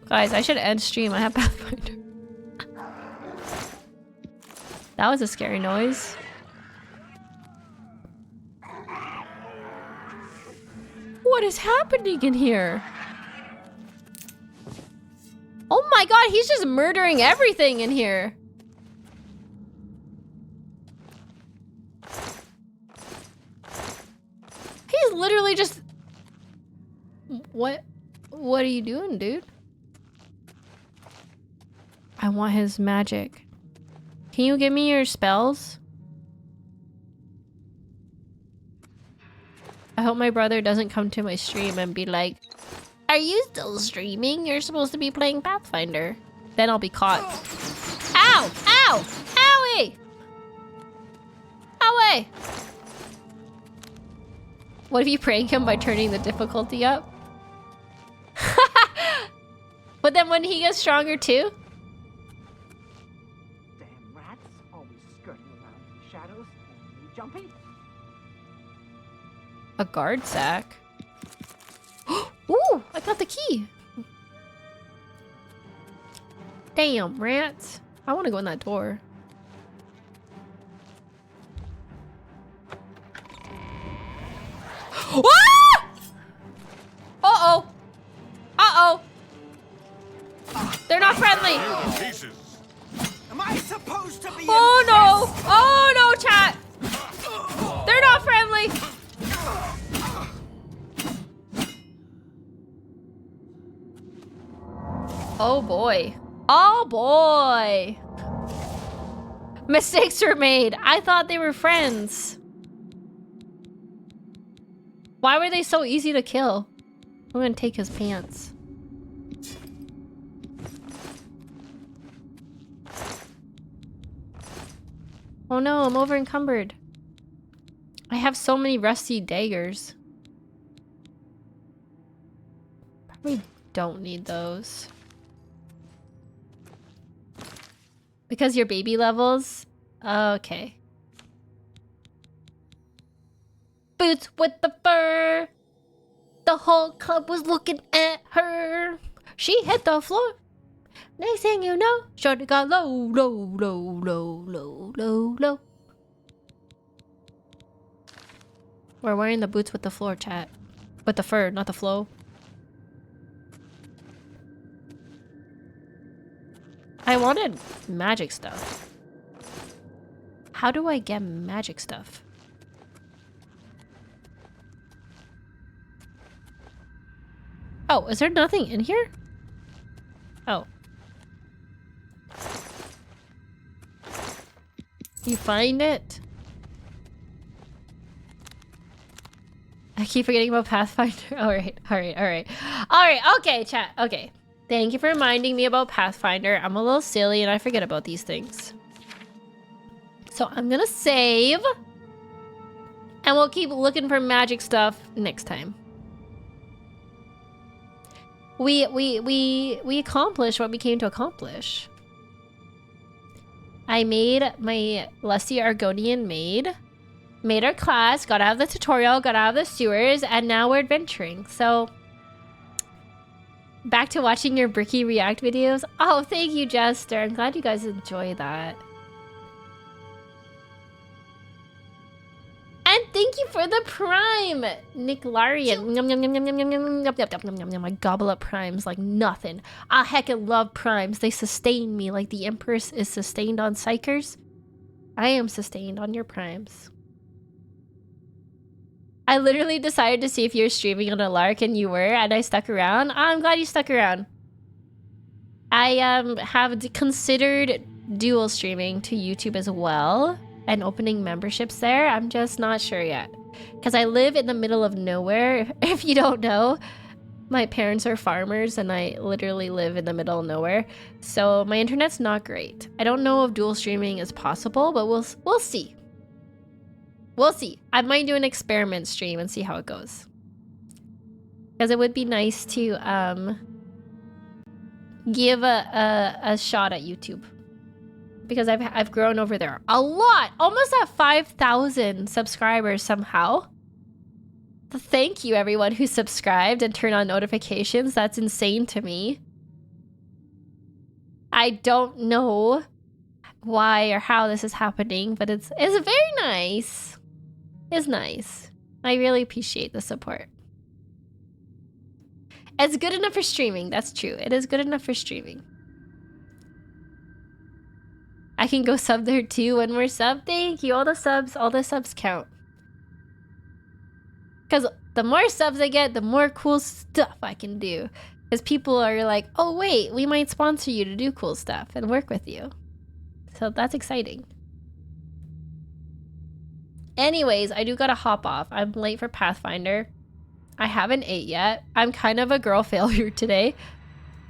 Guys, I should end stream. I have Pathfinder. That was a scary noise. What is happening in here? Oh my god, he's just murdering everything in here. He's literally just... What are you doing, dude? I want his magic. Can you give me your spells? I hope my brother doesn't come to my stream and be like, "Are you still streaming? You're supposed to be playing Pathfinder." Then I'll be caught. Ow! Ow! Owie! Owie! What if you prank him by turning the difficulty up? But then when he gets stronger too? A guard sack. Ooh, I got the key. Damn, rats. I want to go in that door. Ah! Uh-oh. Uh-oh. They're not friendly. Am I supposed to be Oh no. Oh no, chat. They're not friendly. Oh boy. Oh boy. Mistakes were made. I thought they were friends. Why were they so easy to kill? I'm gonna take his pants. Oh no, I'm over encumbered. I have so many rusty daggers. Probably don't need those. Because your baby levels? Okay. Boots with the fur. The whole club was looking at her. She hit the floor. Next thing you know, shorty got low, low, low, low, low, low, low. We're wearing the boots with the floor, chat. With the fur, not the flow. I wanted magic stuff. How do I get magic stuff? Oh, is there nothing in here? Oh. You find it? I keep forgetting about Pathfinder. Alright, okay, chat, okay. Thank you for reminding me about Pathfinder. I'm a little silly and I forget about these things. So I'm gonna save. And we'll keep looking for magic stuff next time. We accomplished what we came to accomplish. I made my Lusty Argonian maid. made our class, got out of the tutorial, got out of the sewers, and now we're adventuring. So back to watching your Bricky React videos. Oh, thank you, Jester. I'm glad you guys enjoy that. And thank you for the prime, Nick Larian. Yum, yum, yum, yum, yum, yum, yum, yum, yum, yum, yum, yum. I gobble up primes like nothing. I heckin' love primes. They sustain me like the Empress is sustained on Psychers. I am sustained on your primes. I literally decided to see if you were streaming on a lark, and you were, and I stuck around. I'm glad you stuck around. I have considered dual streaming to YouTube as well and opening memberships there. I'm just not sure yet. Because I live in the middle of nowhere. If you don't know, my parents are farmers and I literally live in the middle of nowhere. So my internet's not great. I don't know if dual streaming is possible, but we'll see. We'll see. I might do an experiment stream and see how it goes. Because it would be nice to give a shot at YouTube. Because I've grown over there a lot. Almost at 5,000 subscribers somehow. Thank you everyone who subscribed and turned on notifications. That's insane to me. I don't know why or how this is happening, but it's very nice. It's nice. I really appreciate the support. It's good enough for streaming. That's true. It is good enough for streaming. I can go sub there too. One more sub. Thank you. All the subs count. Because the more subs I get, the more cool stuff I can do. Because people are like, oh wait, we might sponsor you to do cool stuff and work with you. So that's exciting. Anyways, I do gotta hop off. I'm late for Pathfinder. I haven't ate yet. I'm kind of a girl failure today.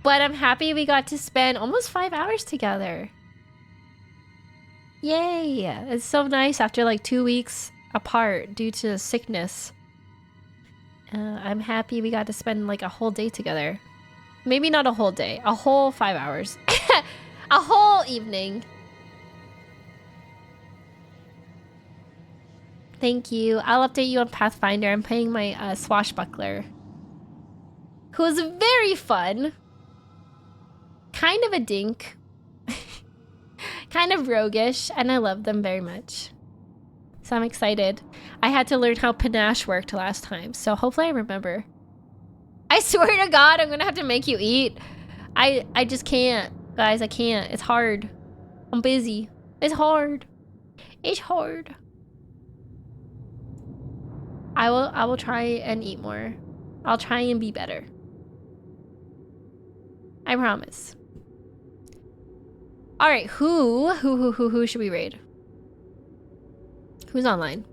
But I'm happy we got to spend almost 5 hours together. Yay! It's so nice after like 2 weeks apart due to sickness. I'm happy we got to spend like a whole day together. Maybe not a whole day, a whole 5 hours. A whole evening. Thank you. I'll update you on Pathfinder. I'm playing my swashbuckler. Who's very fun. Kind of a dink. Kind of roguish, and I love them very much. So I'm excited. I had to learn how panache worked last time, so hopefully I remember. I swear to God, I'm gonna have to make you eat. I just can't. Guys, I can't. It's hard. I'm busy. It's hard. It's hard. I will try and eat more. I'll try and be better. I promise. All right, who should we raid? Who's online?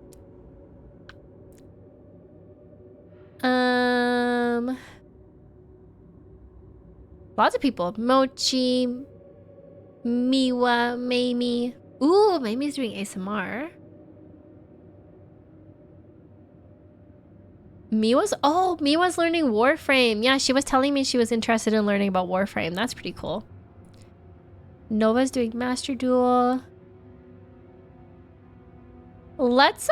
Lots of people. Mochi, Miwa, Mamie. Ooh, Mamie's doing ASMR. Miwa's learning Warframe. Yeah, she was telling me she was interested in learning about Warframe. That's pretty cool. Nova's doing Master Duel. Let's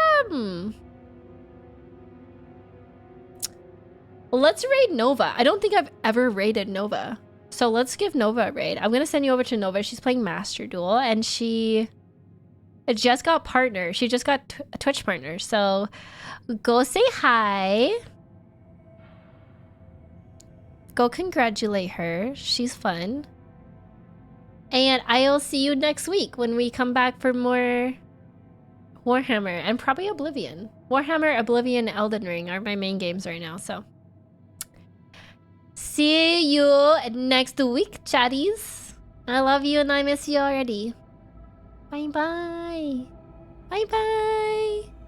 raid Nova. I don't think I've ever raided Nova. So let's give Nova a raid. I'm gonna send you over to Nova. She's playing Master Duel and she just got partner. She just got a Twitch partner. So go say hi. Go congratulate her. She's fun. And I'll see you next week when we come back for more Warhammer and probably Oblivion. Warhammer, Oblivion, Elden Ring are my main games right now, so. See you next week, chatties. I love you and I miss you already. Bye-bye. Bye-bye.